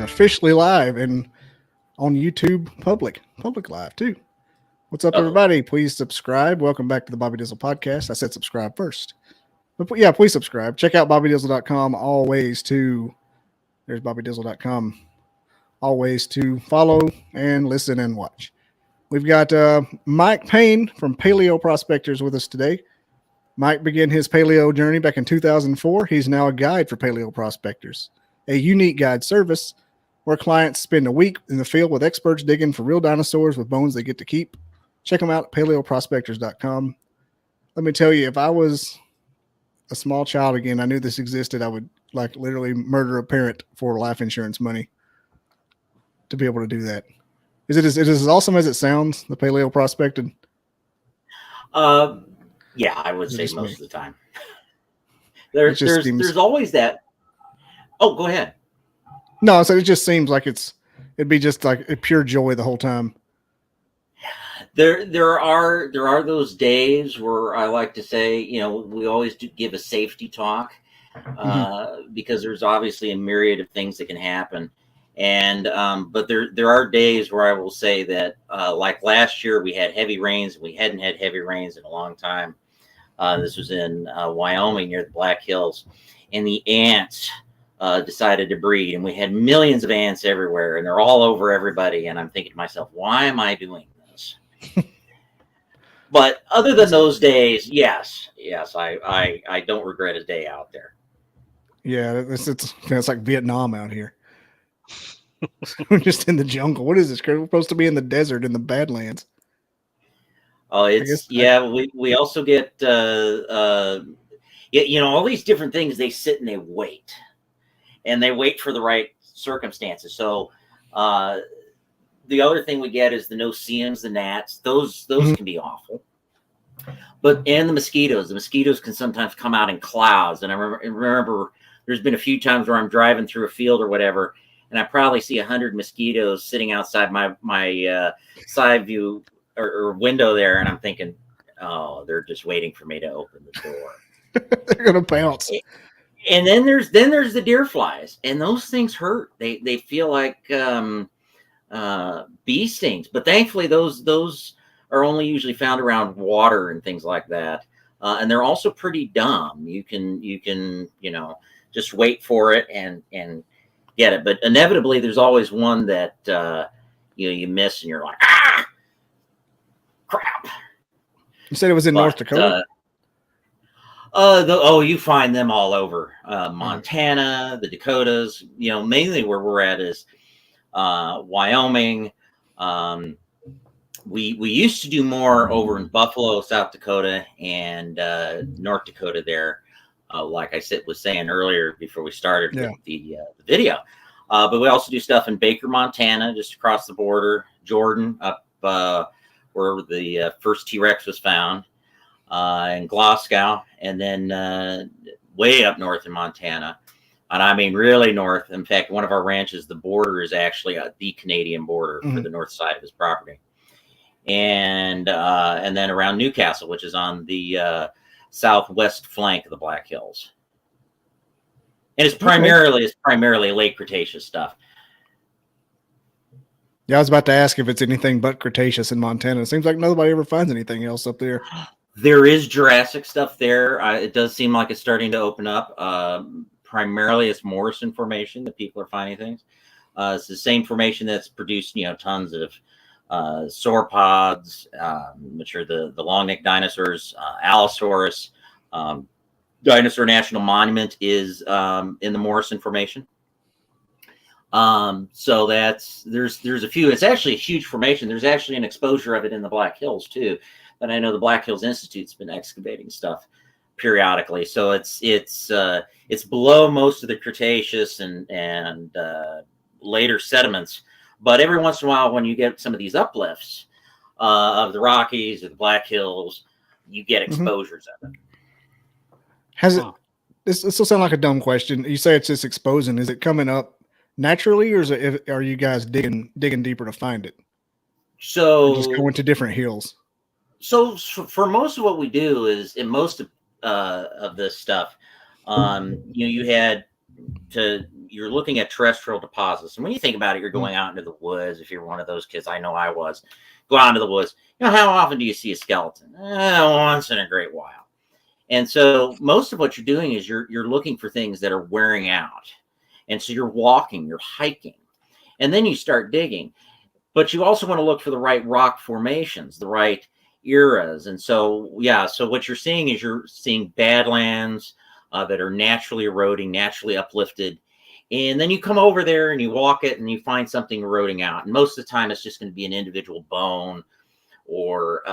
are officially live and on YouTube public live too. What's up, everybody? Please subscribe. Welcome back to the Bobby Dizzle Podcast. I said subscribe first. But yeah, please subscribe. Check out BobbyDizzle.com. There's BobbyDizzle.com. Always to follow and listen and watch. We've got Micheal Payne from Paleo Prospectors with us today. Mike began his paleo journey back in 2004. He's now a guide for Paleo Prospectors, a unique guide service where clients spend a week in the field with experts digging for real dinosaurs with bones they get to keep. Check them out at paleoprospectors.com. Let me tell you, if I was a small child again, I knew this existed, I would like literally murder a parent for life insurance money to be able to do that. Is it as awesome as it sounds, the Paleo Prospected? Yeah, I would say most of the time. There's always that. Oh, go ahead. No, so it just seems like it'd be just like a pure joy the whole time. There are those days where I like to say, we always do give a safety talk because there's obviously a myriad of things that can happen. And but there are days where I will say that like last year we had heavy rains. We hadn't had heavy rains in a long time. This was in Wyoming near the Black Hills, and the ants decided to breed, and we had millions of ants everywhere, and they're all over everybody. And I'm thinking to myself, why am I doing this? But other than those days, yes, I don't regret a day out there. Yeah, it's like Vietnam out here. We're just in the jungle. What is this? We're supposed to be in the desert in the Badlands. Oh, we also get all these different things. They sit and they wait for the right circumstances. So the other thing we get is the no-see-ums, the gnats. Those can be awful. And the mosquitoes can sometimes come out in clouds. And I remember there's been a few times where I'm driving through a field or whatever, and I probably see 100 mosquitoes sitting outside my side view or window there, and I'm thinking, oh, they're just waiting for me to open the door. They're gonna bounce. And then there's the deer flies, and those things hurt. They feel like bee stings, but thankfully those are only usually found around water and things like that. And they're also pretty dumb. You can just wait for it and get it, but inevitably there's always one that you miss, and you're like, ah, crap. You said it was in North Dakota. You find them all over Montana, the Dakotas. Mainly where we're at is Wyoming. We used to do more over in Buffalo, South Dakota, and North Dakota there. Like I was saying earlier before we started with the video. But we also do stuff in Baker, Montana, just across the border, Jordan, up where the first T-Rex was found, in Glasgow, and then way up north in Montana. And I mean really north. In fact, one of our ranches, the border is actually the Canadian border for the north side of his property. And then around Newcastle, which is on the southwest flank of the Black Hills. And it's primarily late Cretaceous stuff. Yeah, I was about to ask if it's anything but Cretaceous in Montana. It seems like nobody ever finds anything else up there. There is Jurassic stuff there. It does seem like it's starting to open up. Primarily, it's Morrison Formation that people are finding things. It's the same formation that's produced, tons of sauropods, which are the long-necked dinosaurs. Allosaurus. Dinosaur National Monument is in the Morrison Formation. So there's a few. It's actually a huge formation. There's actually an exposure of it in the Black Hills too. But I know the Black Hills Institute's been excavating stuff periodically. So it's below most of the Cretaceous and later sediments. But every once in a while, when you get some of these uplifts of the Rockies or the Black Hills, you get exposures of it. Has it? This still sound like a dumb question. You say it's just exposing. Is it coming up naturally, or are you guys digging deeper to find it? So just going to different hills. So for most of what we do is in most of this stuff, you had you're looking at terrestrial deposits. And when you think about it, you're going out into the woods. If you're one of those kids, I know I was, go out into the woods. How often do you see a skeleton? Once in a great while. And so most of what you're doing is you're looking for things that are wearing out. And so you're walking, you're hiking, and then you start digging. But you also want to look for the right rock formations, the right eras. And so, so what you're seeing is you're seeing badlands that are naturally eroding, naturally uplifted. And then you come over there and you walk it and you find something eroding out. And most of the time it's just going to be an individual bone, or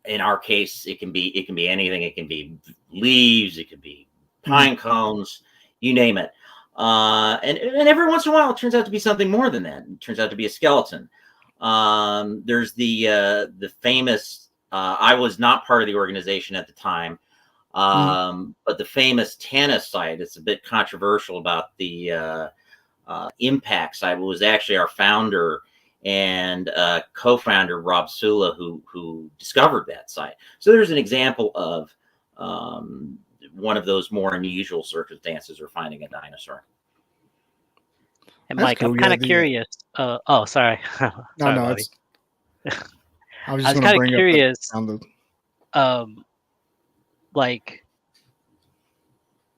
in our case, it can be anything. It can be leaves, it could be pine cones, you name it. And every once in a while, it turns out to be something more than that. It turns out to be a skeleton. There's the famous, I was not part of the organization at the time, but the famous Tanis site, it's a bit controversial about the impact site. It was actually our founder and co-founder, Rob Sula, who discovered that site. So there's an example of one of those more unusual circumstances of finding a dinosaur. And Mike, cool. I'm kind of curious. Oh, sorry. No, it's. I was kind of curious. Like,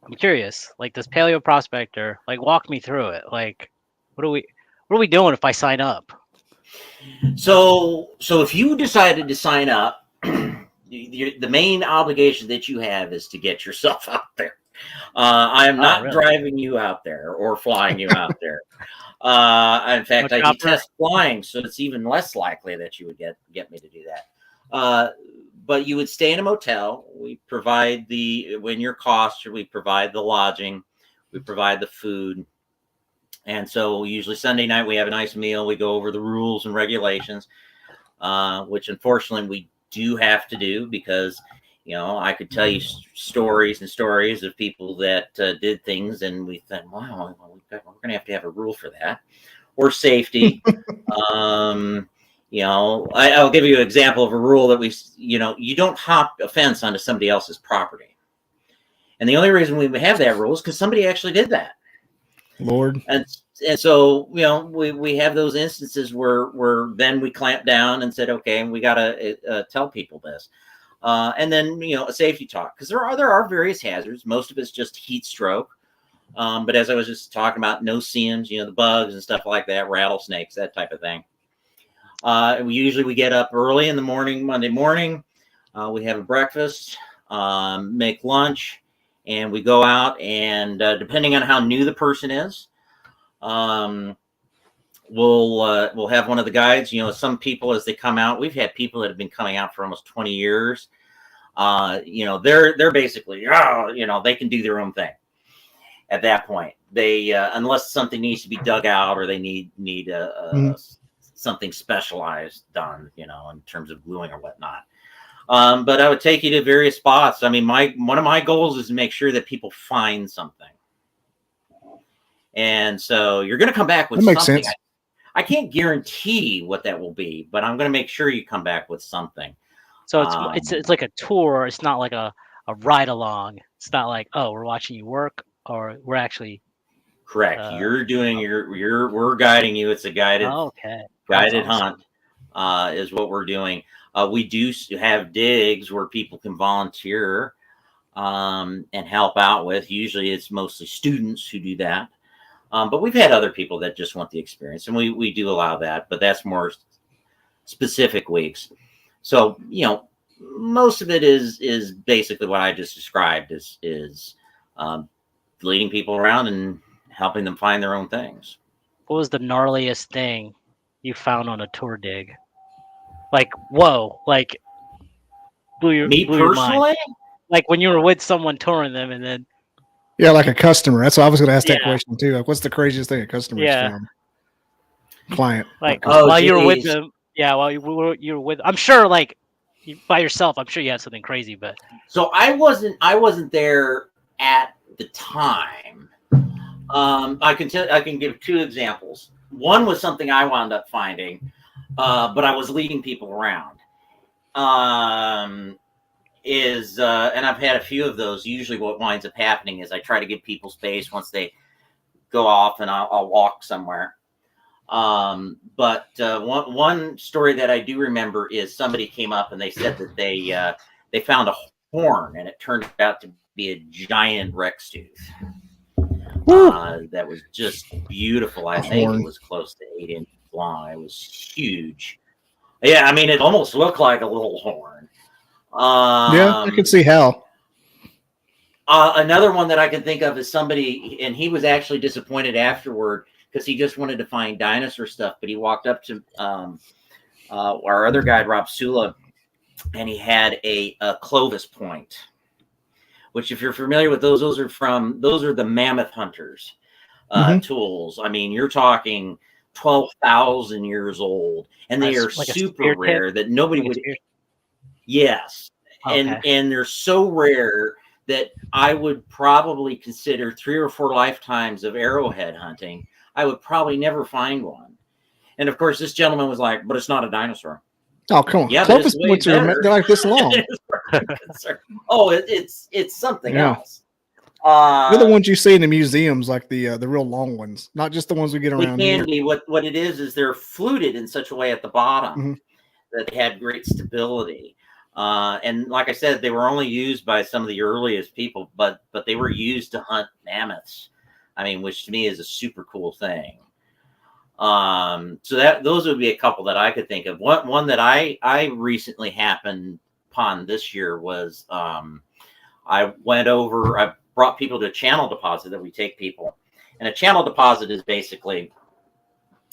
I'm curious. Like, this Paleo Prospector, like, walk me through it. Like, what are we doing if I sign up? So if you decided to sign up, the main obligation that you have is to get yourself out there. I am not driving you out there or flying you out there. In fact, I detest flying, so it's even less likely that you would get me to do that. But you would stay in a motel. We provide when your costs, we provide the lodging, we provide the food. And so usually Sunday night, we have a nice meal. We go over the rules and regulations, which unfortunately we do have to do because, I could tell you stories and stories of people that did things, and we thought, wow, we're going to have a rule for that, or safety. I'll give you an example of a rule that you don't hop a fence onto somebody else's property. And the only reason we have that rule is because somebody actually did that. Lord. And so, we have those instances where then we clamp down and said, okay, we got to tell people this. And then, a safety talk, because there are various hazards. Most of it's just heat stroke. But as I was just talking about, no-see-ums, the bugs and stuff like that, rattlesnakes, that type of thing. We get up early in the morning, Monday morning. We have a breakfast, make lunch, and we go out and depending on how new the person is, we'll have one of the guides. Some people, as they come out, we've had people that have been coming out for almost 20 years. They're basically, they can do their own thing. At that point, they unless something needs to be dug out or they need something specialized done, in terms of gluing or whatnot. But I would take you to various spots. I mean, one of my goals is to make sure that people find something. And so you're going to come back with that makes something. Sense. I can't guarantee what that will be, but I'm going to make sure you come back with something. So it's like a tour. It's not like a ride along. It's not like, oh, we're watching you work, or we're actually correct. You're doing we're guiding you. It's a guided hunt is what we're doing. We do have digs where people can volunteer and help out with. Usually it's mostly students who do that. But we've had other people that just want the experience, and we do allow that, but that's more specific weeks. So, most of it is basically what I just described is leading people around and helping them find their own things. What was the gnarliest thing you found on a tour dig? Like, whoa, like blew your mind. Like when you were with someone touring them and then. Yeah, like a customer. That's what I was going to ask that question too. Like, what's the craziest thing a customer's found? Client. Like while you were with them. Yeah, while you were with, I'm sure like by yourself, I'm sure you had something crazy, but. So I wasn't there at the time. I can give two examples. One was something I wound up finding, but I was leading people around. is, and I've had a few of those. Usually, what winds up happening is I try to give people space once they go off, and I'll walk somewhere. But one story that I do remember is somebody came up and they said that they found a horn, and it turned out to be a giant Rex tooth. That was just beautiful. I think it was close to 8 inches long. It was huge. Yeah, I mean, it almost looked like a little horn. Yeah, I can see how. Another one that I can think of is somebody, and he was actually disappointed afterward because he just wanted to find dinosaur stuff, but he walked up to our other guide, Rob Sula, and he had a Clovis point, which, if you're familiar with those are the mammoth hunters tools. I mean, you're talking 12,000 years old, and they are like super rare that nobody would. Yes, okay. and they're so rare that I would probably consider 3 or 4 lifetimes of arrowhead hunting, I would probably never find one. And of course, this gentleman was like, "But it's not a dinosaur." Oh, come on! Yeah, Clovis points are they're like this long. Oh, it's something else. They're the ones you see in the museums, like the real long ones, not just the ones we get around here. It can be. What it is they're fluted in such a way at the bottom that they had great stability. And like I said, they were only used by some of the earliest people, but they were used to hunt mammoths. I mean, which to me is a super cool thing. So those would be a couple that I could think of. One that I recently happened upon this year was I brought people to a channel deposit that we take people. And a channel deposit is basically,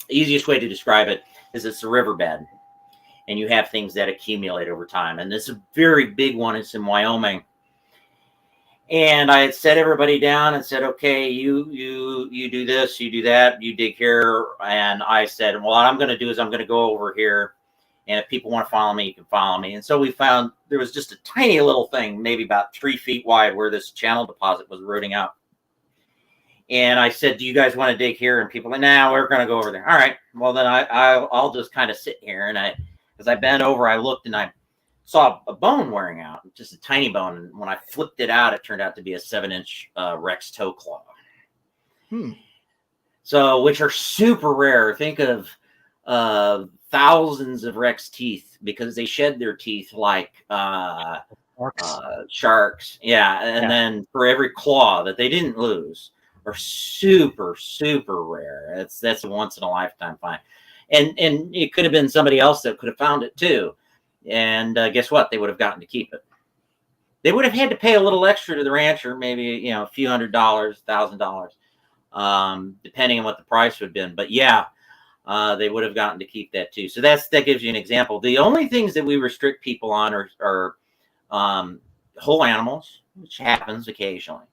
the easiest way to describe it is it's a riverbed. And you have things that accumulate over time. And this is a very big one. It's in Wyoming. And I had set everybody down and said, okay, you do this, you do that, you dig here. And I said, well, what I'm going to do is I'm going to go over here. And if people want to follow me, you can follow me. And so we found there was just a tiny little thing, maybe about 3 feet wide, where this channel deposit was rooting out. And I said, do you guys want to dig here? And people were like, nah, we're going to go over there. All right. Well, then I'll just kind of sit here. And as I bent over, I looked and I saw a bone wearing out, just a tiny bone. And when I flipped it out, it turned out to be a 7-inch Rex toe claw. So, which are super rare. Think of thousands of Rex teeth, because they shed their teeth like sharks. Yeah. And then for every claw that they didn't lose, are super, super rare. That's a once in a lifetime find. And it could have been somebody else that could have found it too. And guess what? They would have gotten to keep it. They would have had to pay a little extra to the rancher, maybe, a few $100, $1,000, depending on what the price would have been. But yeah, they would have gotten to keep that too. So that gives you an example. The only things that we restrict people on are whole animals, which happens occasionally.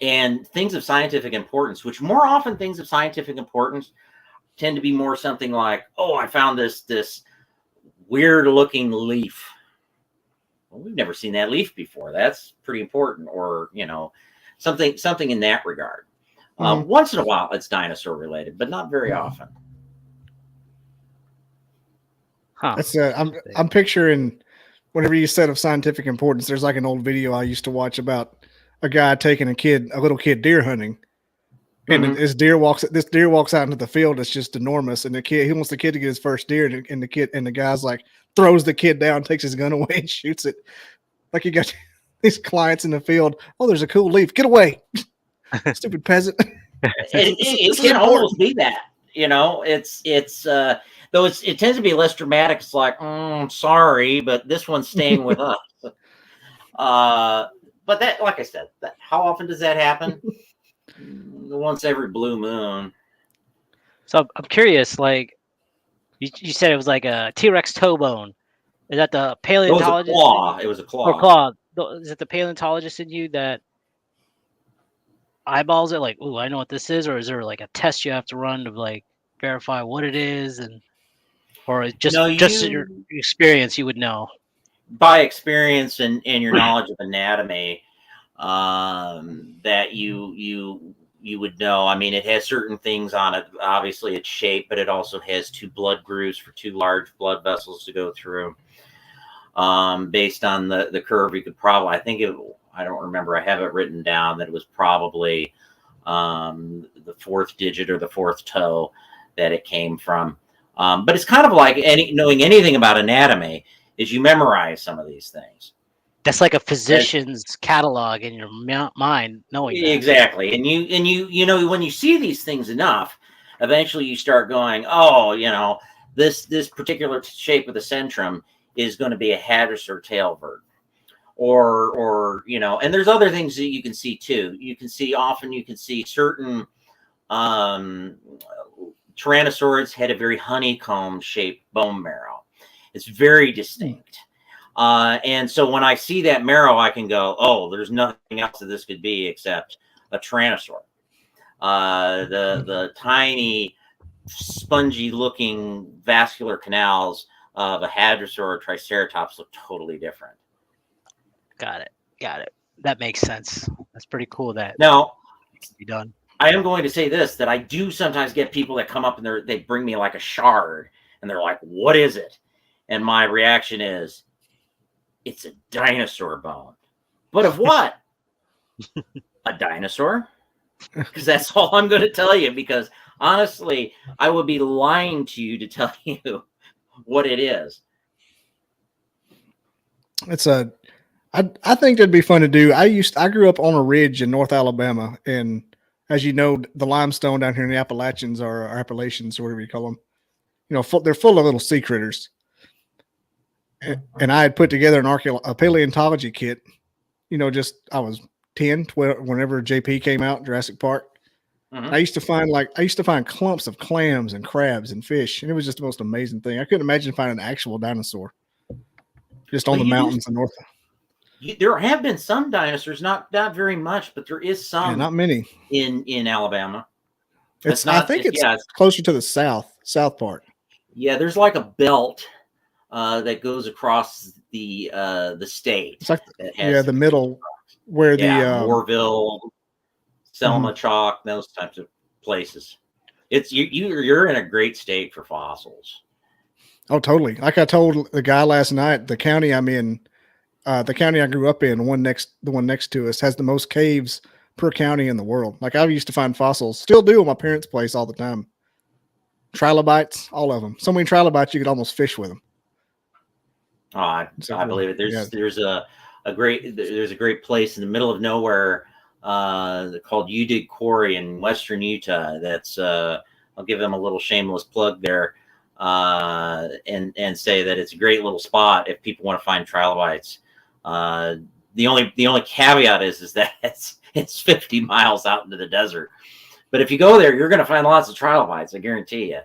And things of scientific importance, which more often things of scientific importance tend to be more something like, oh, I found this weird looking leaf. Well, we've never seen that leaf before. That's pretty important. Or, something in that regard. Once in a while, it's dinosaur related, but not very often. That's I'm picturing, whenever you said of scientific importance, there's like an old video I used to watch about a guy taking a little kid deer hunting, and this deer walks out into the field. It's just enormous, and he wants the kid to get his first deer, and the guy's like throws the kid down, takes his gun away, and shoots it. Like, you got these clients in the field. Oh, there's a cool leaf. Get away, stupid peasant. It can almost be that. It's though it tends to be less dramatic. It's like, sorry, but this one's staying with us. But that, like I said, how often does that happen? Once every blue moon. So I'm curious, like you said it was like a T-Rex toe bone. Is that the paleontologist? It was a claw. Or claw. Is it the paleontologist in you that eyeballs it? Like, ooh, I know what this is, or is there like a test you have to run to like verify what it is, or just your experience you would know? By experience and your knowledge of anatomy, that you would know. I mean, it has certain things on it. Obviously, its shape, but it also has 2 blood grooves for 2 large blood vessels to go through. based on the curve. You could probably, I don't remember. I have it written down that it was probably the fourth digit or the fourth toe that it came from. But it's kind of like knowing anything about anatomy is you memorize some of these things. That's like a physician's catalog in your mind, knowing that. Exactly. And you know, when you see these things enough, eventually you start going, oh, you know, this particular shape of the centrum is going to be a hadrosaur tail vert. Or you know, and there's other things that you can see too. You can see certain tyrannosaurids had a very honeycomb shaped bone marrow. It's very distinct. And so when I see that marrow, I can go, oh, there's nothing else that this could be except a tyrannosaur. The tiny, spongy looking vascular canals of a hadrosaur or triceratops look totally different. Got it. That makes sense. That's pretty cool. That now needs to be done. I am going to say this, that I do sometimes get people that come up and they bring me like a shard and they're like, what is it? And my reaction is, it's a dinosaur bone. But of what? A dinosaur? Because that's all I'm going to tell you, because honestly, I would be lying to you to tell you what it is. I think that'd be fun to do. I grew up on a ridge in North Alabama, and as you know, the limestone down here in the Appalachians or Appalachians, or whatever you call them, you know, they're full of little sea critters. And I had put together a paleontology kit, you know, I was 10, 12, whenever JP came out, Jurassic Park. Mm-hmm. I used to find clumps of clams and crabs and fish, and it was just the most amazing thing. I couldn't imagine finding an actual dinosaur just on the mountains in North. There have been some dinosaurs, not very much, but there is some. Yeah, not many in Alabama. I think it's closer to the south part. Yeah, there's like a belt that goes across the state. It's like the middle where Moorville, Selma, Chalk, those types of places. It's you're in a great state for fossils. Oh, totally. Like I told the guy last night, the county I'm in. The county I grew up in, the one next to us, has the most caves per county in the world. Like, I used to find fossils, still do at my parents' place all the time. Trilobites, all of them. So many trilobites you could almost fish with them. Oh, I believe it. There's a great place in the middle of nowhere called Udig Quarry in western Utah. That's I'll give them a little shameless plug there, and say that it's a great little spot if people want to find trilobites. The only caveat is that it's 50 miles out into the desert. But if you go there, you're going to find lots of trilobites. I guarantee you.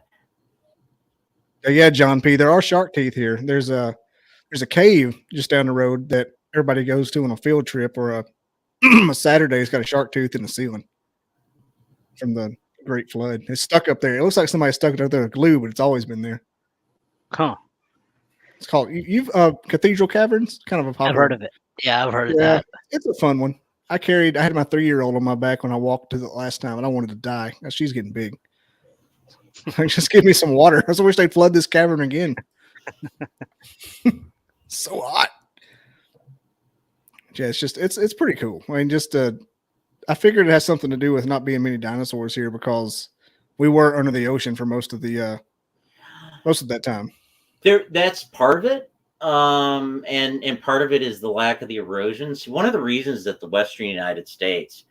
Yeah, John P. There are shark teeth here. There's a cave just down the road that everybody goes to on a field trip or a Saturday. It's got a shark tooth in the ceiling from the Great Flood. It's stuck up there. It looks like somebody stuck it up there with glue, but it's always been there. Huh. It's called Cathedral Caverns. Kind of a popular. I've heard of it. Yeah, I've heard of that. It's a fun one. I had my 3-year-old on my back when I walked to the last time, and I wanted to die. Now she's getting big. Just give me some water. I just wish they'd flood this cavern again. So hot. Yeah, it's pretty cool. I mean, I figured it has something to do with not being many dinosaurs here because we were under the ocean for most of that time. That's part of it. And part of it is the lack of the erosion. So one of the reasons that the Western United States,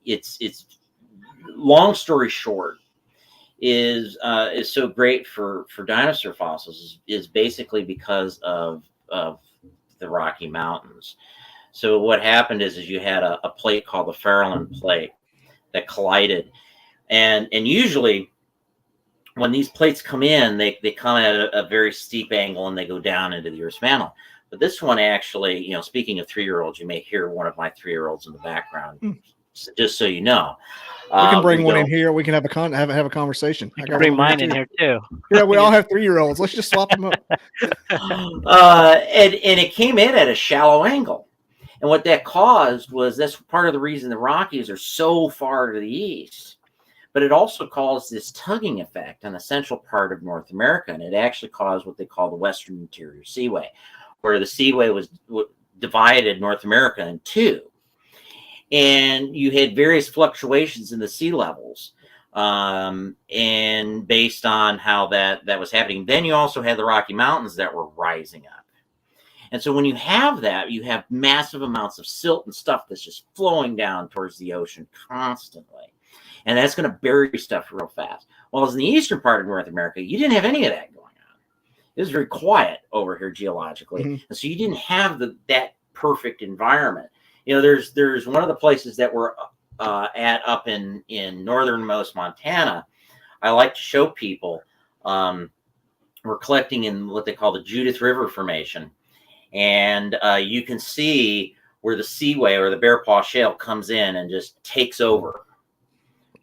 it's long story short, is so great for dinosaur fossils is basically because of the Rocky Mountains. So what happened is you had a plate called the Farallon Plate that collided, and usually when these plates come in, they come at a very steep angle and they go down into the Earth's mantle. But this one actually, speaking of 3-year-olds, you may hear one of my 3-year-olds in the background. So just so you know, we can bring one in here. We can have a conversation. I can bring mine in here too. Yeah, we all have 3-year-olds. Let's just swap them up. And it came in at a shallow angle, and what that caused was that's part of the reason the Rockies are so far to the east, but it also caused this tugging effect on the central part of North America, and it actually caused what they call the Western Interior Seaway, where the seaway was divided North America in two. And you had various fluctuations in the sea levels, and based on how that was happening. Then you also had the Rocky Mountains that were rising up. And so when you have that, you have massive amounts of silt and stuff that's just flowing down towards the ocean constantly. And that's going to bury stuff real fast. Well, as in the eastern part of North America, you didn't have any of that going on. It was very quiet over here geologically. Mm-hmm. And so you didn't have that perfect environment. You know, there's one of the places that we're at up in northernmost Montana. I like to show people we're collecting in what they call the Judith River Formation. And you can see where the seaway or the Bear Paw Shale comes in and just takes over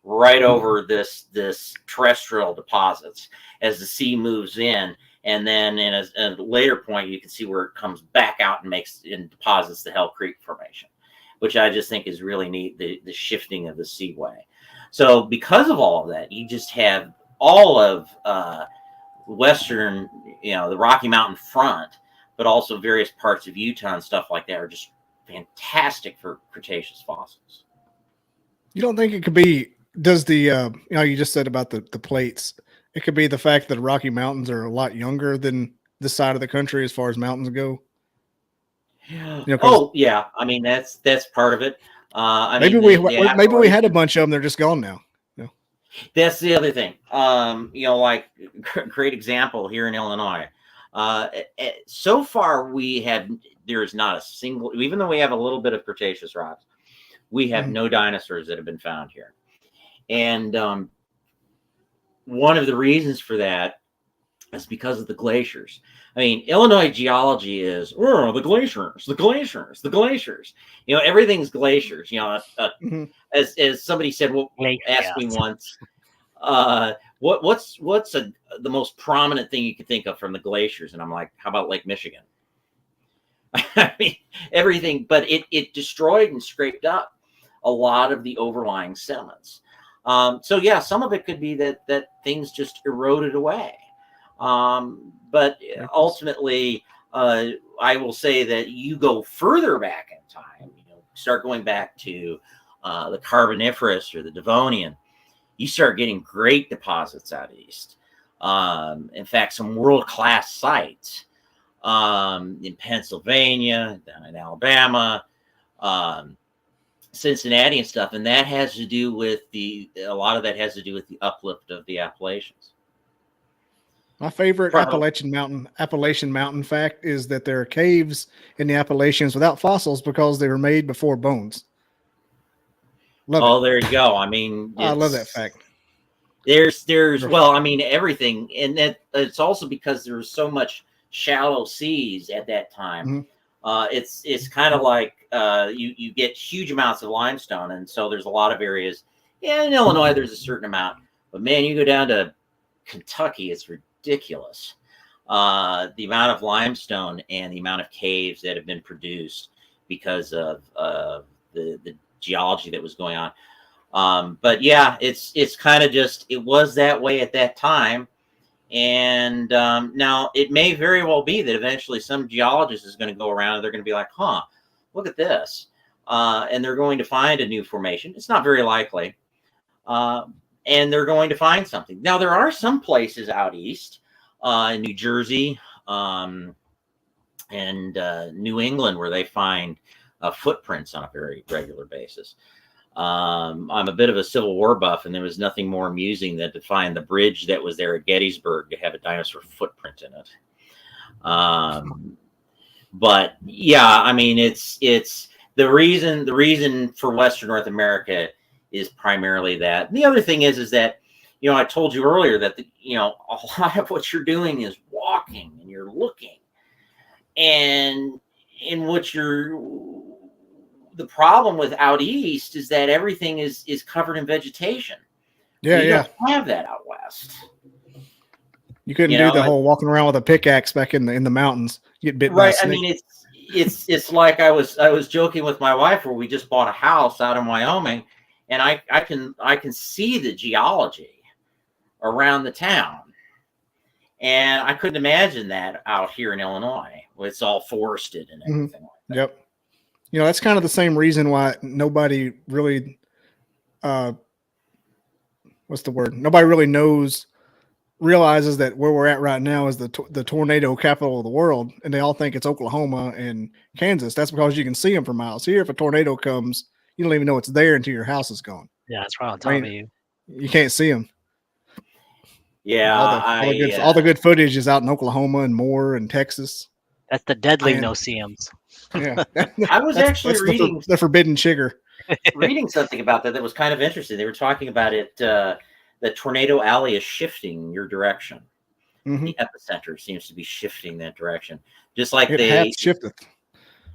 right over this terrestrial deposits as the sea moves in. And then in a later point, you can see where it comes back out and deposits the Hell Creek Formation, which I just think is really neat, the shifting of the seaway. So because of all of that, you just have all of western, the Rocky Mountain front, but also various parts of Utah and stuff like that are just fantastic for Cretaceous fossils. You don't think it could be, does the, you just said about the plates, it could be the fact that the Rocky Mountains are a lot younger than this side of the country as far as mountains go? Yeah. I mean, that's part of it. Maybe we had a bunch of them. They're just gone now. Yeah. That's the other thing. Like great example here in Illinois. So far there is not a single, even though we have a little bit of Cretaceous rocks, we have no dinosaurs that have been found here. And one of the reasons for that is because of the glaciers. I mean, Illinois geology is the glaciers. Everything's glaciers. As somebody said, asked me once, what's the most prominent thing you could think of from the glaciers? And I'm like, how about Lake Michigan? I mean, everything, but it destroyed and scraped up a lot of the overlying sediments. So yeah, some of it could be that things just eroded away. But ultimately, I will say that you go further back in time, start going back to the Carboniferous or the Devonian, you start getting great deposits out east. In fact, some world-class sites in Pennsylvania, down in Alabama, Cincinnati and stuff, and that has to do with a lot of that has to do with the uplift of the Appalachians. My favorite Appalachian Mountain fact is that there are caves in the Appalachians without fossils because they were made before bones. There you go. I mean, I love that fact. There's everything, and that it's also because there was so much shallow seas at that time. Mm-hmm. It's kind of like you get huge amounts of limestone, and so there's a lot of areas. Yeah, in Illinois there's a certain amount, but man, you go down to Kentucky, it's ridiculous. The amount of limestone and the amount of caves that have been produced because of the geology that was going on. But yeah, it's kind of just, it was that way at that time. And now it may very well be that eventually some geologist is going to go around and they're going to be like, look at this. And they're going to find a new formation. It's not very likely. And they're going to find something. Now, there are some places out east in New Jersey and New England where they find footprints on a very regular basis. I'm a bit of a Civil War buff, and there was nothing more amusing than to find the bridge that was there at Gettysburg to have a dinosaur footprint in it. But yeah, I mean, it's the reason for Western North America is primarily that. And the other thing is that, I told you earlier that a lot of what you're doing is walking and you're looking, and in what the problem with out east is that everything is covered in vegetation. Yeah, you don't have that out west. You couldn't do the whole walking around with a pickaxe back in the mountains. You get bit by a snake. I mean, it's like I was joking with my wife where we just bought a house out in Wyoming, and I can see the geology around the town. And I couldn't imagine that out here in Illinois. It's all forested and everything like that. Yep. You know, that's kind of the same reason why nobody really, what's the word? Nobody really realizes that where we're at right now is the tornado capital of the world. And they all think it's Oklahoma and Kansas. That's because you can see them for miles. Here, if a tornado comes, you don't even know it's there until your house is gone. Yeah, that's right on top of you. You can't see them. Yeah, all the good footage is out in Oklahoma and Moore and Texas. That's the deadly no-see-ums. Yeah, I was actually reading the forbidden chigger. Reading something about that was kind of interesting. They were talking about it. The tornado alley is shifting your direction. Mm-hmm. The epicenter seems to be shifting that direction, just like they shifted.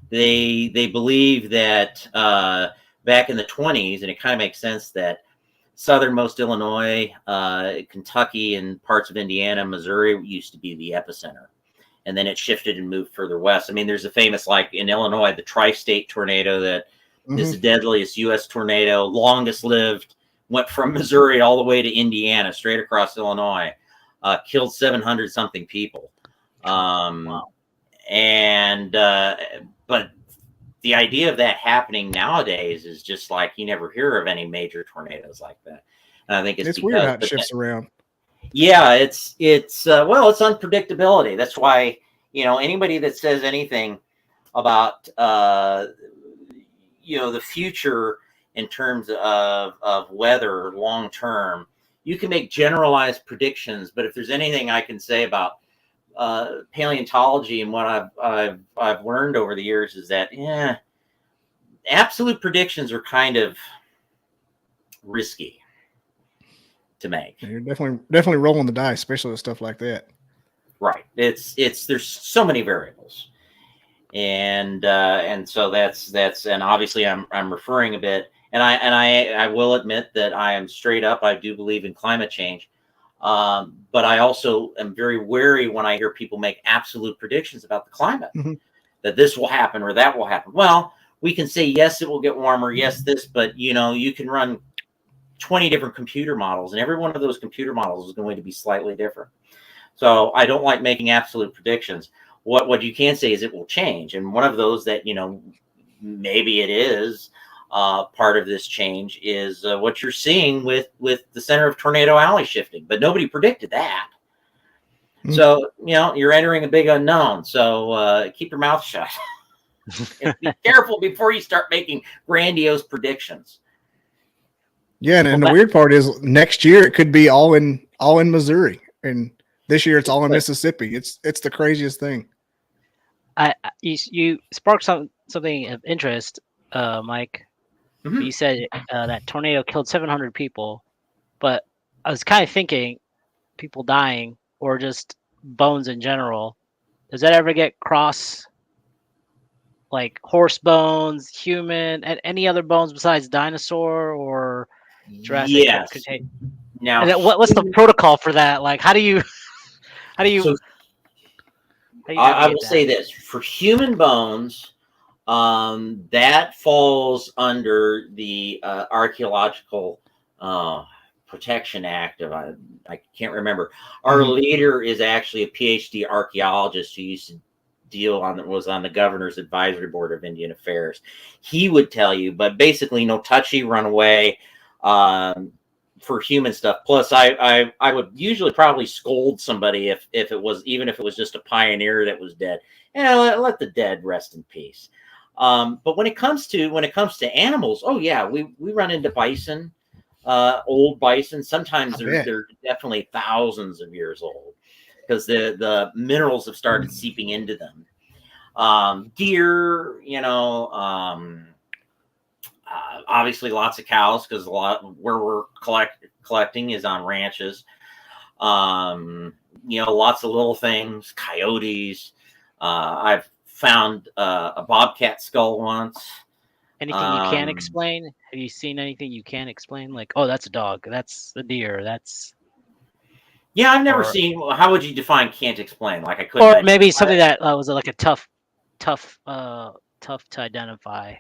They believe that back in the 1920s, and it kind of makes sense that southernmost Illinois, Kentucky, and parts of Indiana, Missouri used to be the epicenter. And then it shifted and moved further west. I mean, there's a famous, like in Illinois, the tri-state tornado that is the deadliest U.S. tornado, longest lived, went from Missouri all the way to Indiana, straight across Illinois, killed 700 something people. Wow. And but the idea of that happening nowadays is just like you never hear of any major tornadoes like that. And I think it's weird how it shifts around. Yeah, it's unpredictability. That's why, you know, anybody that says anything about the future in terms of weather long term, you can make generalized predictions. But if there's anything I can say about paleontology and what I've learned over the years is that absolute predictions are kind of risky to make. You're definitely rolling the dice, especially with stuff like that. Right. It's there's so many variables, and so that's and obviously I'm referring a bit, and I will admit that I am straight up. I do believe in climate change. But I also am very wary when I hear people make absolute predictions about the climate, that this will happen or that will happen. Well, we can say, yes, it will get warmer. Yes, this, but you can run 20 different computer models, and every one of those computer models is going to be slightly different. So I don't like making absolute predictions. What you can say is it will change. And one of those that, maybe it is, part of this change is what you're seeing with the center of Tornado Alley shifting, but nobody predicted that. So, you're entering a big unknown. So keep your mouth shut. And be careful before you start making grandiose predictions. Yeah, and the weird part is next year it could be all in Missouri, and this year it's all in Mississippi. It's the craziest thing. You sparked something of interest, Mike. You said that tornado killed 700 people, but I was kind of thinking people dying or just bones in general. Does that ever get cross, like horse bones, human, and any other bones besides dinosaur or Jurassic? Yes. Now, what's the protocol for that? Like, how do you? So, I will say this for human bones. That falls under the Archaeological Protection Act of I can't remember. Our leader is actually a PhD archaeologist who used to was on the governor's advisory board of Indian Affairs. He would tell you, but basically no touchy, run away for human stuff. Plus, I would usually probably scold somebody if it was just a pioneer that was dead. Let the dead rest in peace. But when it comes to animals, oh yeah, we run into bison, old bison. Sometimes they're definitely thousands of years old because the minerals have started seeping into them. Deer, obviously lots of cows because a lot where we're collecting is on ranches. Lots of little things, coyotes. I've found a bobcat skull once. Anything you can't explain? Have you seen anything you can't explain? Like, oh, that's a dog. That's a deer. That's. Yeah, I've never seen. How would you define can't explain? Like I couldn't. Or maybe something that was like a tough to identify.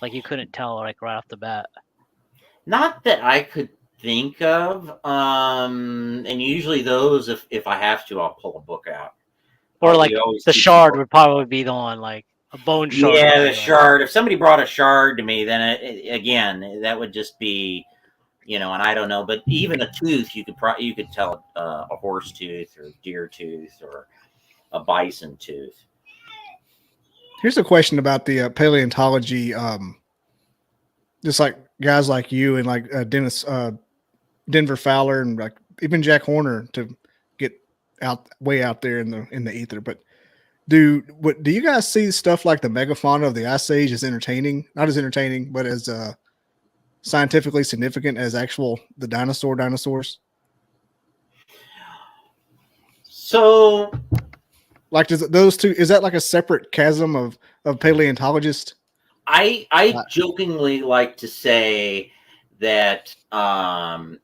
Like you couldn't tell like right off the bat. Not that I could think of. And usually those, if I have to, I'll pull a book out. Or like We always the keep shard would probably be the one, like a bone shard. Yeah, would the be shard. If somebody brought a shard to me, then again, that would just be, and I don't know. But even a tooth, you could tell a horse tooth or deer tooth or a bison tooth. Here's a question about the paleontology. Just like guys like you and like Denver Fowler and like even Jack Horner to get way out there in the ether. But do you guys see stuff like the megafauna of the Ice Age as entertaining? Not as entertaining, but as scientifically significant as the dinosaurs? So, like, those two, is that like a separate chasm of paleontologists? I jokingly like to say that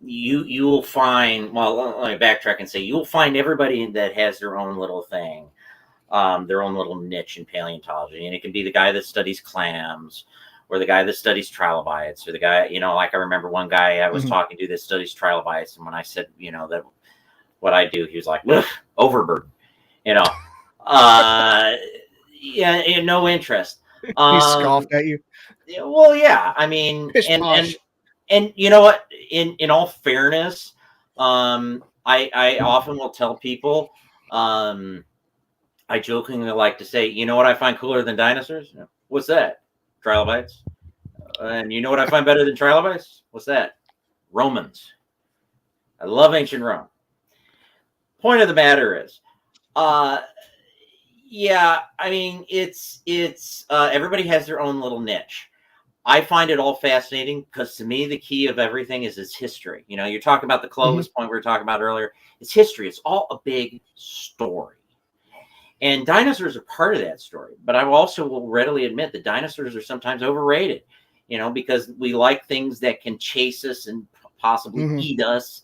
you will find, well, let me backtrack and say, you'll find everybody that has their own little thing, their own little niche in paleontology. And it can be the guy that studies clams, or the guy that studies trilobites, or the guy, like I remember one guy I was talking to that studies trilobites. And when I said, that what I do, he was like, overburden, yeah, no interest. He scoffed at you. Well, yeah, I mean, and you know what? In all fairness, I often will tell people, I jokingly like to say, you know what I find cooler than dinosaurs? What's that? Trilobites. And you know what I find better than trilobites? What's that? Romans. I love ancient Rome. Point of the matter is, yeah, I mean, it's everybody has their own little niche. I find it all fascinating because to me, the key of everything is its history. You're talking about the Clovis point we were talking about earlier. It's history. It's all a big story. And dinosaurs are part of that story. But I also will readily admit that dinosaurs are sometimes overrated, because we like things that can chase us and possibly eat us.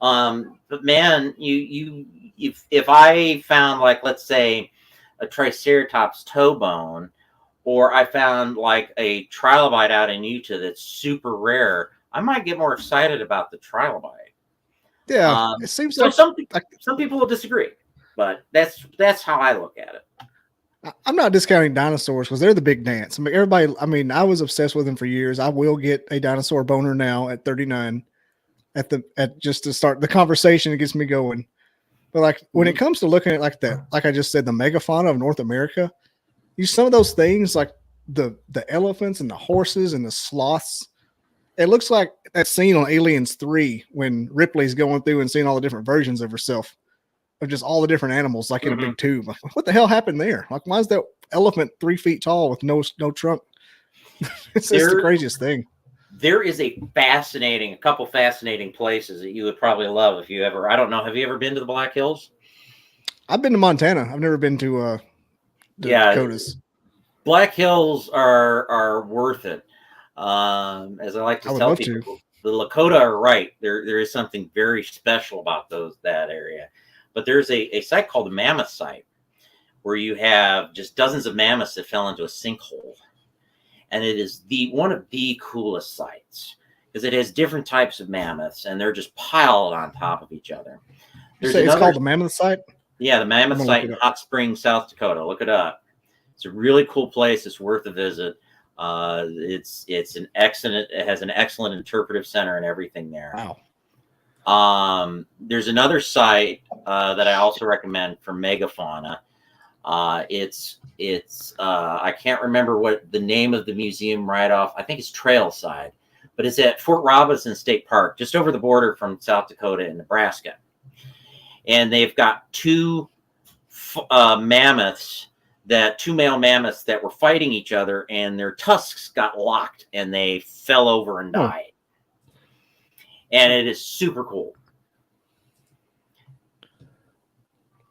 But man, if I found, like, let's say, a Triceratops toe bone, or I found like a trilobite out in Utah that's super rare, I might get more excited about the trilobite. Yeah, it seems so like some people will disagree, but that's how I look at it. I'm not discounting dinosaurs because they're the big dance. I mean, everybody. I mean, I was obsessed with them for years. I will get a dinosaur boner now at 39. At just to start the conversation, it gets me going. But like when it comes to looking at like I just said, the megafauna of North America, some of those things like the elephants and the horses and the sloths. It looks like that scene on Aliens 3 when Ripley's going through and seeing all the different versions of herself, of just all the different animals like in a big tube. Like, what the hell happened there? Like, why is that elephant 3 feet tall with no trunk? It's the craziest thing. There is a couple fascinating places that you would probably love if you ever, I don't know, have you ever been to the Black Hills? I've been to Montana. I've never been to the Dakotas. Black Hills are worth it. As I like to tell people, the Lakota are right. There is something very special about that area. But there's a site called the Mammoth Site where you have just dozens of mammoths that fell into a sinkhole. And it is one of the coolest sites because it has different types of mammoths and they're just piled on top of each other. It's called the Mammoth Site? Yeah, the Mammoth Site in Hot Springs, South Dakota. Look it up. It's a really cool place. It's worth a visit. It's an excellent. It has an excellent interpretive center and everything there. Wow. There's another site that I also recommend for megafauna. It's I can't remember what the name of the museum right off. I think it's Trailside, but it's at Fort Robinson State Park, just over the border from South Dakota and Nebraska. And they've got two male mammoths that were fighting each other, and their tusks got locked and they fell over and died. And it is super cool.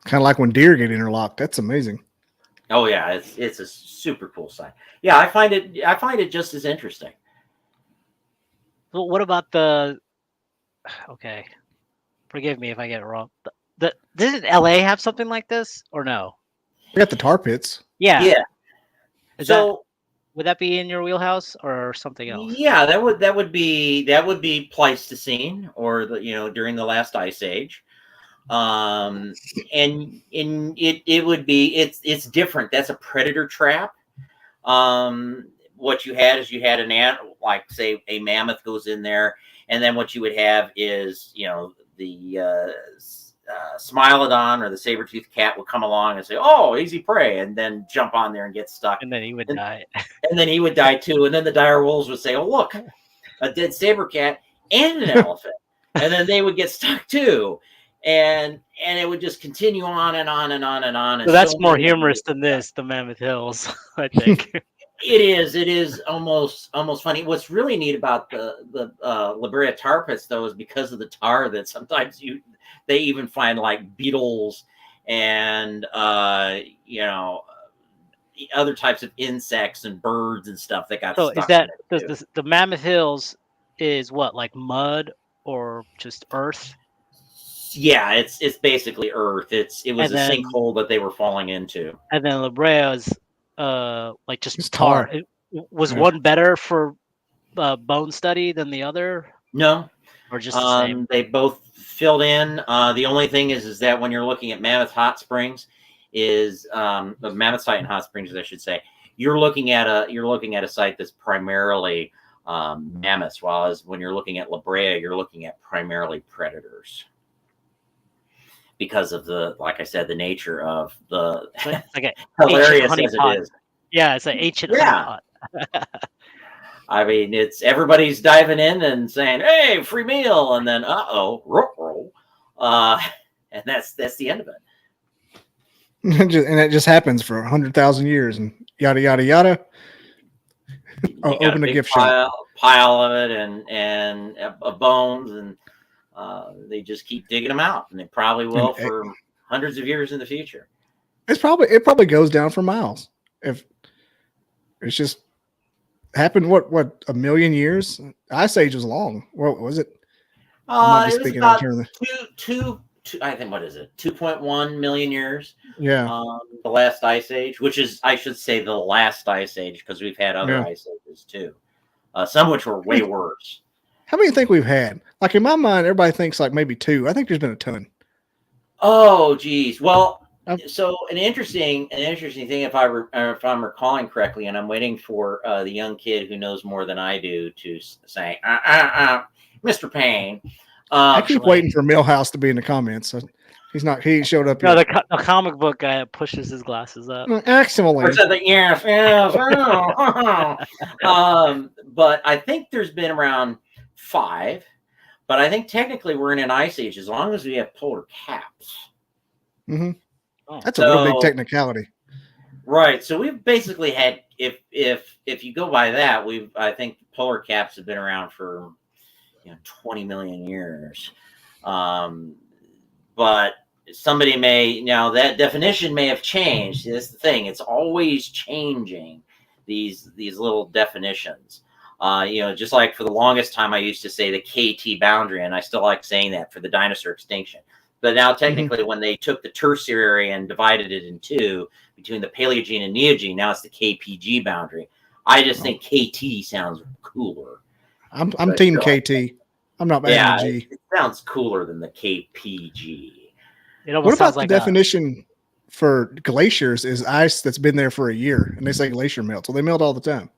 Kind of like when deer get interlocked. That's amazing. Oh yeah, it's a super cool site. Yeah, I find it just as interesting. Well, what about the? Okay, forgive me if I get it wrong. Doesn't LA have something like this or no? We got the tar pits. Yeah. So would that be in your wheelhouse or something else? Yeah, that would be Pleistocene, or during the last ice age. And it would be, it's different. That's a predator trap. What you had is an ant, like say a mammoth goes in there, and then what you would have is the Smilodon or the saber-toothed cat would come along and say, "Oh, easy prey," and then jump on there and get stuck, and then he would die. And then he would die too. And then the dire wolves would say, "Oh, look, a dead saber cat and an elephant," and then they would get stuck too. And it would just continue on and on and on and on. So that's more humorous than this, the Mammoth Hills, I think. It is almost funny. What's really neat about the La Brea tar pits, though, is because of the tar that sometimes they even find like beetles and other types of insects and birds and stuff that got so stuck. Is that the Mammoth Hills is what, like mud or just earth? Yeah, it's basically earth. It was a sinkhole that they were falling into. And then La Brea is like just tar. Was one better for bone study than the other? No, or just the same? They both filled in. The only thing is that when you're looking at Mammoth Hot Springs, the Mammoth site in Hot Springs, I should say, you're looking at a site that's primarily mammoths, while as when you're looking at La Brea, you're looking at primarily predators. Because of like I said, the nature of the hilarious as it is. Yeah, it's an ancient honey pot. I mean, everybody's diving in and saying, "Hey, free meal," and then roll. And that's the end of it. And it just happens for 100,000 years and yada yada yada. Open a gift shop. Pile of it and bones, and they just keep digging them out, and they probably will for hundreds of years in the future. It probably goes down for miles. If it's just happened, what 1 million years? Ice Age was long. What was it? It was about two. I think, what is it? 2.1 million years. Yeah. The last ice age, which is, I should say, the last ice age, because we've had other ice ages too. Some which were way worse. How many do you think we've had? Like in my mind, everybody thinks like maybe 2. I think there's been a ton. Oh, geez. Well, so an interesting thing, if I'm recalling correctly, and I'm waiting for the young kid who knows more than I do to say, Mr. Payne. I keep waiting for Millhouse to be in the comments. So he's not. He showed up. No, the comic book guy pushes his glasses up. Excellent. Yes. But I think there's been around 5. But I think technically we're in an ice age as long as we have polar caps. Mm-hmm. Oh. That's a real big technicality. Right. So we've basically had, if you go by that, I think polar caps have been around for 20 million years. But somebody that definition may have changed. That's the thing. It's always changing, these little definitions. Just like for the longest time, I used to say the KT boundary, and I still like saying that for the dinosaur extinction. But now technically, when they took the tertiary and divided it in 2 between the Paleogene and Neogene, now it's the KPG boundary. I just think KT sounds cooler. I'm team KT. I'm not bad at G. It sounds cooler than the KPG. What about the definition for glaciers is ice that's been there for a year, and they say glacier melt, so they melt all the time.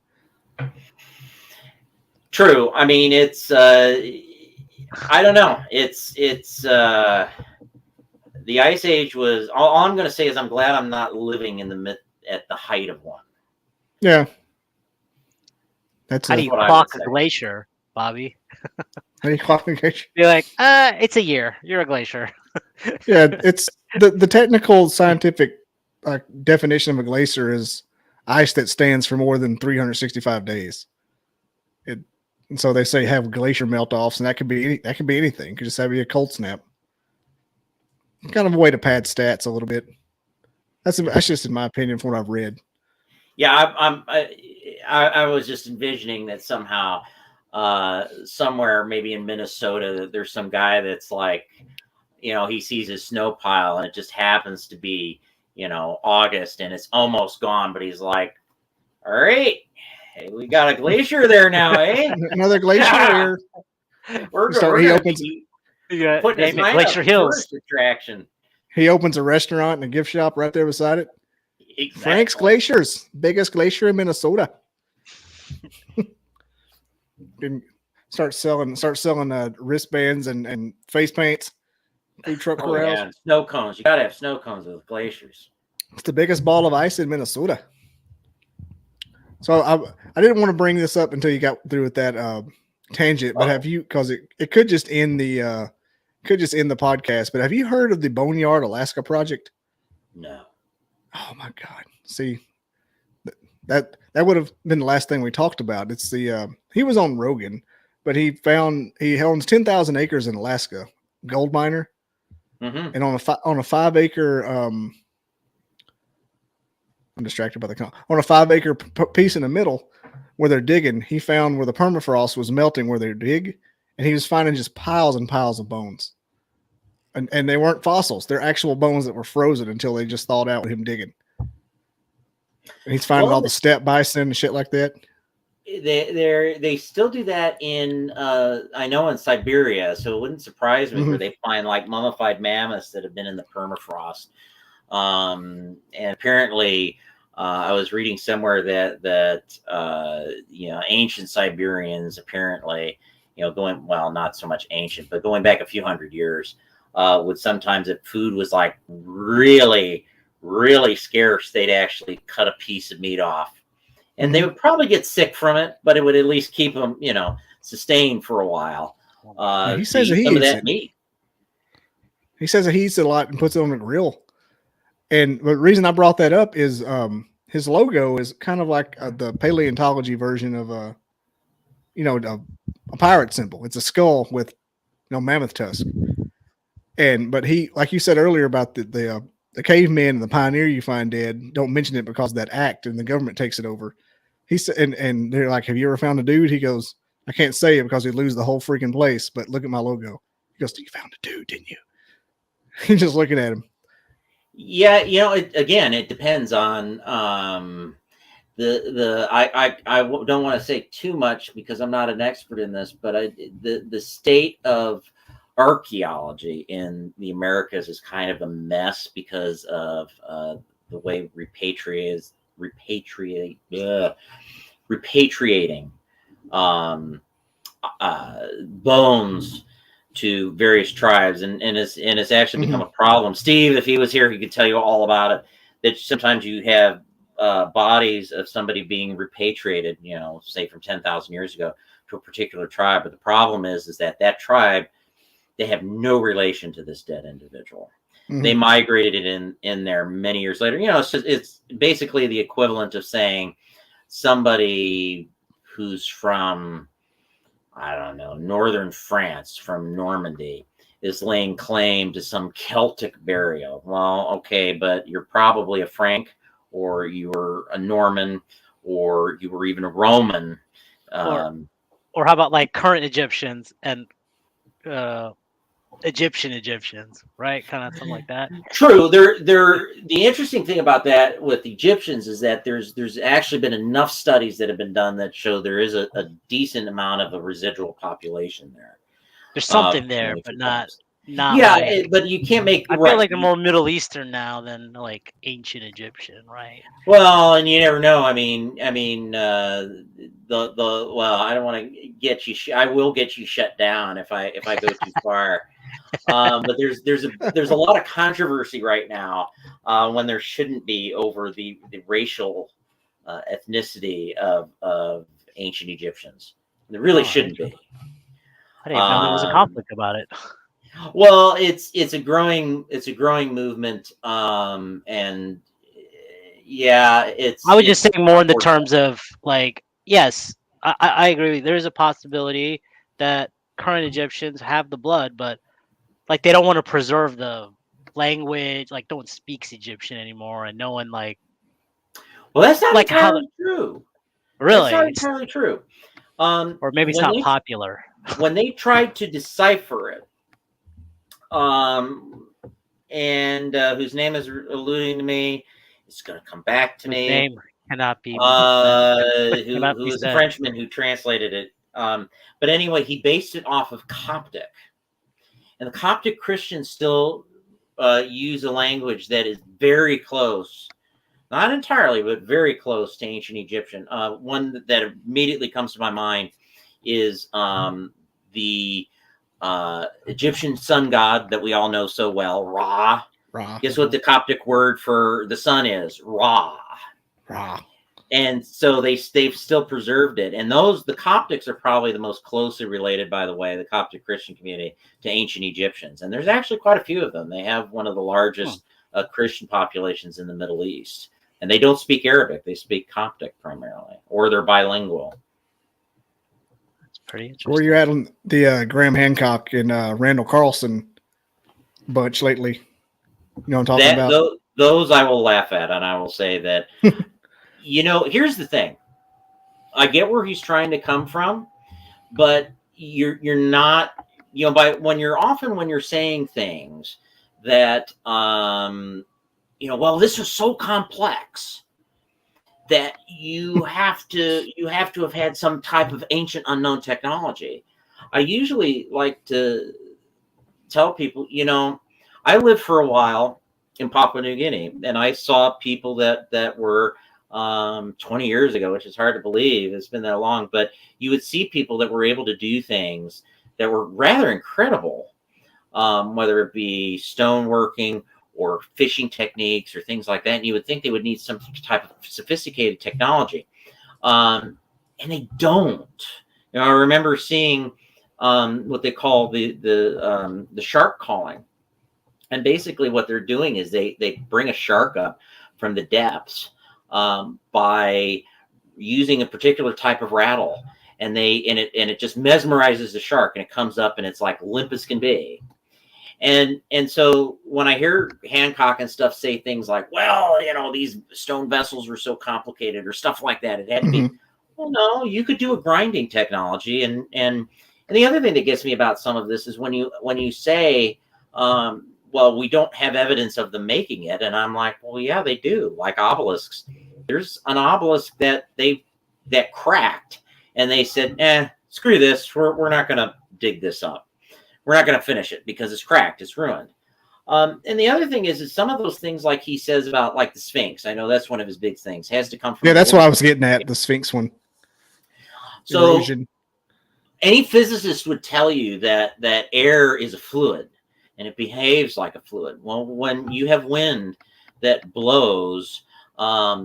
True. I mean, it's I don't know. It's the ice age was. All I'm going to say is I'm glad I'm not living at the height of one. Yeah. How do you clock a glacier, Bobby? How do you clock a glacier? You're like, it's a year. You're a glacier. Yeah, it's the technical scientific definition of a glacier is ice that stands for more than 365 days. And so they say have glacier melt-offs, and that could be anything. It could just have a cold snap. Kind of a way to pad stats a little bit. That's just in my opinion from what I've read. Yeah, I was just envisioning that somehow somewhere maybe in Minnesota that there's some guy that's like, he sees his snow pile and it just happens to be, August and it's almost gone, but he's like, All right. Hey, we got a glacier there now, eh? Another glacier here. He opens Glacier Hills attraction. He opens a restaurant and a gift shop right there beside it. Exactly. Frank's Glaciers, biggest glacier in Minnesota. And start selling wristbands and face paints. Food truck corrals. Yeah, and snow cones. You gotta have snow cones with glaciers. It's the biggest ball of ice in Minnesota. So I didn't want to bring this up until you got through with that tangent, but have you? Because it could just end the podcast. But have you heard of the Boneyard Alaska project? No. Oh my God! See, that would have been the last thing we talked about. It's the he was on Rogan, but he owns 10,000 acres in Alaska, gold miner, and on a 5 acre I'm distracted by the on a 5 acre piece in the middle where they're digging. He found where the permafrost was melting where they dig, and he was finding just piles and piles of bones. And they weren't fossils; they're actual bones that were frozen until they just thawed out with him digging. And he's finding all the steppe bison and shit like that. They still do that in I know in Siberia, so it wouldn't surprise me where they find like mummified mammoths that have been in the permafrost. And apparently, I was reading somewhere that ancient Siberians apparently, not so much ancient, but going back a few hundred years, would sometimes, if food was like really, really scarce, they'd actually cut a piece of meat off, and they would probably get sick from it, but it would at least keep them, sustained for a while. He says he eats that meat. He says that he eats it a lot and puts it on the grill. And the reason I brought that up is his logo is kind of like the paleontology version of a pirate symbol. It's a skull with mammoth tusk. But he, like you said earlier about the caveman and the pioneer you find dead, don't mention it because of that act, and the government takes it over. He said, and they're like, "Have you ever found a dude?" He goes, "I can't say it because he'd lose the whole freaking place. But look at my logo." He goes, "You found a dude, didn't you?" He's just looking at him. Yeah, it depends on I don't want to say too much because I'm not an expert in this, but the state of archaeology in the Americas is kind of a mess because of the way repatriating bones to various tribes, and it's actually become a problem. Steve, if he was here, he could tell you all about it. That sometimes you have bodies of somebody being repatriated, say from 10,000 years ago to a particular tribe, but the problem is that tribe, they have no relation to this dead individual. They migrated it in there many years later. It's basically the equivalent of saying somebody who's from, I don't know, northern France, from Normandy, is laying claim to some Celtic burial. Well, okay, but you're probably a Frank, or you were a Norman, or you were even a Roman. Or how about like current Egyptians and Egyptians, right? Kind of something like that. True. The interesting thing about that with Egyptians is that there's actually been enough studies that have been done that show there is a decent amount of a residual population there. There's something there, but not. Yeah, but you can't make. I feel like they're more Middle Eastern now than like ancient Egyptian, right? Well, and you never know. I mean, I don't want to get you. I will get you shut down if I go too far. But there's a lot of controversy right now when there shouldn't be over the racial ethnicity of ancient Egyptians. There really shouldn't be. I didn't know there was a conflict about it. Well, it's a growing movement, and yeah, I would just say more in the terms of like, yes, I agree. There's a possibility that current Egyptians have the blood, but like they don't want to preserve the language. Like no one speaks Egyptian anymore, and no one like. Well, that's not like entirely true. Really, that's not entirely true. Or maybe it's not popular. When they tried to decipher it, and whose name is alluding to me, it's going to come back to me. cannot be. Who was the said. Frenchman who translated it. But anyway, he based it off of Coptic. And the Coptic Christians still use a language that is very close, not entirely, but very close to ancient Egyptian. One that immediately comes to my mind is the Egyptian sun god that we all know so well, Ra. Ra. Guess what the Coptic word for the sun is? Ra. Ra. And so they've still preserved it. And the Coptics are probably the most closely related, by the way, the Coptic Christian community, to ancient Egyptians. And there's actually quite a few of them. They have one of the largest Christian populations in the Middle East. And they don't speak Arabic. They speak Coptic primarily, or they're bilingual. That's pretty interesting. Where you at on the Graham Hancock and Randall Carlson bunch lately? You know what I'm talking about? Those I will laugh at, and I will say that... here's the thing. I get where he's trying to come from, but you're not, when you're saying things that, well, this is so complex that you have to have had some type of ancient unknown technology. I usually like to tell people, I lived for a while in Papua New Guinea, and I saw people that were 20 years ago, which is hard to believe. It's been that long, but you would see people that were able to do things that were rather incredible, whether it be stoneworking or fishing techniques or things like that. And you would think they would need some type of sophisticated technology. And they don't. I remember seeing what they call the shark calling. And basically what they're doing is they bring a shark up from the depths by using a particular type of rattle, and it just mesmerizes the shark, and it comes up and it's like limp as can be. And so when I hear Hancock and stuff say things like, well, these stone vessels were so complicated or stuff like that, it had to be, well, no, you could do a grinding technology. And the other thing that gets me about some of this is when you say, well, we don't have evidence of them making it. And I'm like, well, yeah, they do. Like obelisks. There's an obelisk that cracked, and they said, screw this. We're not going to dig this up. We're not going to finish it because it's cracked. It's ruined. And the other thing is some of those things, like he says about like the Sphinx, I know that's one of his big things, has to come from. Yeah, that's what I was getting at, the Sphinx one. So erosion. Any physicist would tell you that air is a fluid, and it behaves like a fluid. Well, when you have wind that blows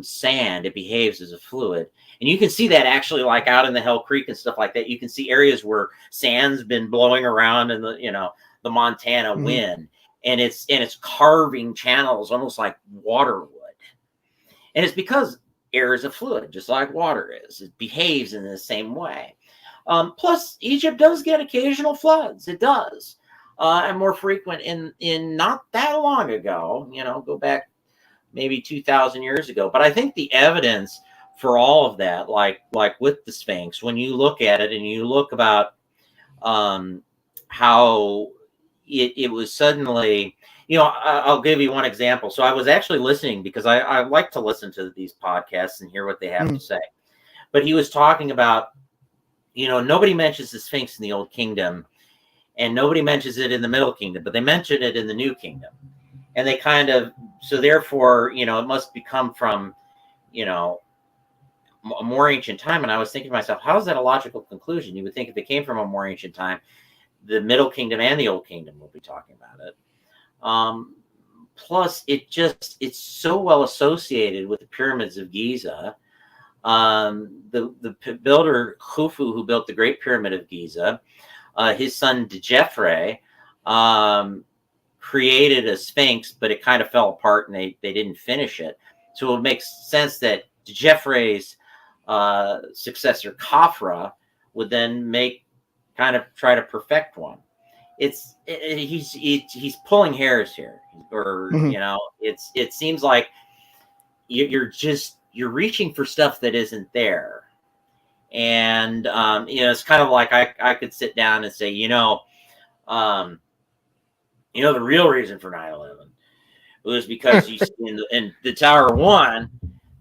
sand, it behaves as a fluid. And you can see that actually like out in the Hell Creek and stuff like that. You can see areas where sand's been blowing around in the Montana wind, and it's carving channels almost like water would. And it's because air is a fluid, just like water is. It behaves in the same way. Plus, Egypt does get occasional floods. It does. And more frequent in not that long ago, go back maybe 2,000 years ago. But I think the evidence for all of that, like with the Sphinx, when you look at it and you look about how it was suddenly, I'll give you one example. So I was actually listening because I like to listen to these podcasts and hear what they have to say. But he was talking about, nobody mentions the Sphinx in the Old Kingdom, and nobody mentions it in the Middle Kingdom, but they mention it in the New Kingdom. And they so therefore, it must become from, a more ancient time. And I was thinking to myself, how is that a logical conclusion? You would think if it came from a more ancient time, the Middle Kingdom and the Old Kingdom will be talking about it. Plus, it's so well associated with the pyramids of Giza. The builder Khufu, who built the Great Pyramid of Giza, his son Djefre, created a Sphinx, but it kind of fell apart and they didn't finish it. So it makes sense that Djefre's successor Khafra would then try to perfect one. He's pulling hairs here, or it seems like you're reaching for stuff that isn't there. And it's kind of like I could sit down and say, the real reason for 9/11 was because you see in the Tower 1,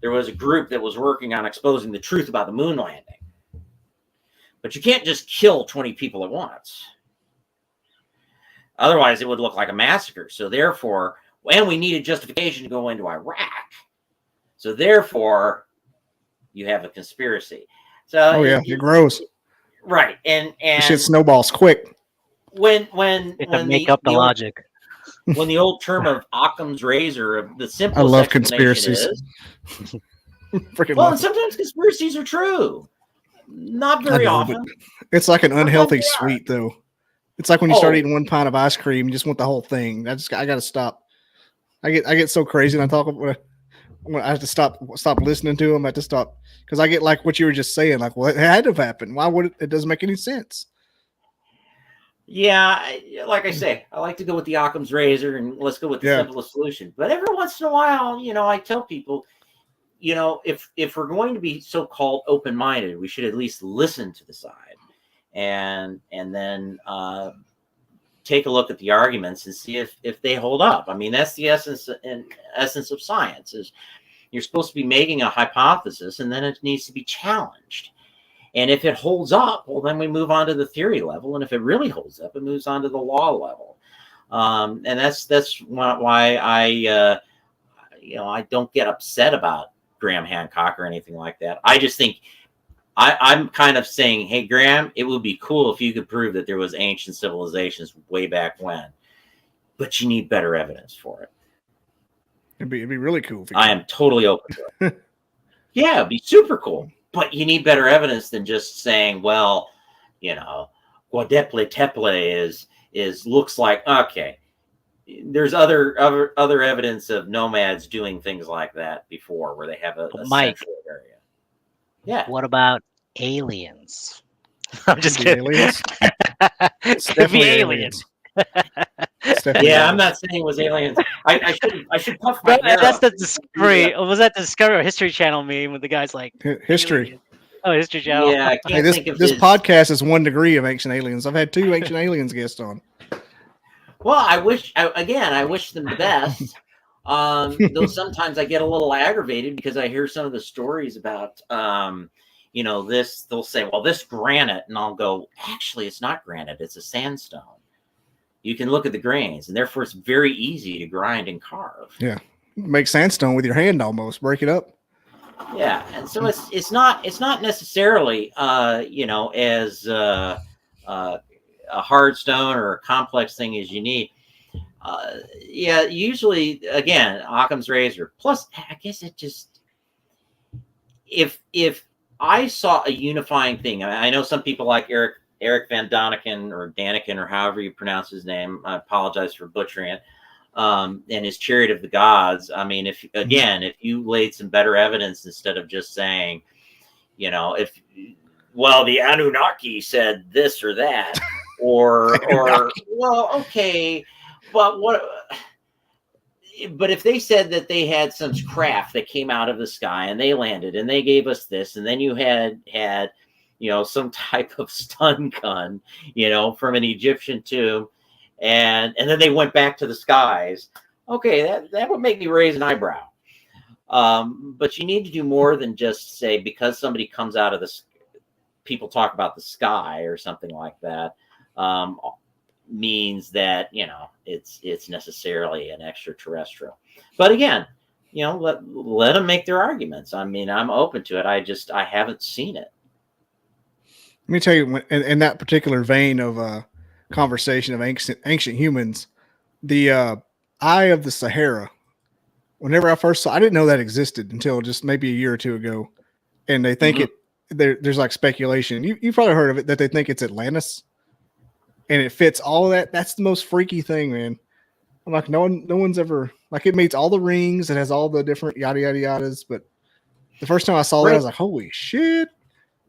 there was a group that was working on exposing the truth about the moon landing. But you can't just kill 20 people at once. Otherwise, it would look like a massacre. So therefore, and we needed justification to go into Iraq. So therefore, you have a conspiracy. So it grows. Right. And shit snowballs quick. When make up the logic. When the old term of Occam's razor, of the simplest I love conspiracies. And sometimes conspiracies are true. Not very often. It's like an unhealthy sweet, though. It's like when you start eating one pound of ice cream, you just want the whole thing. I got to stop. I get so crazy and I talk when I have to stop listening to them. I have to stop because I get like what you were just saying. Like, well, it had to have happened. Why would it doesn't make any sense? Yeah, like I say, I like to go with the Occam's razor and let's go with the simplest solution. But every once in a while, I tell people, if we're going to be so-called open-minded, we should at least listen to the side and then take a look at the arguments and see if they hold up. I mean, that's the essence of science is you're supposed to be making a hypothesis and then it needs to be challenged. And if it holds up, well, then we move on to the theory level. And if it really holds up, it moves on to the law level. And that's why I don't get upset about Graham Hancock or anything like that. I just think I'm kind of saying, hey, Graham, it would be cool if you could prove that there was ancient civilizations way back when, but you need better evidence for it. It'd be really cool. I am totally open to it. Yeah, it'd be super cool. But you need better evidence than just saying, well, Guadeple Teple is looks like, okay. There's other evidence of nomads doing things like that before where they have a central area. Yeah. What about aliens? I'm just kidding. Aliens? Could be aliens. Yeah, I'm not saying it was aliens. I should puff my hair that's up. the Discovery. Was that the Discovery or History Channel meme with the guys like History? Aliens. Oh, History Channel. Yeah, I can't think of this podcast is 1 degree of ancient aliens. I've had 2 ancient aliens guests on. Well, I wish them the best. Though sometimes I get a little aggravated because I hear some of the stories about, this. They'll say, "Well, this granite," and I'll go, "Actually, it's not granite; it's a sandstone. You can look at the grains, and therefore it's very easy to grind and carve." Yeah, make sandstone with your hand almost. Break it up. Yeah, and so it's not necessarily as a hard stone or a complex thing as you need. Usually, again, Occam's razor. Plus, I guess it just if I saw a unifying thing, I know some people like Eric Van Daniken or Daniken or however you pronounce his name. I apologize for butchering it. And his Chariot of the Gods. I mean, if you laid some better evidence instead of just saying, the Anunnaki said this or that, or well, okay, but what? But if they said that they had some craft that came out of the sky and they landed and they gave us this, and then you had some type of stun gun, from an Egyptian tomb, and then they went back to the skies. Okay, that would make me raise an eyebrow. But you need to do more than just say because somebody comes out of people talk about the sky or something like that. Means that it's necessarily an extraterrestrial. But again, let them make their arguments. I mean, I'm open to it. I haven't seen it. Let me tell you, in that particular vein of conversation of ancient humans, the Eye of the Sahara. Whenever I first saw, I didn't know that existed until just maybe a year or two ago, and they think there's like speculation. You've probably heard of it that they think it's Atlantis. And it fits all of that. That's the most freaky thing, man. I'm like, no one's ever like it meets all the rings. It has all the different yada yada yadas. But the first time I saw that, I was like, holy shit.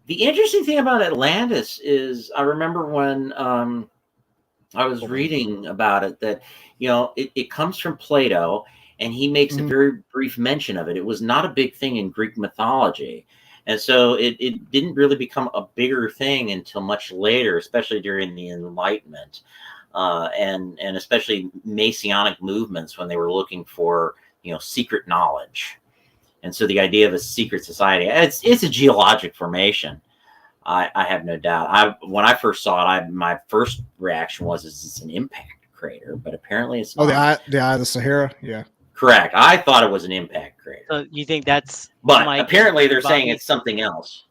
The interesting thing about Atlantis is I remember when I was reading about it that it comes from Plato, and he makes a very brief mention of it. It was not a big thing in Greek mythology. And so it didn't really become a bigger thing until much later, especially during the Enlightenment, and especially Masonic movements when they were looking for secret knowledge. And so the idea of a secret society, it's a geologic formation. I have no doubt. When I first saw it, my first reaction was, "Is this an impact crater?" But apparently it's not. The eye of the Sahara. Yeah, correct. I thought it was an impact crater. So you think that's? But Mike apparently they're Bobby, saying it's something else.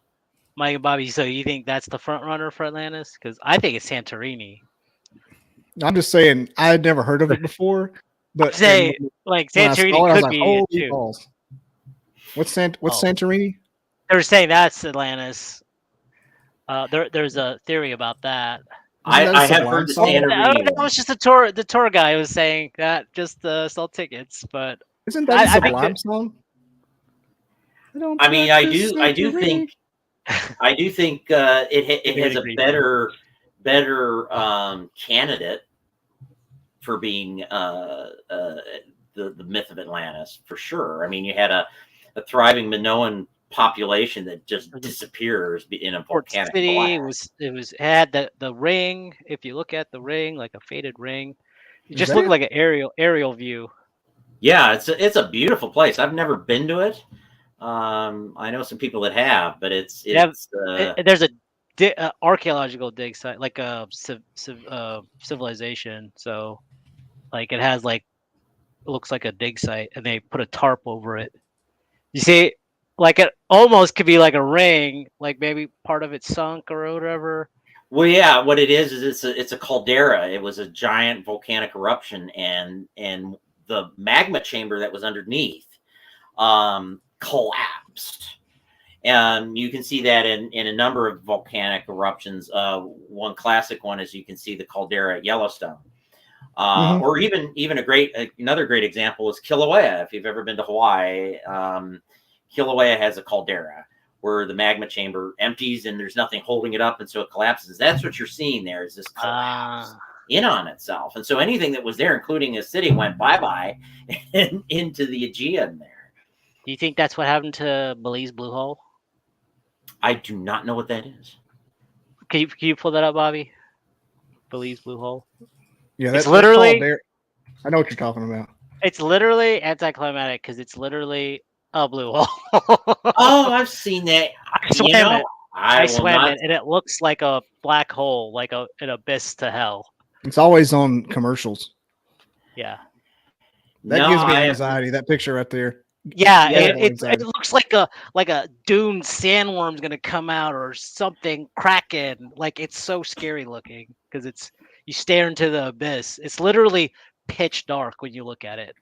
Mike and Bobby, so you think that's the front runner for Atlantis? Because I think it's Santorini. I'm just saying I had never heard of it before, but like Santorini could be holy it too. Balls. What's Santorini? They were saying that's Atlantis. There's a theory about that. I have heard the Santorini. That was just the tour guy was saying that just sell tickets, but isn't that a Sublime song? I mean, I do think it has a better candidate for being the myth of Atlantis for sure. I mean, you had a thriving Minoan population that just disappears in a volcanic blast. It had the ring. If you look at the ring, like a faded ring, it just looked like an aerial view. Yeah, it's a beautiful place. I've never been to it. I know some people that have, but there's a archaeological dig site, like a civilization. So, like it has it looks like a dig site, and they put a tarp over it. You see, like it almost could be like a ring, like maybe part of it sunk or whatever. Well, yeah, what it is it's a caldera. It was a giant volcanic eruption, and the magma chamber that was underneath collapsed. And you can see that in a number of volcanic eruptions. One classic one is you can see the caldera at Yellowstone. Or even another great example is Kilauea. If you've ever been to Hawaii, Kilauea has a caldera where the magma chamber empties and there's nothing holding it up, and so it collapses. That's what you're seeing there, is this collapse in on itself. And so anything that was there, including a city, went bye-bye and into the Aegean there. Do you think that's what happened to Belize Blue Hole? I do not know what that is. Can you pull that up, Bobby? Belize Blue Hole? Yeah, that's literally. I know what you're talking about. It's literally anticlimactic because it's literally a blue hole. Oh, I've seen that. I swam it, and it looks like a black hole, like an abyss to hell. It's always on commercials. Yeah. That gives me anxiety. That picture right there. Yeah, it looks like a doomed sandworm's gonna come out or something cracking. Like it's so scary looking because you stare into the abyss. It's literally pitch dark when you look at it.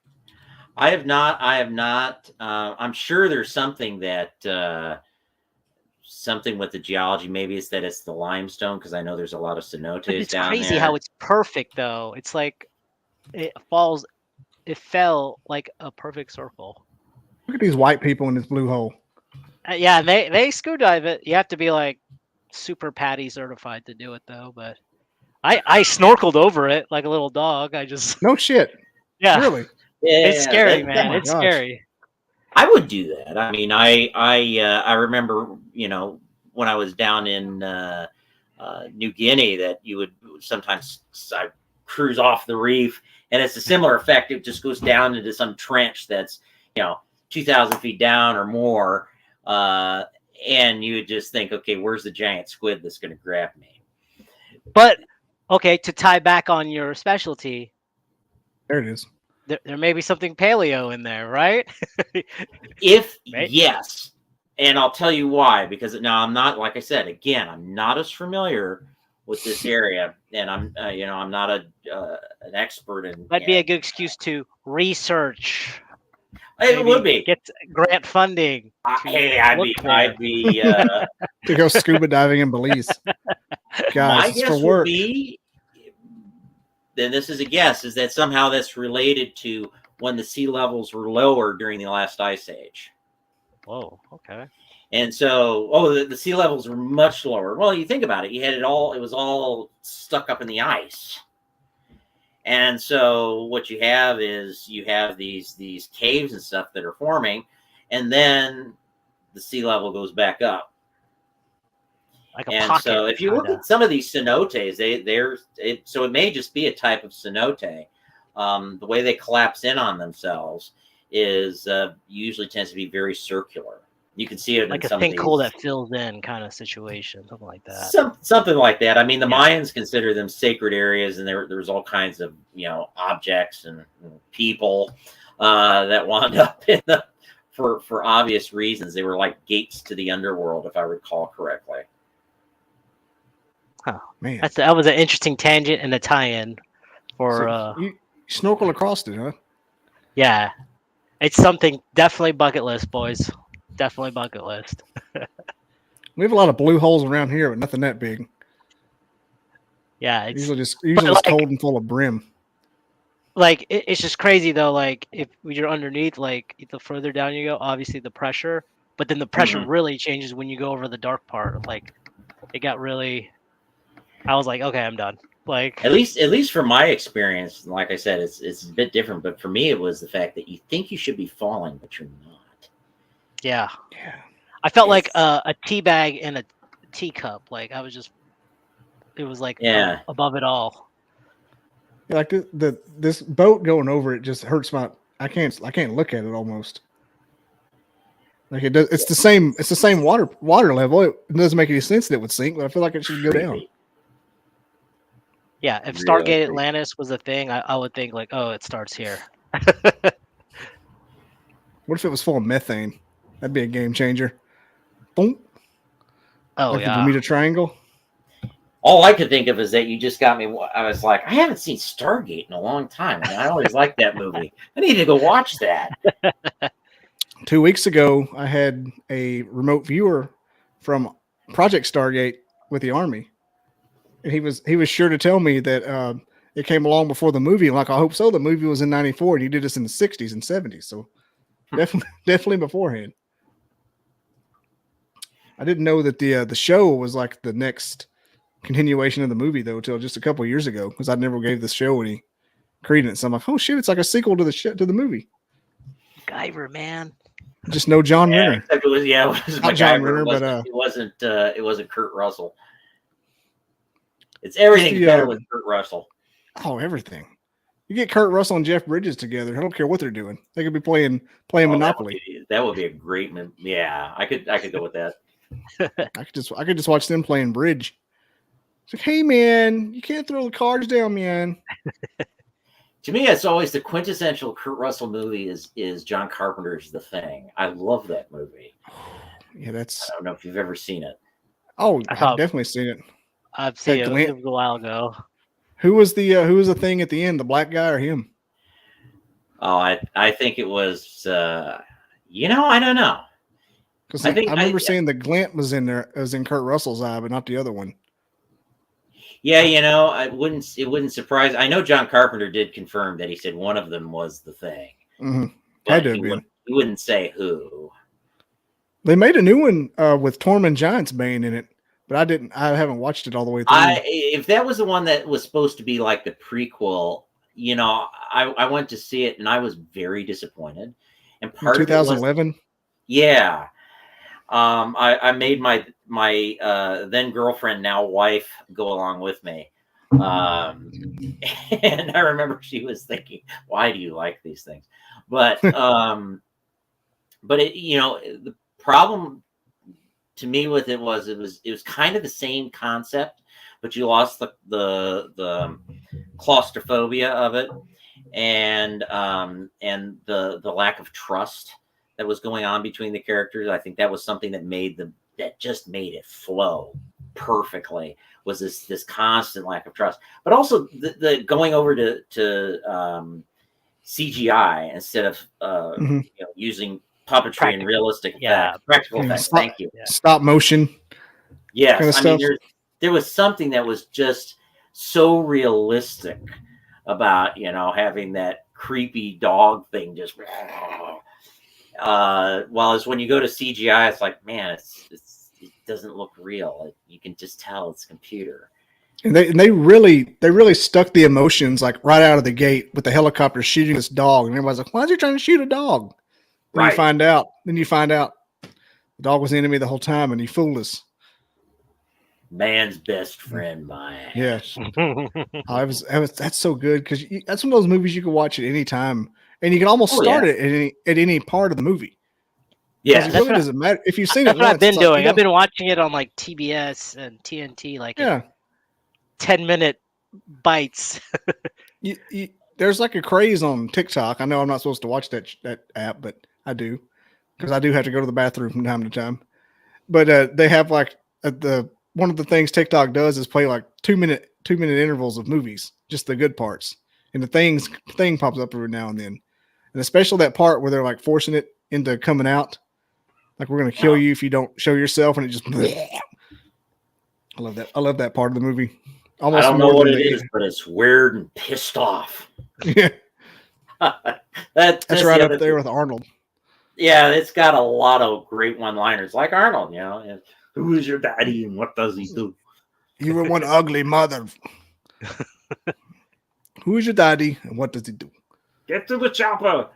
I have not. I'm sure there's something something with the geology. Maybe it's that it's the limestone, because I know there's a lot of cenotes down there. It's crazy how it's perfect though. It's like it fell like a perfect circle. Look at these white people in this blue hole. Yeah, they scuba dive it. You have to be like super patty certified to do it though. But I snorkeled over it like a little dog. No shit. Yeah, really. Yeah, it's scary, man. It's scary. I would do that. I mean, I remember, when I was down in New Guinea, that you would sometimes cruise off the reef, and it's a similar effect. It just goes down into some trench that's 2,000 feet down or more, and you would just think, okay, where's the giant squid that's going to grab me? But okay, to tie back on your specialty, there it is. There may be something paleo in there, right? Yes, and I'll tell you why. Because now I'm not, like I said, again, I'm not as familiar with this area, and I'm not an expert in. Might be a good excuse to research. It would be get grant funding. I'd be to go scuba diving in Belize. Guys, my guess for work. Would be, then this is a guess, is that somehow that's related to when the sea levels were lower during the last ice age. Whoa, okay. And so, the sea levels were much lower. Well, you think about it, it was all stuck up in the ice. And so what you have is these caves and stuff that are forming, and then the sea level goes back up. Like a pocket, so if you look at some of these cenotes, so it may just be a type of cenote. The way they collapse in on themselves is usually tends to be very circular. You can see it like in a some of sinkhole these, that fills in kind of situation, something like that. something like that. I mean, the Yeah. Mayans consider them sacred areas, and there's all kinds of objects and people that wound up in the for obvious reasons. They were like gates to the underworld, if I recall correctly. Oh Man, that was an interesting tangent and a tie-in for so you snorkel across it, huh? yeah. It's something definitely bucket list, boys. Definitely bucket list. We have a lot of blue holes around here, but nothing that big. Yeah, it's Usually just like, cold and full of brim. like it's just crazy though. Like if you're underneath, like the further down you go, obviously the pressure, but then the pressure really changes when you go over the dark part. Like it got really. I was like, okay, I'm done. Like At least from my experience, like I said, it's a bit different. But for me, it was the fact that you think you should be falling, but you're not. yeah, Yeah. I felt like a tea bag in a teacup. Like I was just, it was like above it all. Like this boat going over it just hurts my. I can't look at it almost. Like it does. It's the same. It's the same water level. It doesn't make any sense that it would sink, but I feel like it should go down. Yeah, if Stargate Atlantis was a thing, I would think like, oh, it starts here. What if it was full of methane? That'd be a game changer. Boom. Oh like yeah. the Bermuda Triangle. All I could think of is that you just got me. I was like, I haven't seen Stargate in a long time. I always liked that movie. I need to go watch that. 2 weeks ago, I had a remote viewer from Project Stargate with the Army, and he was sure to tell me that it came along before the movie. Like, I hope so. The movie was in '94, and he did this in the '60s and '70s, so definitely beforehand. I didn't know that the show was like the next continuation of the movie though, till just a couple years ago, because I never gave the show any credence. I'm like, oh shit, it's like a sequel to the movie. MacGyver, man. Just no John Renner. Except it was not John Renner, but it wasn't Kurt Russell. It's everything's better with Kurt Russell. Oh, everything. You get Kurt Russell and Jeff Bridges together. I don't care what they're doing. They could be playing Monopoly. That would be a great. Yeah, I could go with that. I could just watch them playing bridge. It's like, hey man, you can't throw the cards down, man. To me, it's always the quintessential Kurt Russell movie is John Carpenter's The Thing. I love that movie. Yeah, I don't know if you've ever seen it. Oh, I've definitely seen it. I've seen it. It was a while ago. Who was the thing at the end? The black guy or him? Oh, I think it was. I don't know. Because I remember saying the glint was in there, as in Kurt Russell's eye, but not the other one. Yeah, it wouldn't surprise. I know John Carpenter did confirm that he said one of them was The Thing. Mm-hmm. But he wouldn't say who. They made a new one with Tormund Giantsbane in it, but I haven't watched it all the way through. If that was the one that was supposed to be like the prequel, I went to see it and I was very disappointed. And part 2011. Of it was, yeah. I made my then girlfriend, now wife, go along with me. And I remember she was thinking, why do you like these things? But the problem to me with it was kind of the same concept, but you lost the claustrophobia of it and the lack of trust that was going on between the characters. I think that was something that just made it flow perfectly, was this constant lack of trust, but also the going over to CGI instead of using puppetry and realistic effects, practical effects. Thank you. Stop motion. Yes, kind of stuff. There was something that was just so realistic about having that creepy dog thing just. While when you go to CGI, it's like, man, it doesn't look real. You can just tell it's computer. And they really stuck the emotions like right out of the gate with the helicopter shooting this dog, and everybody's like, "Why is he trying to shoot a dog?" Then you find out the dog was the enemy the whole time, and he fooled us. Man's best friend, my ass. Yes. That's so good because that's one of those movies you can watch at any time and you can almost start it at any part of the movie. Yeah, it really doesn't matter if you've seen it. That's what I've been doing. I've been watching it on like TBS and TNT, like 10-minute bites. There's like a craze on TikTok. I know I'm not supposed to watch that app, but I do because I do have to go to the bathroom from time to time. But they have like one of the things TikTok does is play like 2-minute intervals of movies, just the good parts, and the thing pops up every now and then, and especially that part where they're like forcing it into coming out. Like, we're going to kill you if you don't show yourself. And it just, I love that. I love that part of the movie. Almost I don't know what it is, but it's weird and pissed off. Yeah. That's right up there with Arnold. Yeah. It's got a lot of great one-liners like Arnold, and who is your daddy and what does he do? You were one ugly mother. Who is your daddy and what does he do? Get to the chopper.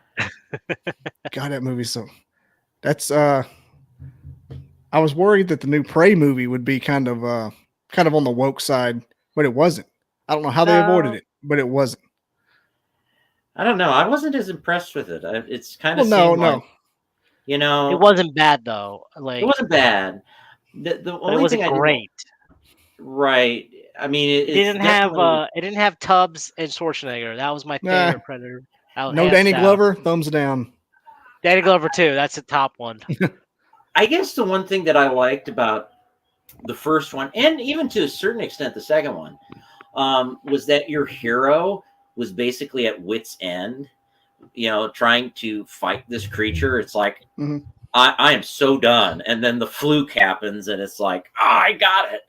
God, that movie's so... That's I was worried that the new Prey movie would be kind of on the woke side, but it wasn't. I don't know how they avoided it, but it wasn't. I don't know. I wasn't as impressed with it. It's kind of no. It wasn't bad though. Like, it wasn't bad. The only it wasn't thing great. Right. I mean, it didn't have Tubbs and Schwarzenegger. That was my favorite Predator. No Danny Glover. Thumbs down. Danny Glover too. That's the top one. I guess the one thing that I liked about the first one, and even to a certain extent the second one, was that your hero was basically at wit's end, trying to fight this creature. It's like, I am so done. And then the fluke happens and it's like, I got it.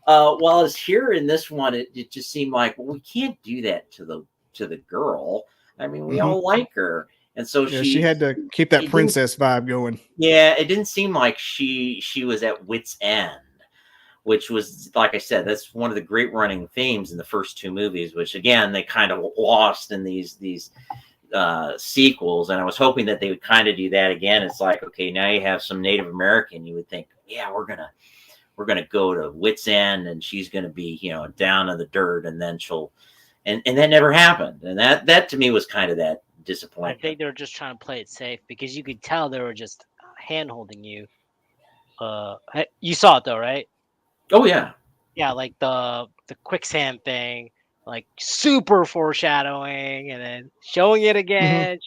While as here in this one, it just seemed like, well, we can't do that to the girl. I mean, we all like her. And so she had to keep that princess vibe going. Yeah, it didn't seem like she was at wit's end, which was, like I said, that's one of the great running themes in the first two movies, which again they kind of lost in these sequels. And I was hoping that they would kind of do that again. It's like, okay, now you have some Native American, you would think, yeah, we're gonna go to wit's end, and she's gonna be down in the dirt, and then she'll, and that never happened. And that to me was kind of that disappointing. I think they were just trying to play it safe because you could tell they were just hand holding you. You saw it though, right? Oh yeah. Yeah, like the quicksand thing, like super foreshadowing, and then showing it again,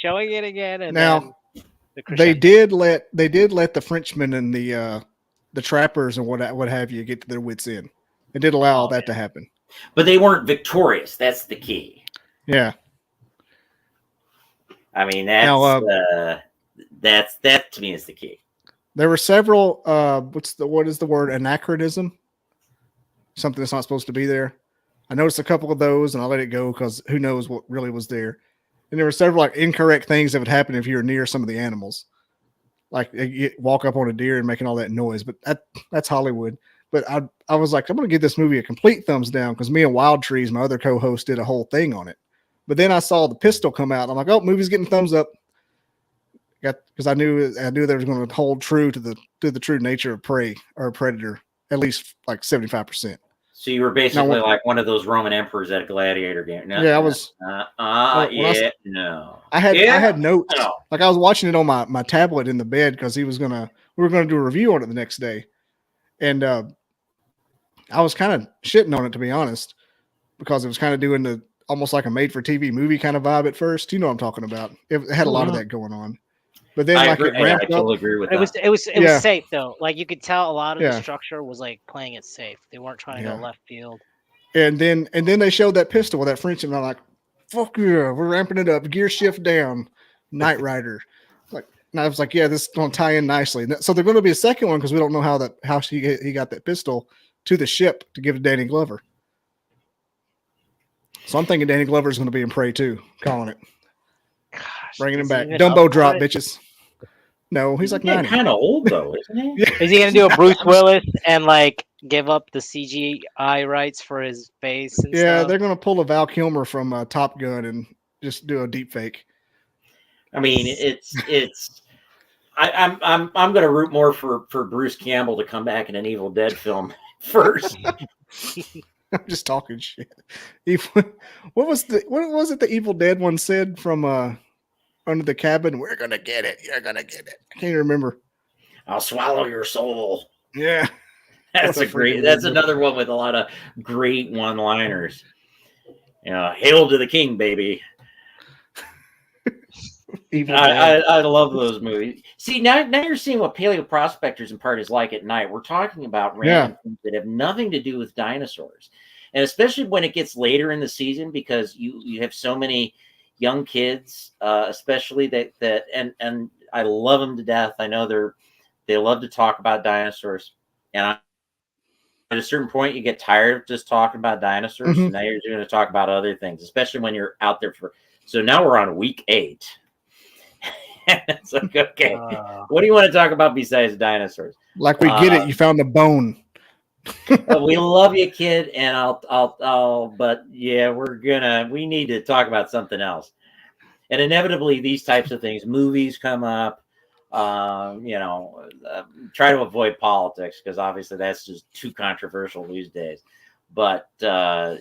and now then they did let the Frenchmen and the trappers and what have you get to their wits end. They did allow that to happen, but they weren't victorious. That's the key. Yeah. I mean, that to me is the key. There were several. What is the word? Anachronism. Something that's not supposed to be there. I noticed a couple of those, and I let it go because who knows what really was there. And there were several like incorrect things that would happen if you were near some of the animals, like you walk up on a deer and making all that noise. But that's Hollywood. But I was like, I'm going to give this movie a complete thumbs down because me and Wild Trees, my other co-host, did a whole thing on it. But then I saw the pistol come out. I'm like, oh, movie's getting thumbs up. Because I knew they was going to hold true to the true nature of prey or Predator, at least like 75%. So you were basically like one of those Roman emperors at a gladiator game. No, yeah, I was. No. I had notes. No. Like I was watching it on my tablet in the bed because we were going to do a review on it the next day, and I was kind of shitting on it, to be honest, because it was kind of doing almost like a made-for-TV movie kind of vibe at first. You know what I'm talking about. It had a lot of that going on. But then I totally agree with that. It was safe though. Like you could tell a lot of the structure was like playing it safe. They weren't trying to go left field. And then they showed that pistol with that Frenchman. And I'm like, fuck yeah, we're ramping it up. Gear shift down. Knight Rider. And I was like, yeah, this is going to tie in nicely. So there's going to be a second one because we don't know how he got that pistol to the ship to give to Danny Glover. So I'm thinking Danny Glover is going to be in Prey 2. Calling it. Gosh, bringing him back. Dumbo drop, bitches. No, he's like 90. Kind of old though, isn't he? Is he gonna do a Bruce Willis and like give up the CGI rights for his face? And stuff? They're gonna pull a Val Kilmer from Top Gun and just do a deep fake. I mean, I'm gonna root more for Bruce Campbell to come back in an Evil Dead film first. I'm just talking shit. What was it the Evil Dead one said from under the cabin. We're gonna get it. You're gonna get it. I can't remember. I'll swallow your soul. Yeah, That's a great. That's another one with a lot of great one-liners. Hail to the king, baby. I love those movies. See, now you're seeing what Paleo Prospectors in part is like at night. We're talking about random things that have nothing to do with dinosaurs, and especially when it gets later in the season, because you have so many young kids, especially that and I love them to death. I know they love to talk about dinosaurs, and at a certain point you get tired of just talking about dinosaurs. So now you're going to talk about other things, especially when you're out there so now we're on week 8. It's like, okay, what do you want to talk about besides dinosaurs? Like, we get it. You found a bone. We love you, kid. And but yeah, we need to talk about something else. And inevitably these types of things, movies come up. Try to avoid politics, because obviously that's just too controversial these days. But I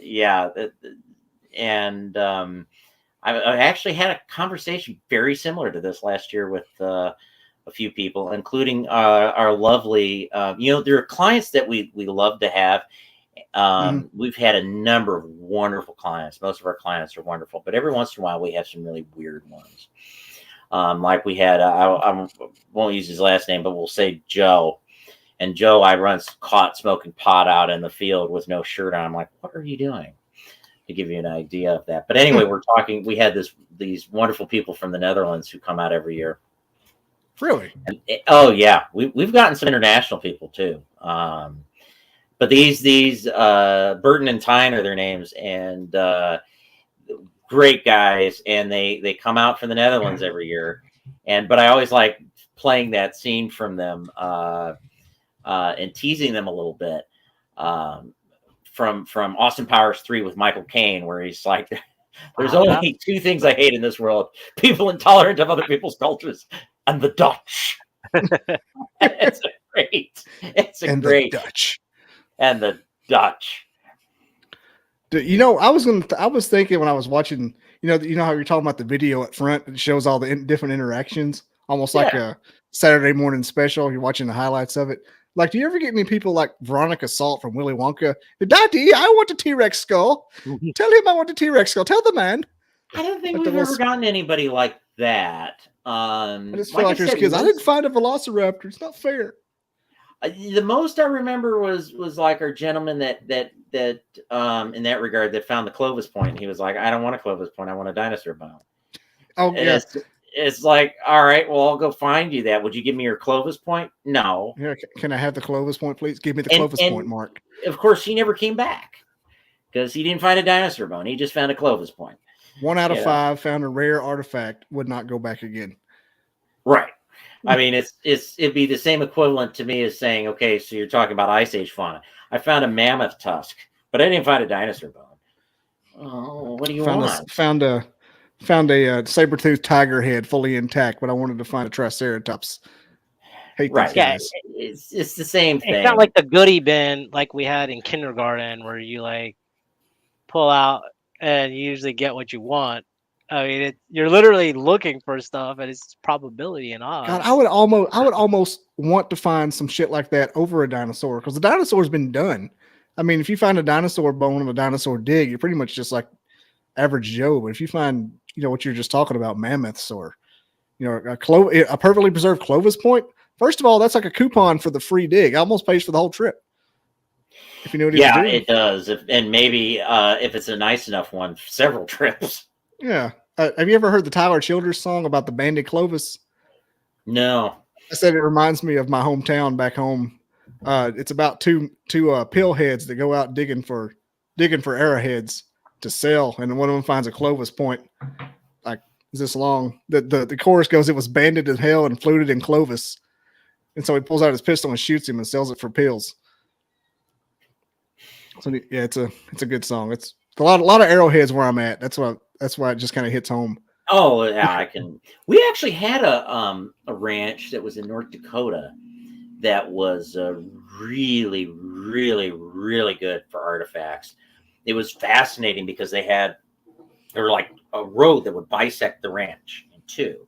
actually had a conversation very similar to this last year with a few people, including our lovely, there are clients that we love to have. We've had a number of wonderful clients. Most of our clients are wonderful, but every once in a while we have some really weird ones. Like we had, I won't use his last name, but we'll say Joe. And Joe, I once caught smoking pot out in the field with no shirt on. I'm like, what are you doing? To give you an idea of that. But anyway, we had these wonderful people from the Netherlands who come out every year. Really? And, we've gotten some international people too. But these Burton and Tyne are their names, and great guys, and they come out from the Netherlands every year. But I always like playing that scene from them and teasing them a little bit. From Austin Powers 3 with Micheal Payne, where he's like, there's only 2 things I hate in this world: people intolerant of other people's cultures and the Dutch. It's great. The Dutch. And the Dutch. I was thinking when I was watching, how you're talking about the video at front, it shows all the different interactions, almost like a Saturday morning special. You're watching the highlights of it. Like, do you ever get any people like Veronica Salt from Willy Wonka? Daddy, I want a T-Rex skull. Tell him I want a T-Rex skull. Tell the man. I don't think we've ever gotten anybody like that. I just feel like there's kids. I didn't find a velociraptor. It's not fair. The most I remember was like our gentleman that in that regard that found the Clovis point. And he was like, I don't want a Clovis point. I want a dinosaur bone. Oh, yes. It's like, all right, well, I'll go find you that. Would you give me your Clovis point? No. Yeah, can I have the Clovis point, please? Give me the Clovis point, Mark. Of course, he never came back because he didn't find a dinosaur bone. He just found a Clovis point. 1 out of 5 found a rare artifact, would not go back again. Right. I mean, it'd be the same equivalent to me as saying, okay, so you're talking about Ice Age fauna. I found a mammoth tusk, but I didn't find a dinosaur bone. Oh, what do you want? Found a saber-toothed tiger head fully intact, but I wanted to find a triceratops. Hate these guys. It's the same thing. It's not like the goodie bin like we had in kindergarten where you like pull out and you usually get what you want. I mean, you're literally looking for stuff, and it's probability and odds. God, I would almost want to find some shit like that over a dinosaur, because the dinosaur's been done. I mean, if you find a dinosaur bone in a dinosaur dig, you're pretty much just like average Joe. But if you find, what you're just talking about, mammoths or, a perfectly preserved Clovis point, first of all, that's like a coupon for the free dig. It almost pays for the whole trip. If you know what he's doing. It does. And maybe if it's a nice enough one, several trips. Yeah. Have you ever heard the Tyler Childers song about the banded Clovis? No. I said it reminds me of my hometown back home. It's about two pill heads that go out digging for arrowheads to sell, and one of them finds a Clovis point like this long. The chorus goes, "It was banded in hell and fluted in Clovis," and so he pulls out his pistol and shoots him and sells it for pills. So yeah, it's a good song. It's a lot of arrowheads where I'm at. That's why it just kind of hits home. Oh yeah, I can. We actually had a ranch that was in North Dakota that was really, really, really good for artifacts. It was fascinating because they were like a road that would bisect the ranch in too.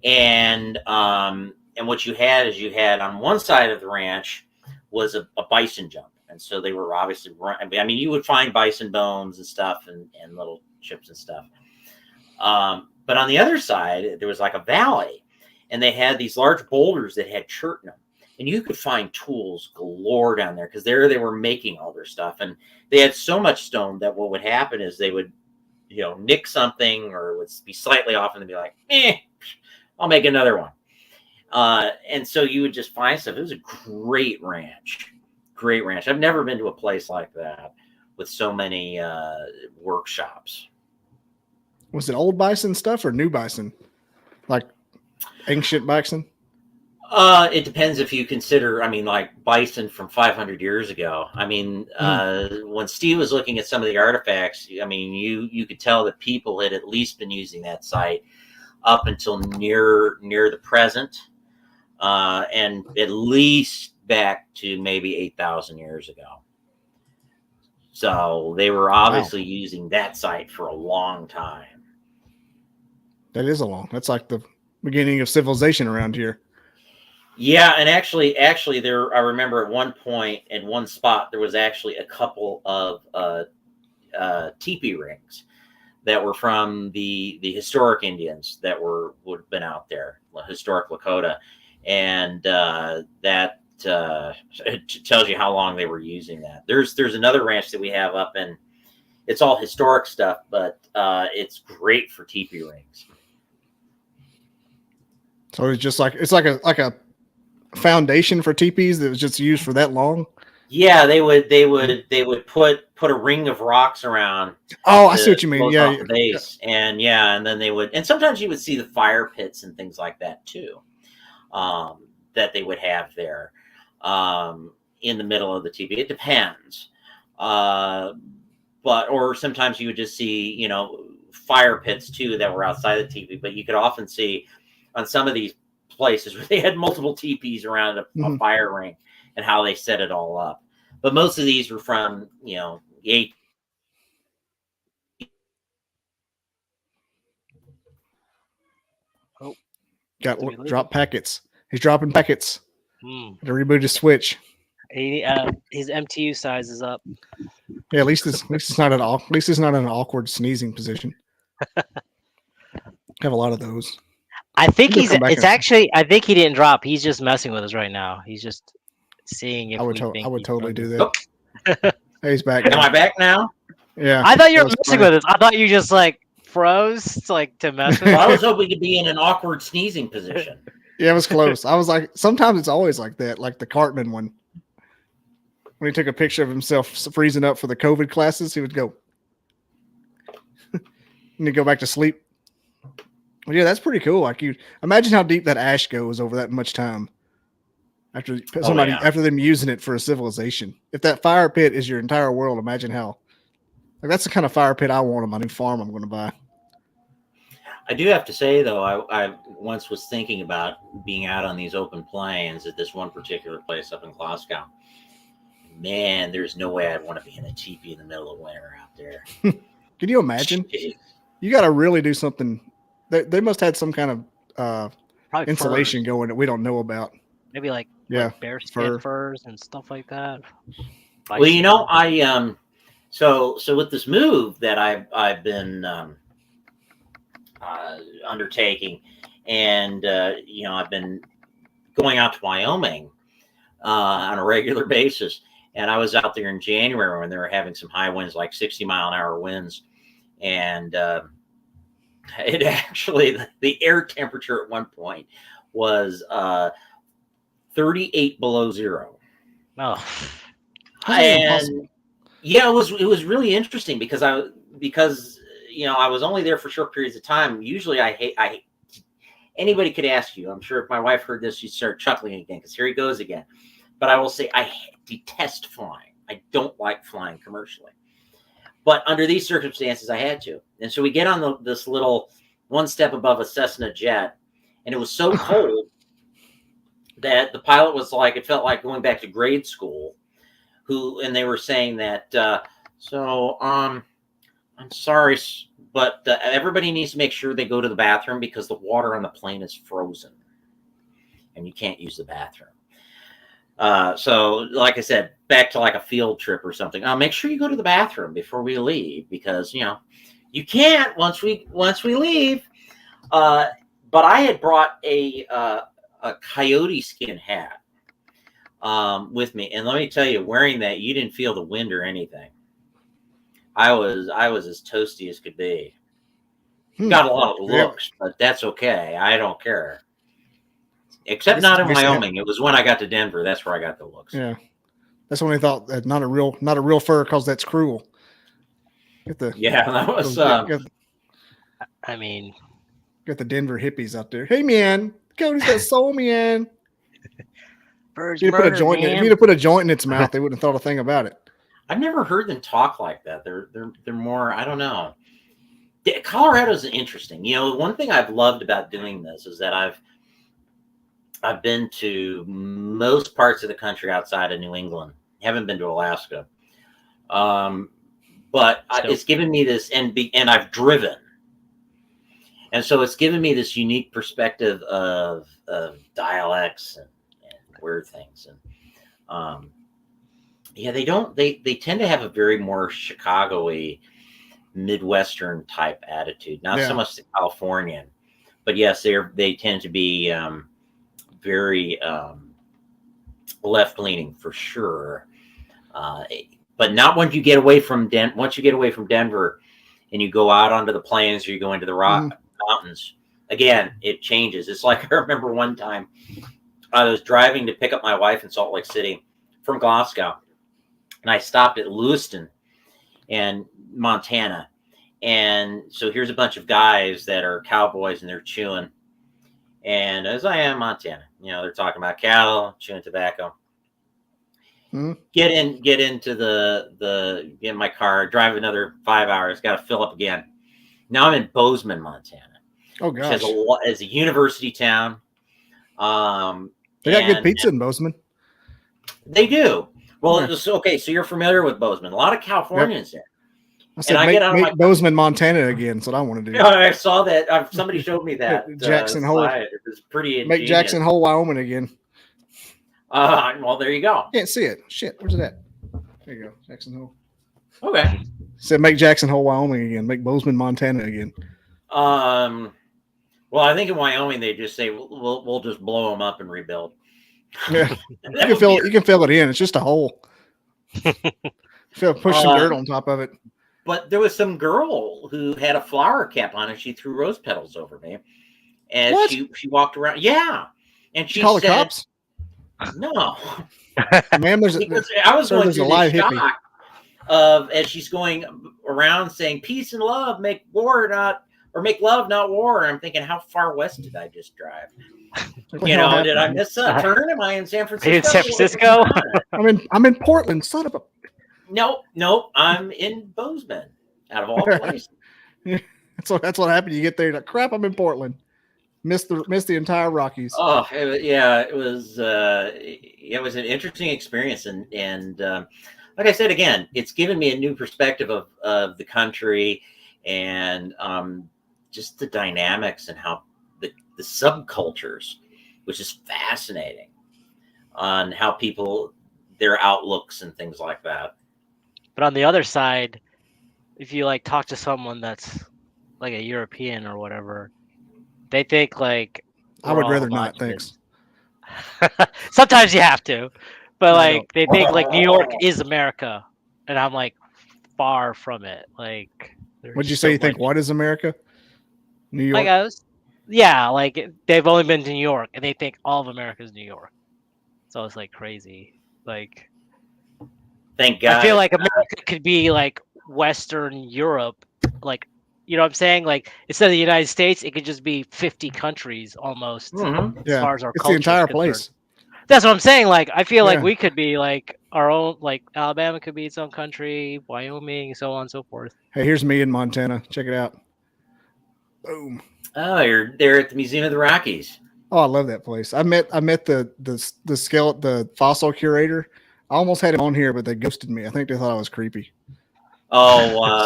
And what you had on one side of the ranch was a bison jump. And so they were obviously I mean, you would find bison bones and stuff and little chips and stuff. But on the other side, there was like a valley, and they had these large boulders that had chert in them. And you could find tools galore down there because there they were making all their stuff. And they had so much stone that what would happen is they would, nick something or would be slightly off and they'd be like, I'll make another one. And so you would just find stuff. It was a great ranch. Great ranch. I've never been to a place like that with so many workshops. Was it old bison stuff or new bison? Like ancient bison? It depends if you consider, like bison from 500 years ago. When Steve was looking at some of the artifacts, you could tell that people had at least been using that site up until near the present, and at least back to maybe 8,000 years ago. So they were obviously using that site for a long time. That's like the beginning of civilization around here. Yeah, and actually there, I remember at one point in one spot, there was actually a couple of teepee rings that were from the historic Indians that would have been out there, historic Lakota. And that it tells you how long they were using that. There's another ranch that we have up in, it's all historic stuff, but it's great for teepee rings. So it's just like a foundation for teepees that was just used for that long. Yeah, they would put a ring of rocks around. Oh, I see what you mean. Yeah, the base. And then they would, and sometimes you would see the fire pits and things like that too, that they would have there, in the middle of the teepee. It depends, or sometimes you would just see fire pits too that were outside the teepee. But you could often see on some of these places where they had multiple teepees around a fire ring and how they set it all up. But most of these were from, the drop packets. He's dropping packets. To reboot his switch. His MTU size is up. Yeah, at least it's not in an awkward sneezing position. Have a lot of those. I think I think he didn't drop. He's just messing with us right now. He's just seeing if I would totally do that. Hey, he's back. Am I back now? Yeah. I thought you were messing with us. I thought you just froze to mess with us. I was hoping to be in an awkward sneezing position. Yeah, it was close. I was like, sometimes it's always like that, like the Cartman one. When he took a picture of himself freezing up for the COVID classes, he would go. And he'd go back to sleep. Well, yeah, that's pretty cool. Like, you imagine how deep that ash goes over that much time after them using it for a civilization. If that fire pit is your entire world, imagine how. Like, that's the kind of fire pit I want on my new farm I'm going to buy. I do have to say, though, I once was thinking about being out on these open plains at this one particular place up in Glasgow. Man, there's no way I'd want to be in a teepee in the middle of winter out there. Can you imagine? Jeez. You got to really do something. They must have some kind of insulation going that we don't know about. Maybe bearskin furs and stuff like that. Well, I so with this move that I've been undertaking, and I've been going out to Wyoming on a regular basis, and I was out there in January when they were having some high winds, like 60-mile-an-hour winds, and it actually, the air temperature at one point was 38 below zero. Oh, and yeah, it was really interesting because I was only there for short periods of time. Usually anybody could ask you. I'm sure if my wife heard this, she'd start chuckling again because here he goes again. But I will say I detest flying. I don't like flying commercially. But under these circumstances, I had to. And so we get on this little one step above a Cessna jet, and it was so cold that the pilot was like, it felt like going back to grade school. And they were saying that, the I'm sorry, but everybody needs to make sure they go to the bathroom because the water on the plane is frozen and you can't use the bathroom. So like I said, back to like a field trip or something. Make sure you go to the bathroom before we leave because, you can't once we leave. But I had brought a coyote skin hat with me. And let me tell you, wearing that, you didn't feel the wind or anything. I was as toasty as could be. Got a lot of looks, but that's okay. I don't care. Except not in Wyoming. It was when I got to Denver. That's where I got the looks. Yeah, that's when they thought that not a real fur because that's cruel. That was. I mean, got the Denver hippies out there. Hey man, Cody's got soul, man. Birds If you'd have put a joint in its mouth, they wouldn't have thought a thing about it. I've never heard them talk like that. They're more. I don't know. Colorado's interesting. One thing I've loved about doing this is that I've been to most parts of the country outside of New England. Haven't been to Alaska, but it's given me this, and I've driven, and so it's given me this unique perspective of dialects and weird things. And they tend to have a very more Chicago-y, Midwestern type attitude. Not so much the Californian, but yes, they tend to be very left-leaning for sure, but not once you get away from Denver and you go out onto the plains or you go into the mountains. Again, it changes. It's like I remember one time I was driving to pick up my wife in Salt Lake City from Glasgow, and I stopped at Lewiston and Montana, and so here's a bunch of guys that are cowboys and they're chewing. And as I am Montana, they're talking about cattle, chewing tobacco. Get in my car, drive another 5 hours, got to fill up again. Now I'm in Bozeman, Montana. Oh gosh, as a university town. They got good pizza in Bozeman. They do. Well, okay. So you're familiar with Bozeman. A lot of Californians there. I said, make Bozeman, Montana again. That's what I want to do. I saw that. Somebody showed me that. Jackson Hole. It was pretty ingenious. Make Jackson Hole, Wyoming again. Well, there you go. Can't see it. Shit, where's it at? There you go, Jackson Hole. Okay. Said make Jackson Hole, Wyoming again. Make Bozeman, Montana again. Well, I think in Wyoming they just say we'll just blow them up and rebuild. Yeah, you can fill it in. It's just a hole. Push some dirt on top of it. But there was some girl who had a flower cap on and she threw rose petals over me. And she walked around. Yeah. And she call said, the cops? No. Ma'am, I was going through the shock hippie. Of as she's going around saying peace and love, make love, not war. And I'm thinking, how far west did I just drive? Did I miss a turn? Am I in San Francisco? Are you in San Francisco? I'm in Portland, son of a. No, I'm in Bozeman, out of all places. That's what happened. You get there, like, crap, I'm in Portland. Missed the entire Rockies. Oh, it was an interesting experience, and like I said again, it's given me a new perspective of the country and just the dynamics and how the subcultures, which is fascinating, on how people, their outlooks and things like that. But on the other side, if you talk to someone that's like a European or whatever, they think I would rather not. Thanks. Sometimes you have to, but they think New York is America, and I'm far from it. What'd you say? You think what is America? New York. They've only been to New York, and they think all of America is New York. So it's crazy. Thank God. I feel like America could be Western Europe, you know what I'm saying? Instead of the United States, it could just be 50 countries almost. Mm-hmm. As far as our it's culture the entire is place. That's what I'm saying. I feel like we could be our own. Alabama could be its own country, Wyoming, so on and so forth. Hey, here's me in Montana. Check it out. Boom. Oh, you're there at the Museum of the Rockies. Oh, I love that place. I met the fossil curator. I almost had him on here, but they ghosted me. I think they thought I was creepy.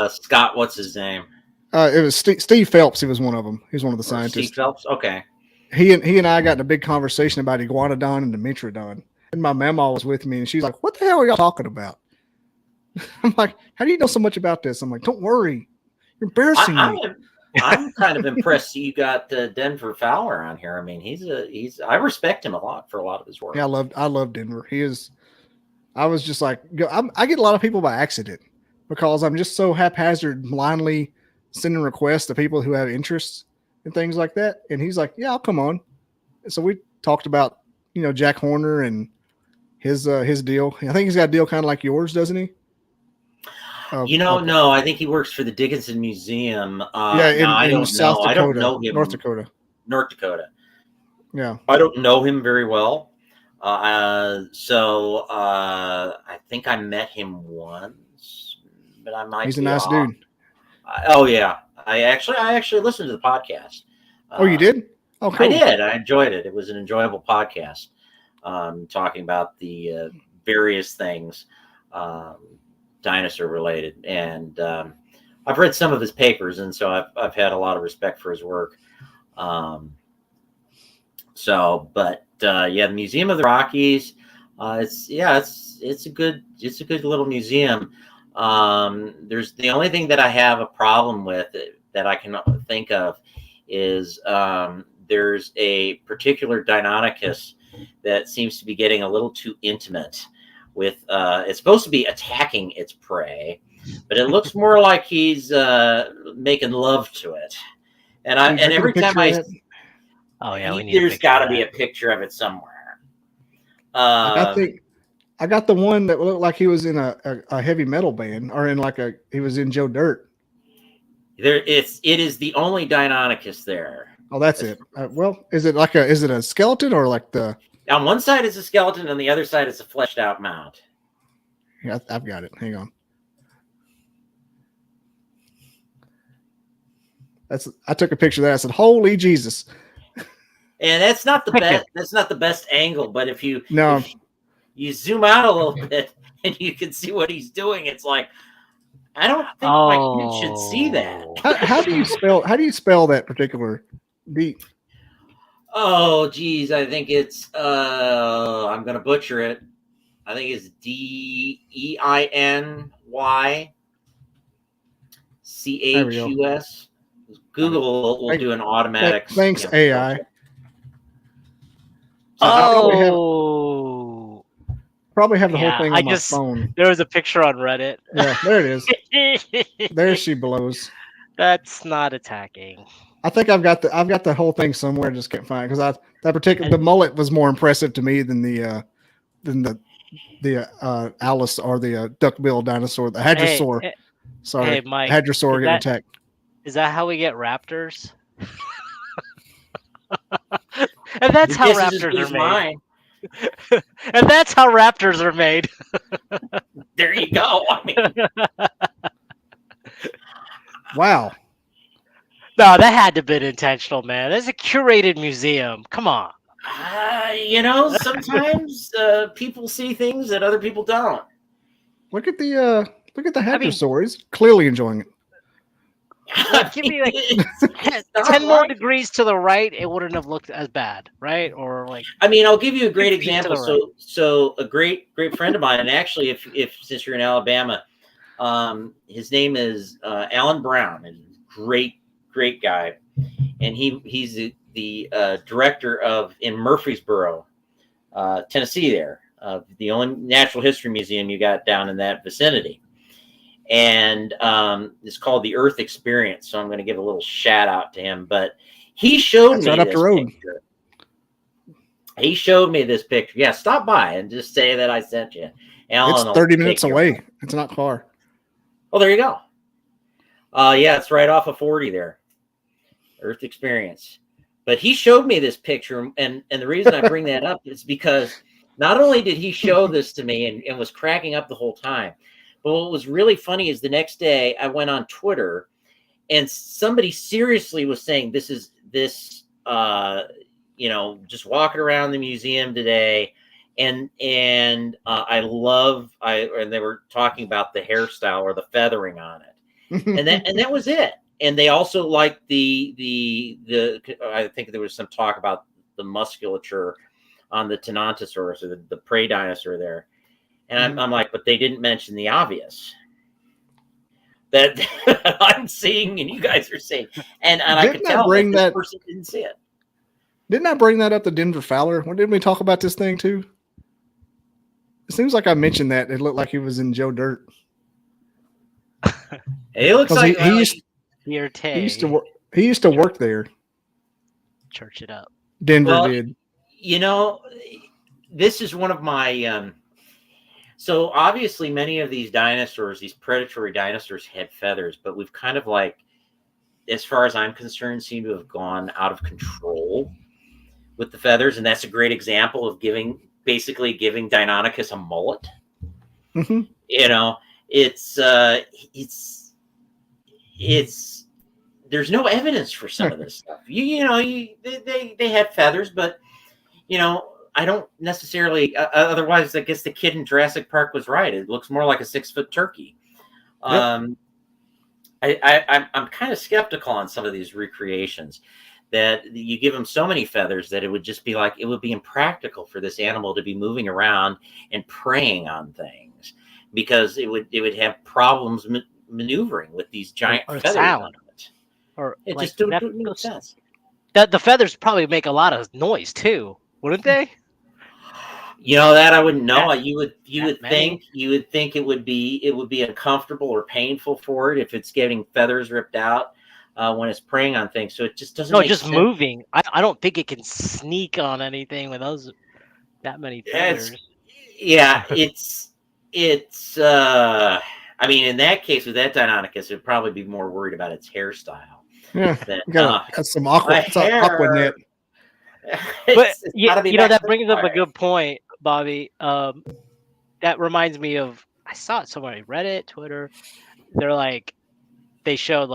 Scott, what's his name? It was Steve Phelps. He was one of them. He was one of the scientists. Steve Phelps. Okay. He and I got in a big conversation about iguanodon and dimetrodon. And my mama was with me, and she's like, "What the hell are y'all talking about?" I'm like, "How do you know so much about this?" I'm like, "Don't worry, you're embarrassing me." I'm kind of impressed you got Denver Fowler on here. I mean, I respect him a lot for a lot of his work. Yeah, I love Denver. He is. I was just like, I get a lot of people by accident because I'm just so haphazard, blindly sending requests to people who have interests and things like that. And he's like, "Yeah, I'll come on." And so we talked about, Jack Horner and his deal. I think he's got a deal kind of like yours, doesn't he? No, I think he works for the Dickinson Museum. In South Dakota, I don't know him. North Dakota. Yeah. I don't know him very well. I think I met him once, but I might. He's a nice dude. I actually listened to the podcast. Oh, you did? Oh, cool. I did. I enjoyed it. It was an enjoyable podcast, talking about the various things dinosaur related, and I've read some of his papers, and so I've had a lot of respect for his work. The Museum of the Rockies, it's a good little museum. There's the only thing that I have a problem with that I can think of is there's a particular Deinonychus that seems to be getting a little too intimate with it's supposed to be attacking its prey, but it looks more like he's making love to it. And every time there's got to be a picture of it somewhere. I got the one that looked like he was in a heavy metal band, or he was in Joe Dirt. It is the only Deinonychus there. Oh, that's it. Is it a skeleton or like the? On one side it's a skeleton, and the other side is a fleshed out mount. Yeah, I've got it. Hang on. I took a picture of that. I said, "Holy Jesus!" And that's not the best. That's not the best angle. But if you zoom out a little bit and you can see what he's doing, it's like, I don't think my kid should see that. How do you spell that particular beat? Oh, geez, I think it's I'm gonna butcher it. I think it's Deinchus. Google will do an automatic. Thanks, AI. Probably have the whole thing on my phone. There was a picture on Reddit. Yeah, there it is. There she blows. That's not attacking. I think I've got the whole thing somewhere. Just can't find it because the mullet was more impressive to me than the Alice or the duck-billed dinosaur, the hadrosaur. Hey, Mike, hadrosaur getting attacked. Is that how we get raptors? And that's how raptors are made. And that's how raptors are made. There you go. I mean, wow. No, that had to have been intentional, man. That's a curated museum. Come on. Sometimes people see things that other people don't. Look at the hadrosaur. He's clearly enjoying it. Give me 10 more degrees to the right, it wouldn't have looked as bad, right? Or I'll give you a great example. So a great friend of mine, and actually, if since you're in Alabama, his name is Alan Brown, and great guy, and he's the director in Murfreesboro, Tennessee. There, the only natural history museum you got down in that vicinity. And it's called the Earth Experience. So I'm going to give a little shout out to him. But he showed me right up the road. Picture. He showed me this picture. Yeah, stop by and just say that I sent you. Alan, it's 30 minutes away. It's not far. Oh, there you go. It's right off of 40 there. Earth Experience. But he showed me this picture. And the reason I bring that up is because not only did he show this to me and was cracking up the whole time, but what was really funny is the next day I went on Twitter and somebody seriously was saying just walking around the museum today and I love and they were talking about the hairstyle or the feathering on it, and that was it. And they also liked the I think there was some talk about the musculature on the Tenontosaurus, or the prey dinosaur there. And I'm like, but they didn't mention the obvious that I'm seeing and you guys are seeing. And I could tell that this person didn't see it. Didn't I bring that up to Denver Fowler? When didn't we talk about this thing too? It seems like I mentioned that. It looked like he was in Joe Dirt. It looks like he used to work there. Church it up. Denver did. You know, this is one of my so obviously many of these dinosaurs, these predatory dinosaurs, had feathers, but we've kind of like, as far as I'm concerned, seem to have gone out of control with the feathers. And that's a great example of basically giving Deinonychus a mullet. Mm-hmm. You know, it's there's no evidence for some of this stuff. They had feathers, but I don't necessarily. Otherwise, I guess the kid in Jurassic Park was right. It looks more like a 6-foot turkey. Yep. I'm kind of skeptical on some of these recreations, that you give them so many feathers that it would just be like, it would be impractical for this animal to be moving around and preying on things, because it would have problems maneuvering with these giant feathers on it. Or it like, just doesn't make sense. That the feathers probably make a lot of noise too, wouldn't they? That I wouldn't know. You would think it would be uncomfortable or painful for it if it's getting feathers ripped out when it's preying on things. So it just doesn't. No, make just sense. moving. I don't think it can sneak on anything with that many feathers. It's. I mean, in that case, with that Deinonychus, it'd probably be more worried about its hairstyle. Yeah, got some aqua net. But that brings up a good point, Bobby. That reminds me of, I saw it somewhere on Reddit, Twitter. They showed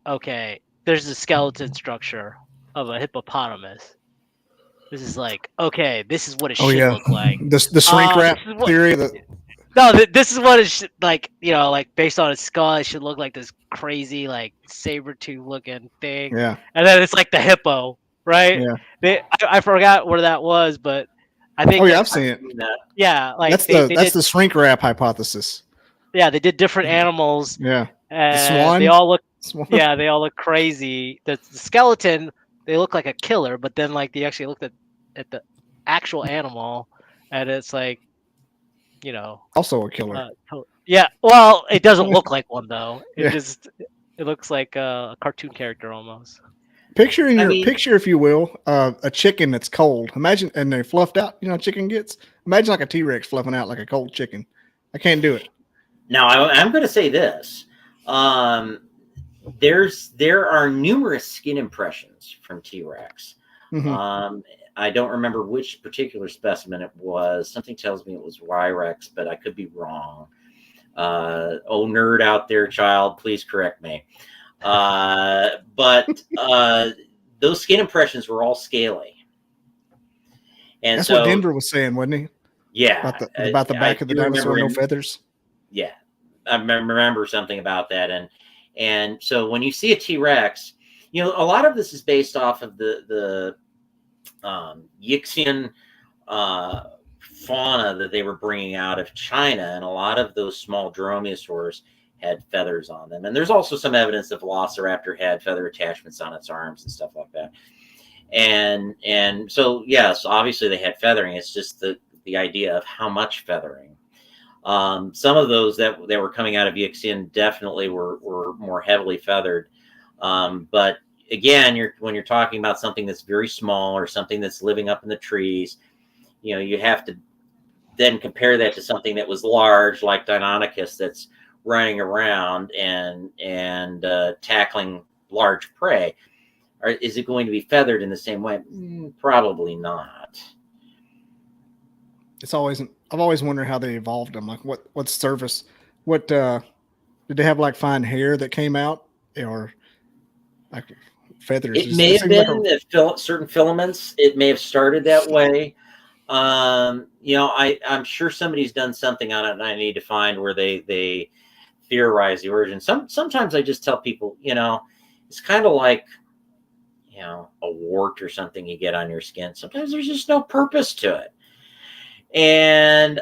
okay, there's a skeleton structure of a hippopotamus. This is okay, this is what it should look like. The shrink wrap theory. This is what it should based on its skull, it should look like this crazy saber-tooth looking thing. Yeah. And then it's like the hippo, right? Yeah. I forgot where that was, but I think. Oh yeah, I've seen it. Yeah, that's the shrink wrap hypothesis. Yeah, they did different animals. Yeah. And the swan. They all look. Yeah, they all look crazy. The skeleton, they look like a killer, but then they actually looked at the actual animal, and it's also a killer. Yeah, well, it doesn't look like one though. It looks like a cartoon character almost. Picture if you will, a chicken that's cold. Imagine, and they fluffed out. Chicken gets. Imagine like a T-Rex fluffing out like a cold chicken. I can't do it. Now I'm going to say this. There are numerous skin impressions from T-Rex. Mm-hmm. I don't remember which particular specimen it was. Something tells me it was Y-Rex, but I could be wrong. Nerd out there, child, please correct me. But those skin impressions were all scaly. And that's what Denver was saying, wasn't he? Yeah. About the back of the dinosaur, no feathers. Yeah. I remember something about that. And so when you see a T-Rex, a lot of this is based off of the Yixian fauna that they were bringing out of China, and a lot of those small dromaeosaurs had feathers on them. And there's also some evidence that Velociraptor had feather attachments on its arms and stuff like that. And so yes, obviously they had feathering. It's just the idea of how much feathering. Some of those that were coming out of Yixian definitely were more heavily feathered. But again, when you're talking about something that's very small or something that's living up in the trees, you have to then compare that to something that was large, like Deinonychus, that's running around and tackling large prey. Is it going to be feathered in the same way? Probably not. I've always wondered how they evolved them. Like what service? What did they have fine hair that came out, or feathers? It may have been certain filaments. It may have started that way. I'm sure somebody's done something on it, and I need to find where they theorize the origin. Sometimes I just tell people, it's kind of like, a wart or something you get on your skin. Sometimes there's just no purpose to it. And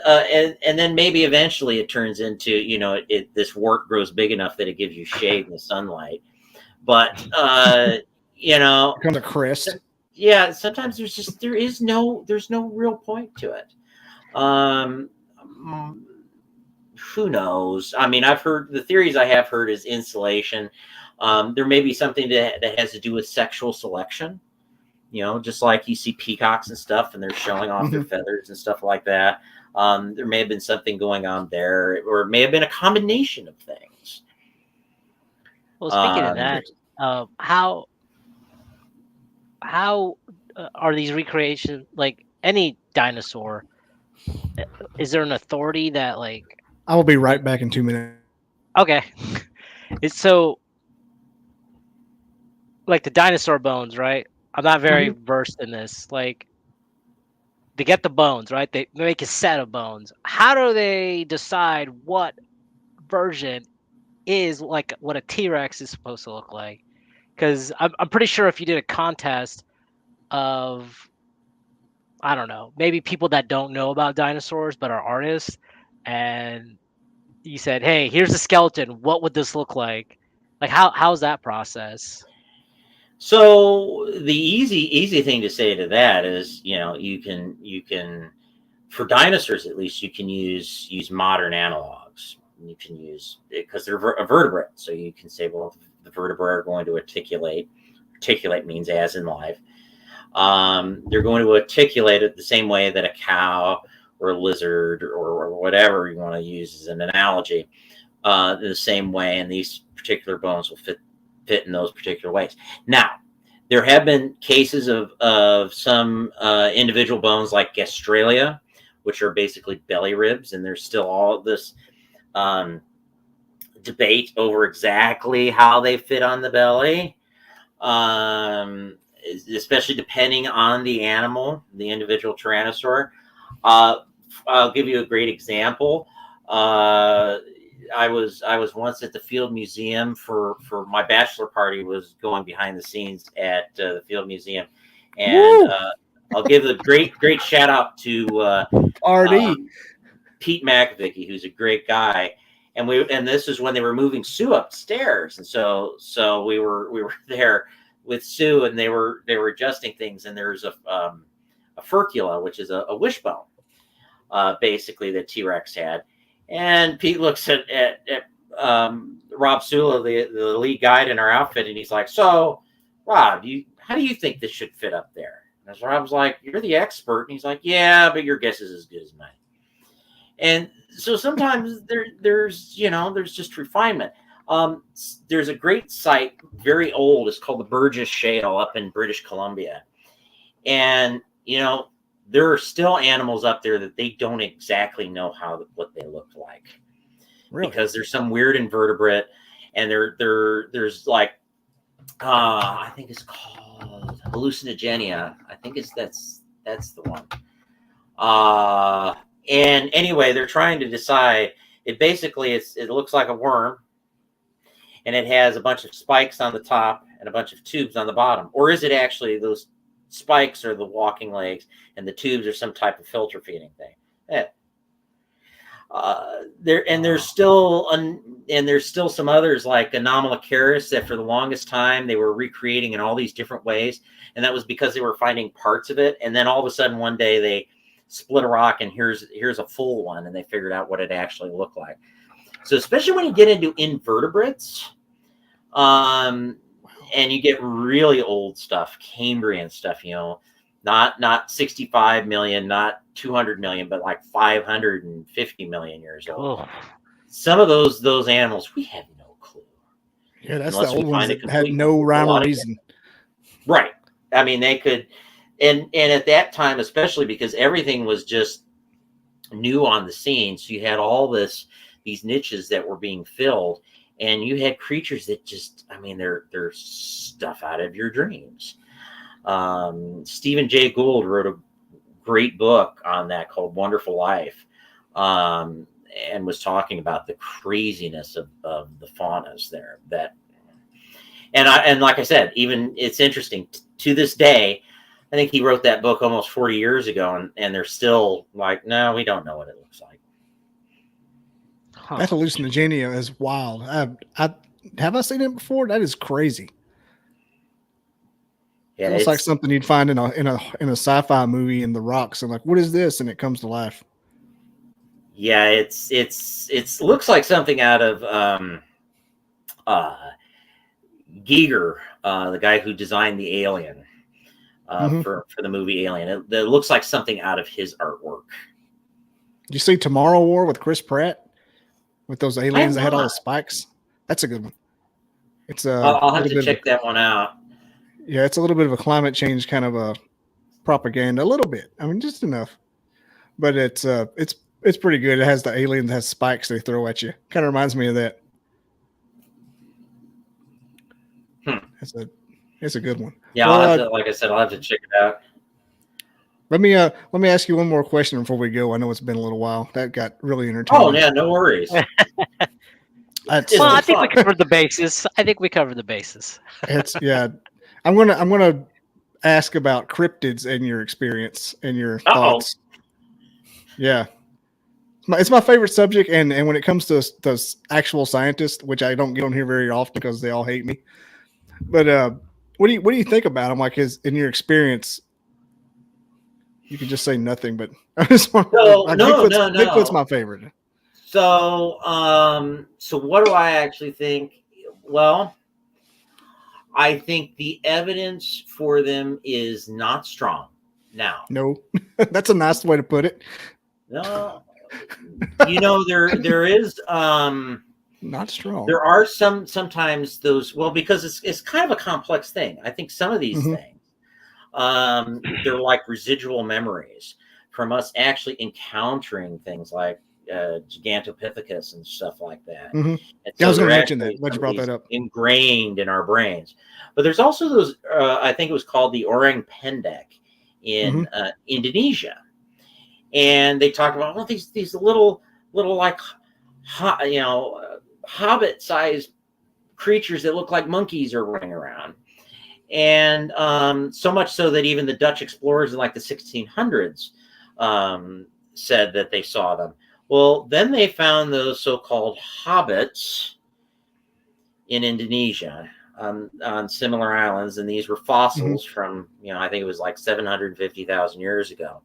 then maybe eventually it turns into, this wart grows big enough that it gives you shade in the sunlight. But, becomes a crest. Yeah, sometimes there's no real point to it. Who knows? I mean, I've heard the theories I have heard is insulation. There may be something that has to do with sexual selection. Just like you see peacocks and stuff, and they're showing off their feathers and stuff like that. There may have been something going on there, or it may have been a combination of things. Well, speaking of that, how are these recreations, like any dinosaur? Is there an authority that, like? I will be right back in 2 minutes. Okay. It's so, like the dinosaur bones, right? I'm not very versed in this. Like, they get the bones, right? They make a set of bones. How do they decide what version is like what a T-Rex is supposed to look like? Because I'm pretty sure if you did a contest of, I don't know, maybe people that don't know about dinosaurs but are artists, and you said, "Hey, here's a skeleton. What would this look like?" Like, how's that process? So the easy thing to say to that is, you can for dinosaurs at least, you can use modern analogs. You can use, because they're a vertebrate, so you can say, well, the vertebrae are going to articulate. Articulate means as in life. They're going to articulate it the same way that a cow or a lizard or whatever you want to use as an analogy, the same way, and these particular bones will fit in those particular ways. Now, there have been cases of some individual bones like gastralia, which are basically belly ribs, and there's still all this debate over exactly how they fit on the belly, especially depending on the animal, the individual tyrannosaur. I'll give you a great example. I was once at the Field Museum for my bachelor party. Was going behind the scenes at the Field Museum, and I'll give a great shout out to Pete McAvicky, who's a great guy. And this is when they were moving Sue upstairs, and so we were there with Sue, and they were adjusting things, and there's a furcula, which is a wishbone, basically, that T-Rex had. And Pete looks at Rob Sula, the lead guide in our outfit, and he's like, "So, Rob, how do you think this should fit up there?" And Rob's like, "You're the expert." And he's like, "Yeah, but your guess is as good as mine." And so sometimes there's just refinement. There's a great site, very old. It's called the Burgess Shale up in British Columbia, and there are still animals up there that they don't exactly know what they look like, really? Because there's some weird invertebrate, and there's like I think it's called hallucinogenia. I think that's the one. And anyway, they're trying to decide. It basically it looks like a worm, and it has a bunch of spikes on the top and a bunch of tubes on the bottom, or is it actually those spikes are the walking legs and the tubes are some type of filter feeding thing? There's still some others like Anomalocaris that for the longest time they were recreating in all these different ways, and that was because they were finding parts of it, and then all of a sudden one day they split a rock and here's a full one, and they figured out what it actually looked like. So especially when you get into invertebrates, and you get really old stuff, Cambrian stuff, not 65 million, not 200 million, but like 550 million years old. Oh. Some of those animals, we have no clue. Yeah, that's the old ones that had no rhyme or reason. Right. I mean, they could, and at that time, especially because everything was just new on the scene, so you had all these niches that were being filled. And you had creatures that just, I mean, they're stuff out of your dreams. Stephen Jay Gould wrote a great book on that called Wonderful Life, and was talking about the craziness of the faunas there. And like I said, even it's interesting to this day. I think he wrote that book almost 40 years ago, and they're still like, no, we don't know what it looks like. Huh. That hallucinogenia is wild. Have I seen it before? That is crazy. Yeah, it looks like something you'd find in a sci-fi movie in the rocks, and like, what is this? And it comes to life. Yeah, it's looks like something out of Giger, the guy who designed the Alien, for the movie Alien. It looks like something out of his artwork. Did you see Tomorrow War with Chris Pratt with those aliens that had all the spikes? That's a good one. It's I'll have to check that one out. Yeah, it's a little bit of a climate change kind of a propaganda, a little bit. I mean, just enough. But it's pretty good. It has the aliens, has spikes they throw at you. Kind of reminds me of that. It's a good one. Yeah, well, like I said, I'll have to check it out. Let me ask you one more question before we go. I know it's been a little while. That got really entertaining. Oh yeah, no worries. I think we covered the bases. Yeah. I'm gonna ask about cryptids and your experience and your thoughts. Yeah. It's my favorite subject, and when it comes to those actual scientists, which I don't get on here very often because they all hate me. But what do you think about them? Like, in your experience, you can just say nothing. But I just want Bigfoot's my favorite. So what do I actually think? Well, I think the evidence for them is not strong now. No, that's a nice way to put it. No, there is not strong. There are sometimes those, well, because it's kind of a complex thing. I think some of these things, they're like residual memories from us actually encountering things like Gigantopithecus and stuff like that. So I was going to mention that. Glad you brought that up. Ingrained in our brains. But there's also those, I think it was called the orang pendek in Indonesia. And they talk about these little like, hobbit-sized creatures that look like monkeys are running around. And so much so that even the Dutch explorers in like the 1600s said that they saw them. Well, then they found those so-called hobbits in Indonesia on similar islands, and these were fossils from, I think it was like 750,000 years ago,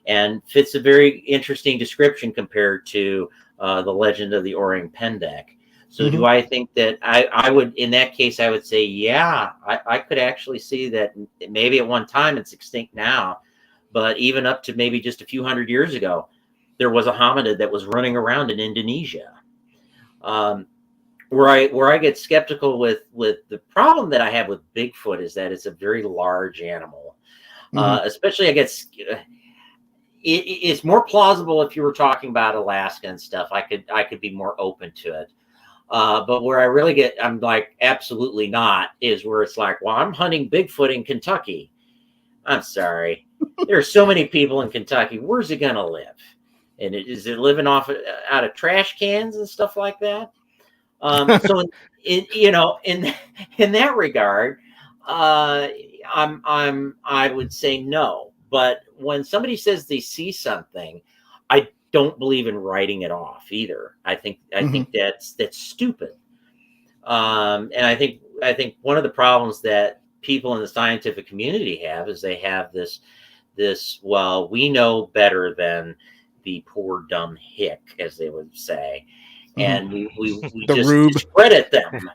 and fits a very interesting description compared to the legend of the orang pendek. So do I think that I would, in that case, I would say, yeah, I could actually see that maybe at one time, it's extinct now, but even up to maybe just a few hundred years ago, there was a hominid that was running around in Indonesia. Where I get skeptical with the problem that I have with Bigfoot is that it's a very large animal. Especially it's more plausible if you were talking about Alaska and stuff. I could be more open to it. But where I really I'm like, absolutely not, is where it's like, well, I'm hunting Bigfoot in Kentucky. I'm sorry. There are so many people in Kentucky. Where's it going to live? And is it living out of trash cans and stuff like that? So in that regard, I would say no. But when somebody says they see something, I don't believe in writing it off either. I think that's stupid. And I think one of the problems that people in the scientific community have is they have this, well, we know better than the poor dumb hick, as they would say. And we just discredit them.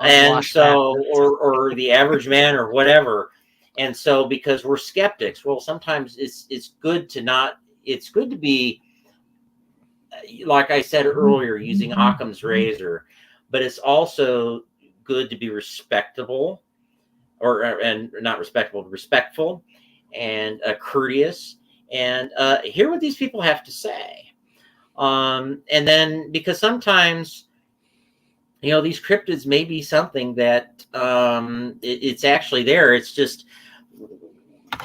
And so, or the average man or whatever. And so, because we're skeptics, well, sometimes it's good to be, like I said earlier, using Occam's razor, but it's also good to be respectable, and not respectable, respectful and courteous, and hear what these people have to say. And then, because sometimes, these cryptids may be something that it's actually there. It's just,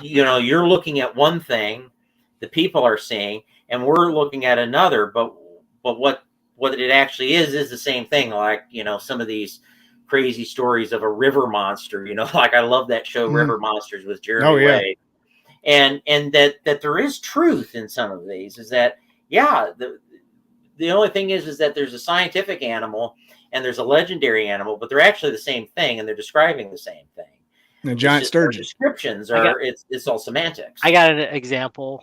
you're looking at one thing the people are seeing, and we're looking at another. But what it actually is the same thing. Like, some of these crazy stories of a river monster. Like I love that show River Monsters with Jeremy Wade, and that there is truth in some of these. Is that the only thing is that there's a scientific animal and there's a legendary animal, but they're actually the same thing, and they're describing the same thing. The giant sturgeon. Descriptions are it's all semantics. I got an example.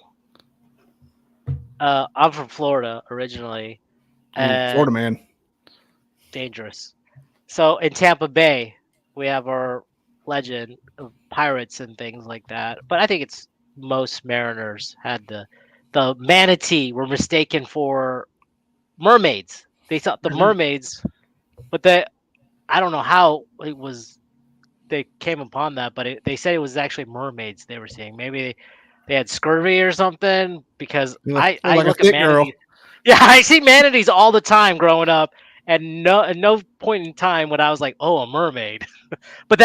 I'm from Florida originally. Florida man. Dangerous. So in Tampa Bay, we have our legend of pirates and things like that. But I think it's most mariners had the manatee were mistaken for mermaids. They thought the mermaids, but I don't know how it was. They came upon that, but they said it was actually mermaids they were seeing. Maybe they had scurvy or something, because I look at manatees. Yeah, I see manatees all the time growing up, and at no point in time when I was like, oh, a mermaid. But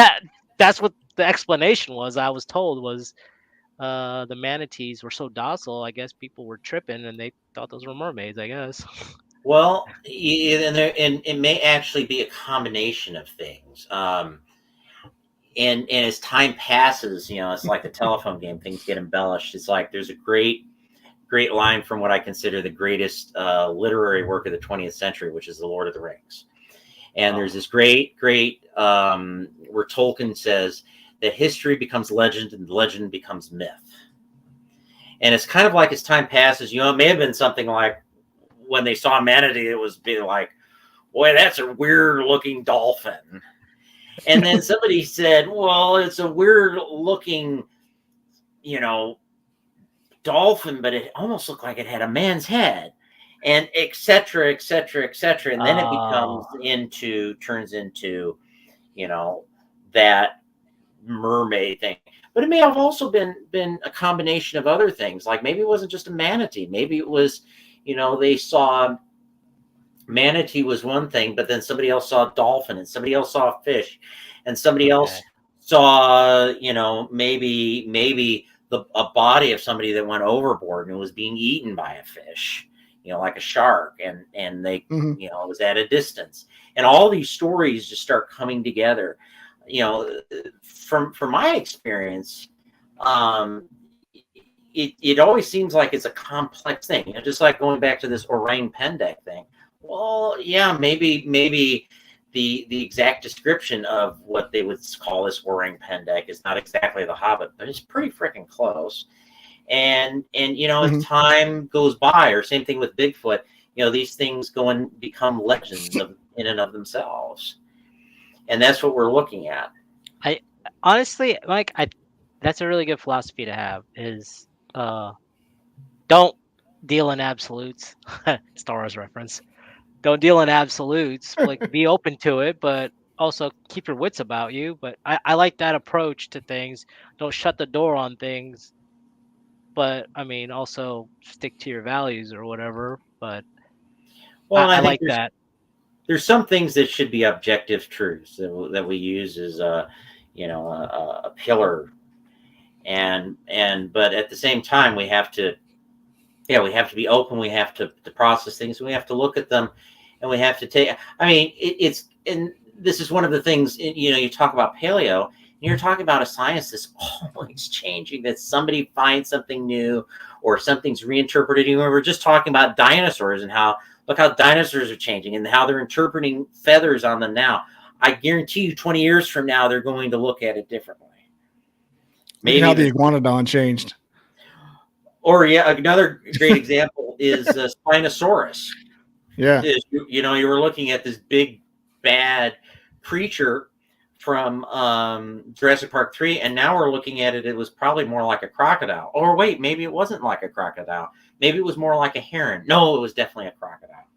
that's what the explanation was. I was told was the manatees were so docile. I guess people were tripping and they thought those were mermaids, I guess. Well, and it may actually be a combination of things. And as time passes, it's like the telephone game. Things get embellished. It's like there's a great line from what I consider the greatest literary work of the 20th century, which is The Lord of the Rings. And there's this great where Tolkien says that history becomes legend and legend becomes myth. And it's kind of like as time passes, it may have been something like when they saw a manatee, it was being like, boy, that's a weird looking dolphin. And then somebody said, well, it's a weird looking, dolphin, but it almost looked like it had a man's head, and et cetera, et cetera, et cetera. And then it turns into, that mermaid thing. But it may have also been a combination of other things. Like maybe it wasn't just a manatee. Maybe it was, they saw manatee was one thing, but then somebody else saw a dolphin, and somebody else saw a fish, and somebody else saw, maybe a body of somebody that went overboard and was being eaten by a fish, like a shark, and they, it was at a distance, and all these stories just start coming together. From my experience, it always seems like it's a complex thing, just like going back to this orang pendek thing. Well, yeah, maybe the exact description of what they would call this orang pendek is not exactly the Hobbit, but it's pretty freaking close. And as time goes by, or same thing with Bigfoot, these things go and become legends in and of themselves. And that's what we're looking at. I honestly, Mike, that's a really good philosophy to have, is don't deal in absolutes. Star Wars reference. Don't deal in absolutes. Like, be open to it, but also keep your wits about you. But I like that approach to things. Don't shut the door on things, but I mean, also stick to your values or whatever. But I like that. There's some things that should be objective truths that we use as a pillar, but at the same time we have to be open. We have to process things. We have to look at them, and we have to take. I mean, and this is one of the things. You talk about paleo, and you're talking about a science that's always changing. That somebody finds something new, or something's reinterpreted. We were just talking about dinosaurs and look how dinosaurs are changing and how they're interpreting feathers on them now. I guarantee you 20 years from now, they're going to look at it differently. Maybe how the iguanodon changed. Or another great example is Spinosaurus. Yeah. You were looking at this big, bad creature from Jurassic Park 3, and now we're looking at it. It was probably more like a crocodile. Or wait, maybe it wasn't like a crocodile. Maybe it was more like a heron. No, it was definitely a crocodile.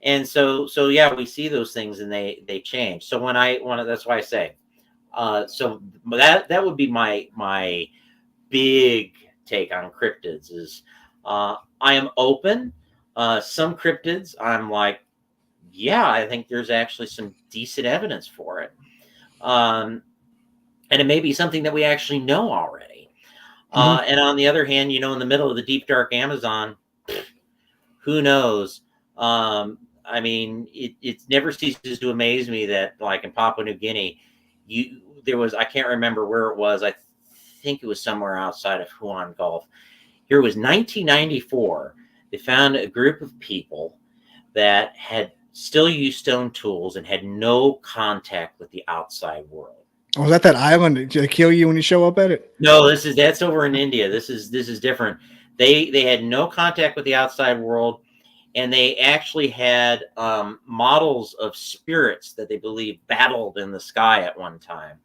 And so yeah, we see those things, and they change. So that's why I say, so that would be my big take on cryptids is, I am open. Some cryptids, I'm like, yeah, I think there's actually some decent evidence for it. And it may be something that we actually know already. And on the other hand, in the middle of the deep, dark Amazon, who knows? I mean, it never ceases to amaze me that, like in Papua New Guinea, I can't remember where it was. I think it was somewhere outside of Huon Gulf. Here was 1994. They found a group of people that had still used stone tools and had no contact with the outside world. Oh, was that island? Did they kill you when you show up at it? No, that's over in India. This is different. They had no contact with the outside world, and they actually had models of spirits that they believe battled in the sky at one time.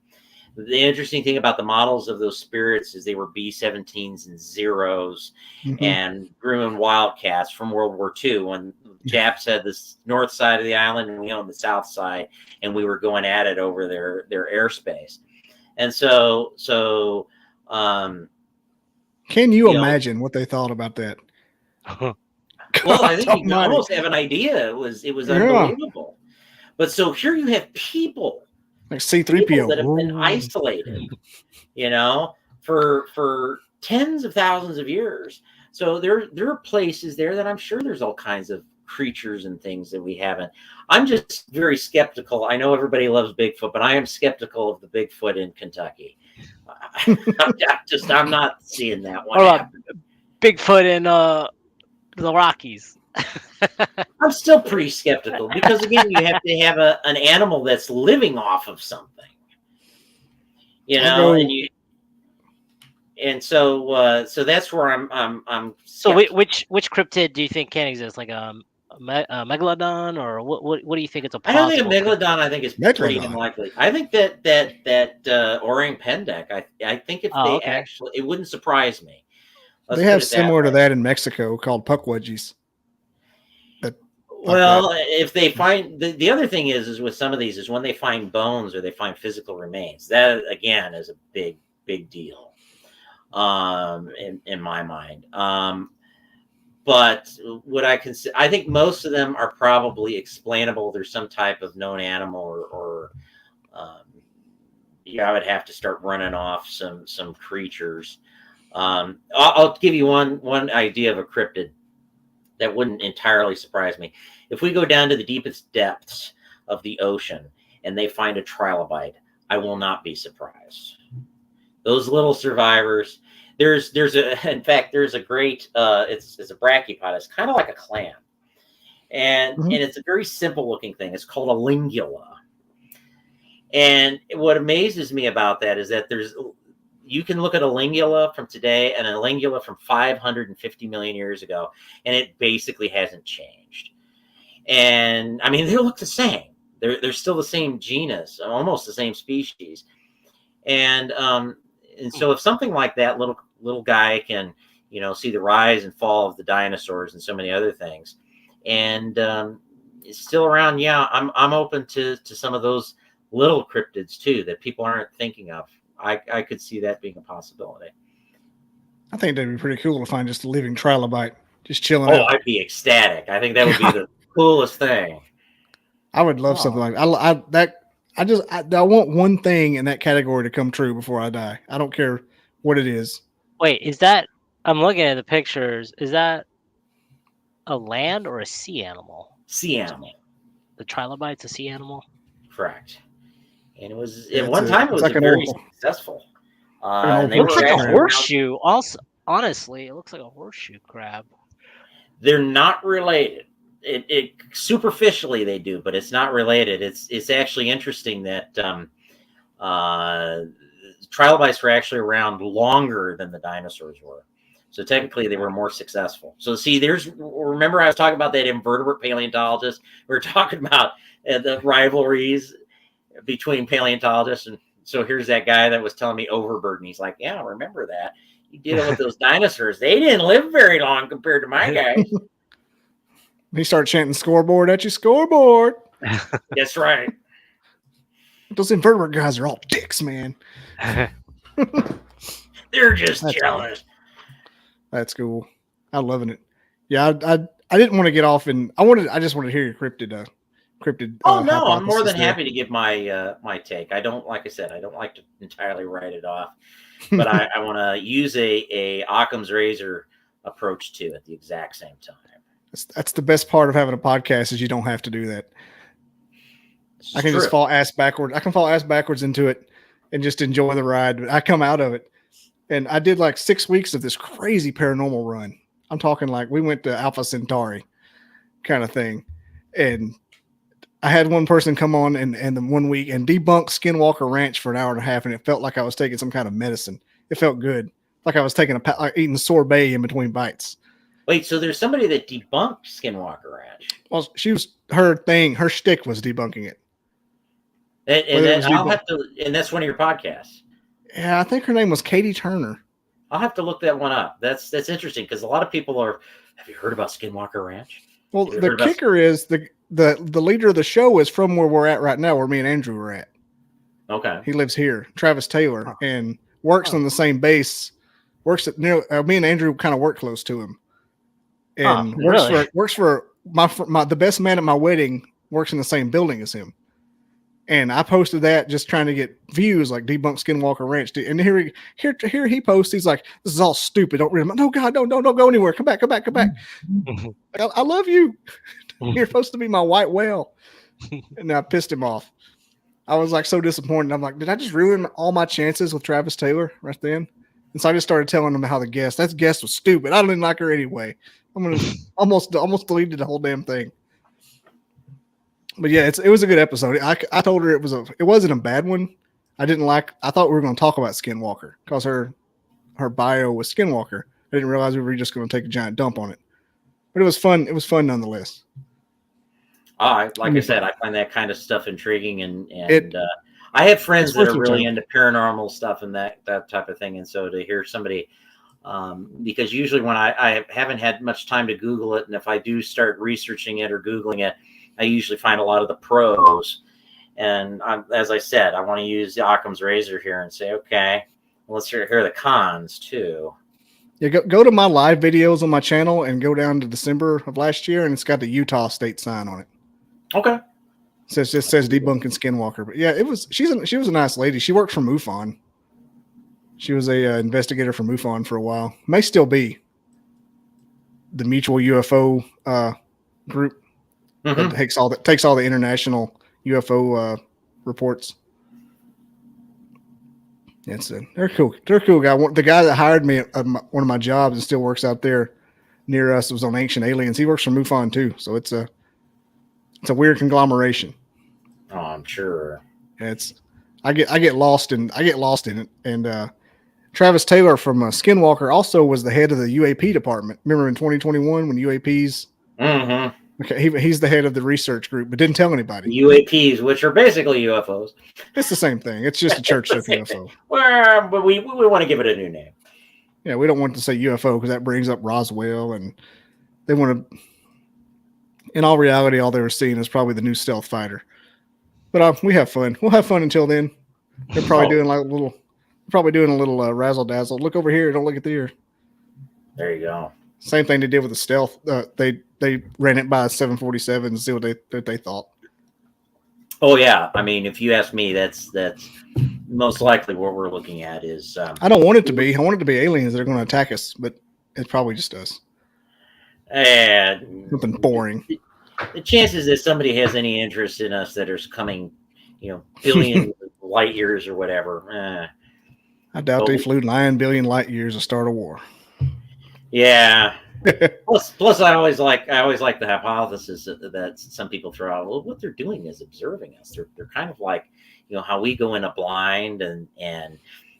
The interesting thing about the models of those spirits is they were B-17s and Zeros and Grumman Wildcats from World War II, when Japs had this north side of the island and we owned the south side, and we were going at it over their airspace. And so can you imagine what they thought about that? Well, I think you can almost have an idea. It was unbelievable. But so here you have people like C-3PO that have been isolated, for tens of thousands of years. So there are places there that I'm sure there's all kinds of creatures and things that we haven't. I'm just very skeptical. I know everybody loves Bigfoot, but I am skeptical of the Bigfoot in Kentucky. I'm not seeing that one happen. Bigfoot in the Rockies. I'm still pretty skeptical because, again, you have to have an animal that's living off of something, so that's where I'm. So which cryptid do you think can exist? Like a megalodon, or what do you think it's a possible? I don't think a megalodon. I think it's pretty unlikely. I think that orang pendek. I think if they actually, it wouldn't surprise me. They have similar to that in Mexico called puckwudgies. Well, if they find the other thing is with some of these is when they find bones or they find physical remains, that again is a big deal in my mind. But what I think most of them are probably explainable. There's some type of known animal or I would have to start running off some creatures. I'll give you one idea of a cryptid that wouldn't entirely surprise me. If we go down to the deepest depths of the ocean and they find a trilobite, I will not be surprised. Those little survivors. There's a great it's a brachipod. It's kind of like a clam, and it's a very simple looking thing. It's called a lingula. And what amazes me about that is that you can look at a lingula from today and a lingula from 550 million years ago, and it basically hasn't changed. And I mean, they look the same. They're still the same genus, almost the same species. And so if something like that little guy can, see the rise and fall of the dinosaurs and so many other things, and it's still around, I'm open to some of those little cryptids too that people aren't thinking of. I could see that being a possibility. I think that'd be pretty cool to find just a living trilobite just chilling out. I'd be ecstatic. I think that would be the coolest thing. I would love something like that. I want one thing in that category to come true before I die. I don't care what it is. Wait, is that? I'm looking at the pictures. Is that a land or a sea animal? Sea animal. The trilobite's a sea animal. Correct. And it was at one time it was very successful. It looks like a horseshoe. Also, honestly, it looks like a horseshoe crab. They're not related. It superficially they do, but it's not related. It's actually interesting that trilobites were actually around longer than the dinosaurs were. So technically they were more successful. So see, remember I was talking about that invertebrate paleontologist? We were talking about the rivalries between paleontologists. And so here's that guy that was telling me overburden. He's like, yeah, remember that. You deal with those dinosaurs. They didn't live very long compared to my guys. He started chanting scoreboard at you, scoreboard. That's right. Those invertebrate guys are all dicks, man. They're just jealous. That's cool. I'm loving it. Yeah, I didn't want to get off and I just wanted to hear your cryptid. Oh no, I'm more than happy to give my my take. I don't like to entirely write it off. but I want to use a Occam's razor approach to at the exact same time. That's the best part of having a podcast is you don't have to do that. I can just fall ass backwards. I can fall ass backwards into it and just enjoy the ride. But I come out of it, and I did like 6 weeks of this crazy paranormal run. I'm talking like we went to Alpha Centauri kind of thing, and I had one person come on and the 1 week and debunk Skinwalker Ranch for an hour and a half, and it felt like I was taking some kind of medicine. It felt good, like I was taking like eating sorbet in between bites. Wait, so there's somebody that debunked Skinwalker Ranch? Well, her shtick was debunking it. And that's one of your podcasts. Yeah, I think her name was Katie Turner. I'll have to look that one up. That's interesting because a lot of people are. Have you heard about Skinwalker Ranch? Well, the kicker is the leader of the show is from where we're at right now, where me and Andrew are at. Okay, he lives here, Travis Taylor, and works on the same base. Works at me and Andrew kind of work close to him, and works for the best man at my wedding. Works in the same building as him. And I posted that just trying to get views, like debunk Skinwalker Ranch. And here he posts. He's like, "This is all stupid. Don't read them." No, God, don't go anywhere. Come back. I love you. You're supposed to be my white whale. And I pissed him off. I was like so disappointed. I'm like, did I just ruin all my chances with Travis Taylor right then? And so I just started telling him how that guest was stupid. I didn't like her anyway. I'm gonna almost deleted the whole damn thing. But yeah, it was a good episode. I told her it wasn't a bad one. I thought we were going to talk about Skinwalker because her bio was Skinwalker. I didn't realize we were just going to take a giant dump on it. But it was fun. It was fun nonetheless. Like I said, I find that kind of stuff intriguing, and I have friends that are really into paranormal stuff and that type of thing. And so to hear somebody, because usually when I haven't had much time to Google it, and if I do start researching it or Googling it, I usually find a lot of the pros. And as I said, I want to use the Occam's razor here and say, okay, let's hear the cons too. Yeah, go to my live videos on my channel and go down to December of last year, and it's got the Utah state sign on it. Okay. So it just says debunking Skinwalker. But yeah, she was a nice lady. She worked for MUFON. She was a investigator for MUFON for a while. May still be. The Mutual UFO group. That takes all the international UFO reports. They're cool. They're a cool guy. The guy that hired me at one of my jobs and still works out there near us was on Ancient Aliens. He works for MUFON too. So it's a weird conglomeration. Oh, I'm sure. I get lost in it. And Travis Taylor from Skinwalker also was the head of the UAP department. Remember in 2021 when UAPs? Mm-hmm. Okay, he's the head of the research group, but didn't tell anybody. UAPs, which are basically UFOs. It's the same thing. It's just a church UFO. Well, but we want to give it a new name. Yeah, we don't want to say UFO because that brings up Roswell, and they want to. In all reality, all they were seeing is probably the new stealth fighter. But we have fun. We'll have fun until then. They're probably doing a little razzle dazzle. Look over here. Don't look at there. There you go. Same thing they did with the stealth. They ran it by a 747 and see what they thought. Oh yeah, I mean, if you ask me, that's most likely what we're looking at is. I don't want it to be. I want it to be aliens that are going to attack us, but it's probably just us. Something boring. The chances that somebody has any interest in us that is coming, billion light years or whatever. I doubt they flew 9 billion light years to start a war. Yeah. plus, I always like the hypothesis that some people throw out. Well, what they're doing is observing us. They're kind of like, how we go in a blind and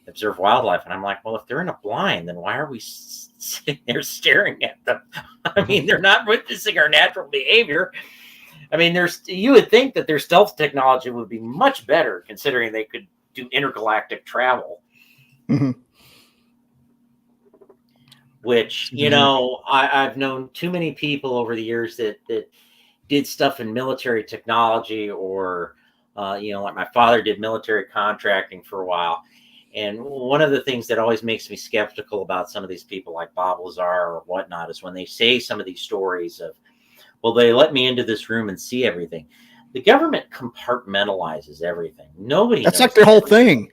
observe wildlife. And I'm like, well, if they're in a blind, then why are we sitting there staring at them? I mean, they're not witnessing our natural behavior. I mean, you would think that their stealth technology would be much better considering they could do intergalactic travel. Mm-hmm. Which, I've known too many people over the years that did stuff in military technology or, like my father did military contracting for a while. And one of the things that always makes me skeptical about some of these people like Bob Lazar or whatnot is when they say some of these stories of, well, they let me into this room and see everything. The government compartmentalizes everything. Nobody. That's like their whole thing.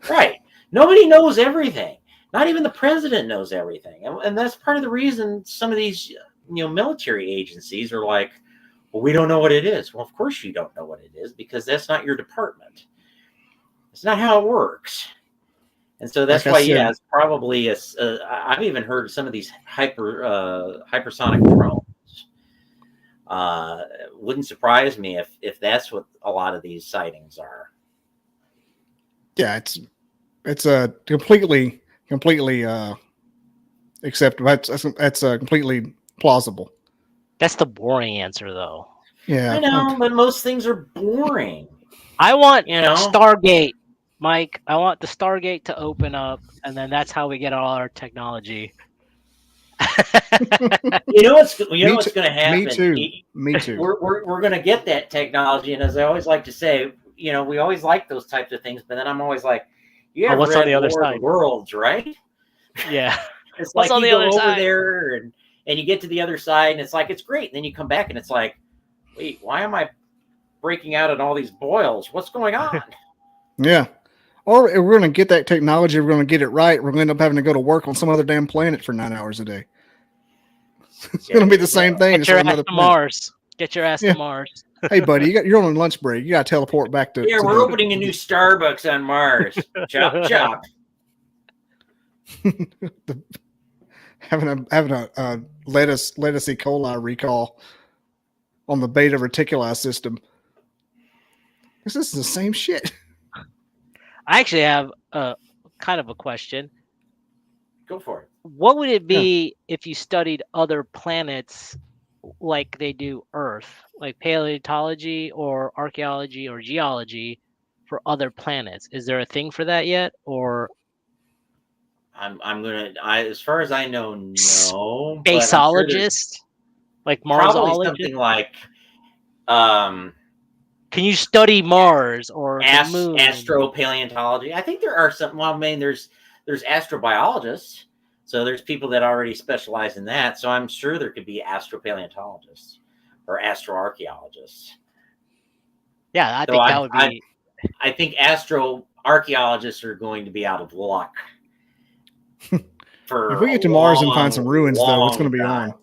Right. Nobody knows everything. Not even the president knows everything. And that's part of the reason some of these, military agencies are like, well, we don't know what it is. Well, of course you don't know what it is, because that's not your department. It's not how it works. And so that's why, it's probably I've even heard some of these hypersonic drones. Wouldn't surprise me if that's what a lot of these sightings are. Yeah, it's a completely acceptable. That's completely plausible. That's the boring answer, though. Yeah, I know, but most things are boring. I want Stargate, Mike. I want the Stargate to open up, and then that's how we get all our technology. You know what's going to happen? Me too. We're going to get that technology, and as I always like to say, we always like those types of things, but then I'm always like, you have what's on the other side? Worlds, right? Yeah. It's what's like on you the go other over side? there and you get to the other side, and it's like, it's great. And then you come back and it's like, wait, why am I breaking out in all these boils? What's going on? Yeah. Or if we're going to get that technology, we're going to get it right, we're going to end up having to go to work on some other damn planet for 9 hours a day. It's going to be the same thing. Get your ass to Mars. Get your ass to Mars. Hey, buddy, you're on lunch break. You got to teleport back to. Yeah, we're opening a new Starbucks on Mars. Chop, chop. Having a lettuce E. coli recall on the beta reticuli system. This is the same shit. I actually have a kind of a question. Go for it. What would it be if you studied other planets like they do Earth, like paleontology or archaeology or geology for other planets? Is there a thing for that yet, or? As far as I know, no. Spaceologist, like Marsologist, probably something like. Can you study Mars or the moon? Astropaleontology? I think there are some. Well, I mean, there's astrobiologists, so there's people that already specialize in that. So I'm sure there could be astropaleontologists or astroarchaeologists. Yeah, I think that would be. I think astroarchaeologists are going to be out of luck. If we get to Mars and find some ruins, though, it's going to be on.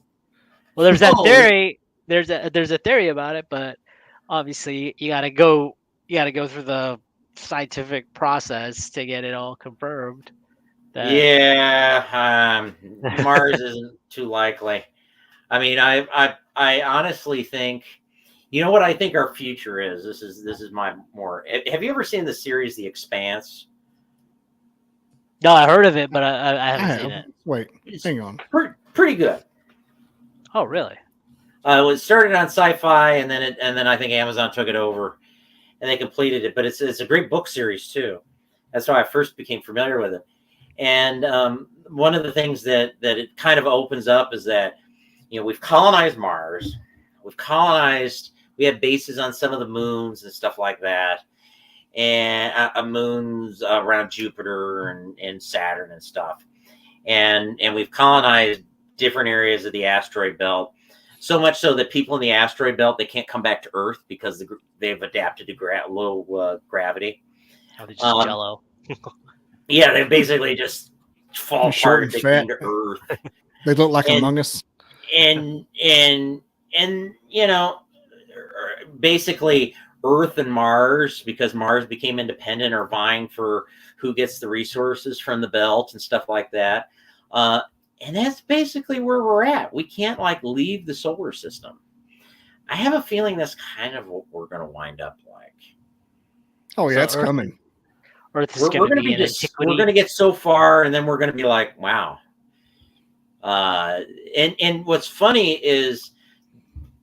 Well, there's that theory. There's a theory about it, but obviously you got to go through the scientific process to get it all confirmed. Mars isn't too likely. I mean, I honestly think, what I think our future is. This is my more. Have you ever seen the series The Expanse? No, I heard of it, but I haven't seen it. Wait, hang on. Pretty good. Oh, really? It started on Sci-Fi, and then I think Amazon took it over, and they completed it. But it's a great book series too. That's how I first became familiar with it. And one of the things that it kind of opens up is that we've colonized Mars, we have bases on some of the moons and stuff like that, and moons around Jupiter and Saturn and stuff, and we've colonized different areas of the asteroid belt. So much so that people in the asteroid belt, they can't come back to Earth because they've adapted to low gravity. Oh, they're just jello. Yeah, they basically just fall apart if they come to Earth. They look like Among Us. And basically Earth and Mars, because Mars became independent, are vying for who gets the resources from the belt and stuff like that. And that's basically where we're at. We can't leave the solar system. I have a feeling that's kind of what we're going to wind up like. Oh yeah, it's coming. Earth is going to be we're going to get so far, and then we're going to be like, wow. And what's funny is,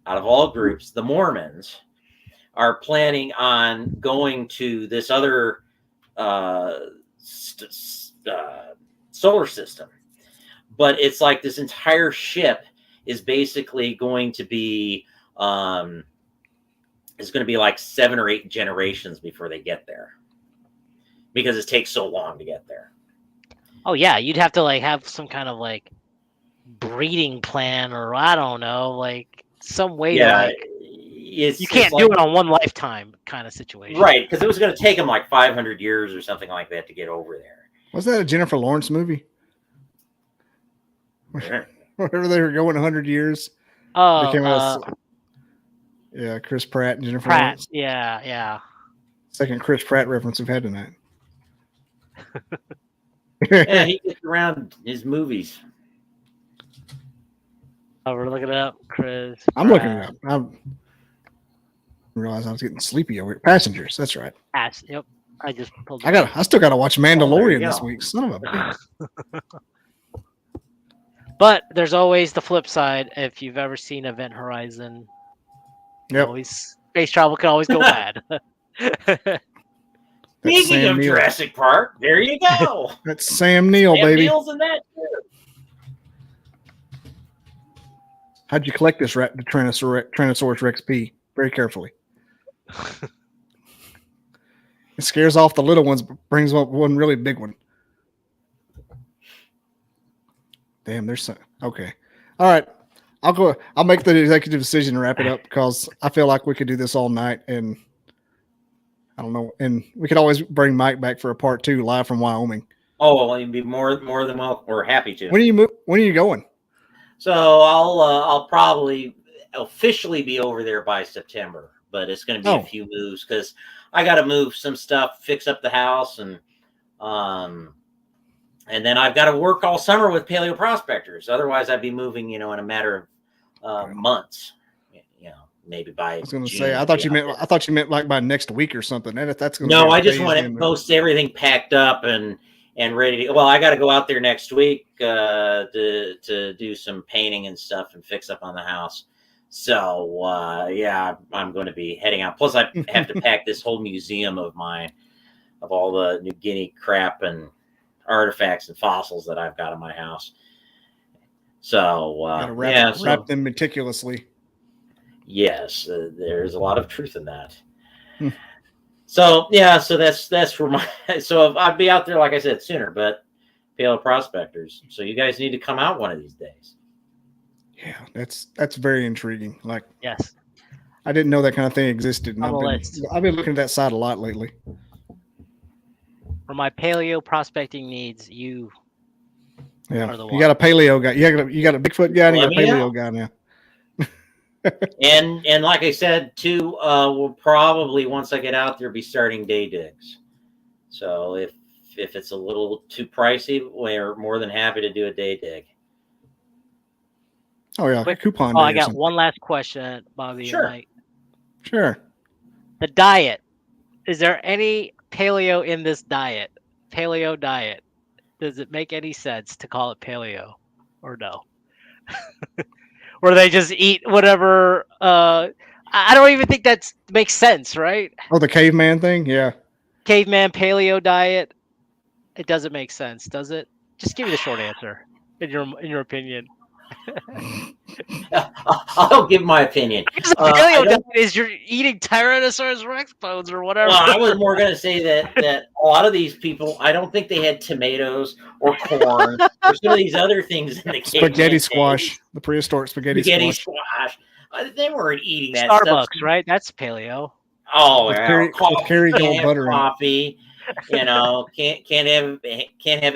out of all groups, the Mormons are planning on going to this other solar system. But it's like this entire ship is basically going to be like 7 or 8 generations before they get there, because it takes so long to get there. Oh yeah, you'd have to have some kind of breeding plan, or I don't know, some way to you can't do it on one lifetime kind of situation. Right, because it was going to take them 500 years or something like that to get over there. Was that a Jennifer Lawrence movie? Sure. Wherever they were going 100 years. Oh, yeah, Chris Pratt and Jennifer Pratt. Lawrence. Yeah. Second Chris Pratt reference we've had tonight. Yeah, he gets around his movies. Oh, we're looking it up, Chris. I'm looking it up. I realized I was getting sleepy over here. Passengers, that's right. Yep. I just pulled. I still got to watch Mandalorian this go. week. Son of a. But there's always the flip side. If you've ever seen Event Horizon, always space travel can always go bad. Speaking of Jurassic Park, there you go. That's Sam Neill, baby. Neill's in that too. How'd you collect this rat, the Tyrannosaurus Rex P? Very carefully. It scares off the little ones, but brings up one really big one. Damn, there's some. Okay. All right. I'll make the executive decision to wrap it up because I feel like we could do this all night, and I don't know. And we could always bring Mike back for a part 2 live from Wyoming. Oh, well, you'd be more than well. We're happy to. When are you going? So I'll probably officially be over there by September, but it's going to be a few moves because I got to move some stuff, fix up the house, and then I've got to work all summer with Paleo Prospectors. Otherwise, I'd be moving, in a matter of months. Maybe by. I was going to say, I thought you meant like by next week or something. And if that's going to no, I just want to post everything packed up and ready to. Well, I got to go out there next week to do some painting and stuff and fix up on the house. So yeah, I'm going to be heading out. Plus, I have to pack this whole museum of mine of all the New Guinea crap and artifacts and fossils that I've got in my house. So wrap them meticulously. Yes, there's a lot of truth in that. So yeah, so that's for my. So I'd be out there, like I said, sooner, but Paleo Prospectors. So you guys need to come out one of these days. Yeah, that's very intriguing. Like, yes, I didn't know that kind of thing existed. And I've been looking at that site a lot lately. For my paleo prospecting needs, you are the one. You got a paleo guy. You got a Bigfoot guy and you got a paleo guy now. and like I said too, we'll probably once I get out there be starting day digs. So if it's a little too pricey, we're more than happy to do a day dig. Oh yeah, coupon. I got one last question, Bobby. Sure. And Mike. Sure. The diet. Is there any paleo in this diet? Paleo diet. Does it make any sense to call it paleo, or no? Or they just eat whatever. I don't even think that makes sense, right? Oh, the caveman thing, yeah. Caveman paleo diet. It doesn't make sense, does it? Just give me the short answer. In your opinion. I'll give my opinion. Paleo diet is you're eating Tyrannosaurus Rex bones or whatever. Well, I was more going to say that a lot of these people, I don't think they had tomatoes or corn or some of these other things in the spaghetti squash, the prehistoric spaghetti squash. They weren't eating that Starbucks, stuff. right? That's paleo. Oh, Kerry Gold butter, coffee. Can't have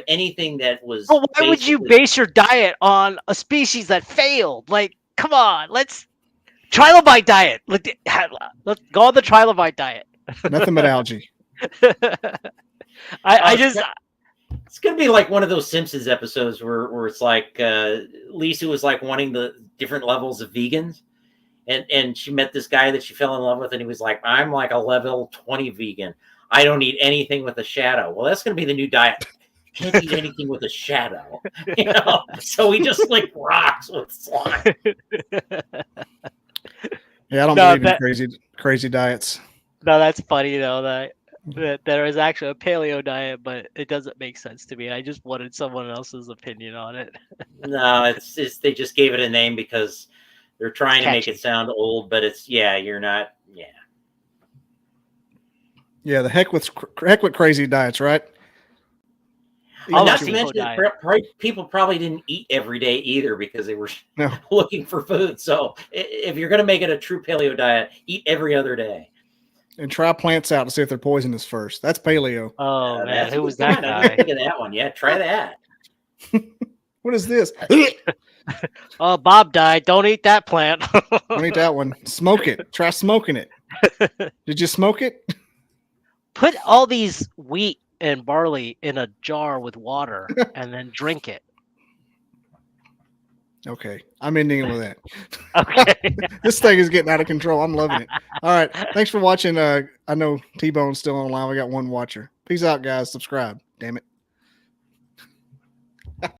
anything that was. Well, why would you base your diet on a species that failed? Like, come on, let's trilobite diet. Let's go on the trilobite diet. Nothing but algae. It's gonna be like one of those Simpsons episodes where it's like Lisa was like wanting the different levels of vegans, and she met this guy that she fell in love with, and he was like, I'm like a level 20 vegan. I don't eat anything with a shadow. Well, that's going to be the new diet. You can't eat anything with a shadow. So he just like rocks with slime. Yeah, I don't believe in crazy diets. No, that's funny though that there is actually a paleo diet, but it doesn't make sense to me. I just wanted someone else's opinion on it. No, it's they just gave it a name because they're trying to make it sound old, but you're not. Yeah. Yeah, the heck with crazy diets, right? Not to mention, people probably didn't eat every day either because they were looking for food. So if you're going to make it a true paleo diet, eat every other day. and try plants out to see if they're poisonous first. That's paleo. Oh man, that's who a was good that one. I guy? didn't think of that one. Yeah, try that. What is this? Oh, Bob died. Don't eat that plant. Don't eat that one. Smoke it. Try smoking it. Did you smoke it? Put all these wheat and barley in a jar with water and then drink it. Okay, I'm ending it with that. Okay. This thing is getting out of control. I'm loving it. All right, thanks for watching. I know T-Bone's still online. We got one watcher. Peace out, guys. Subscribe. Damn it.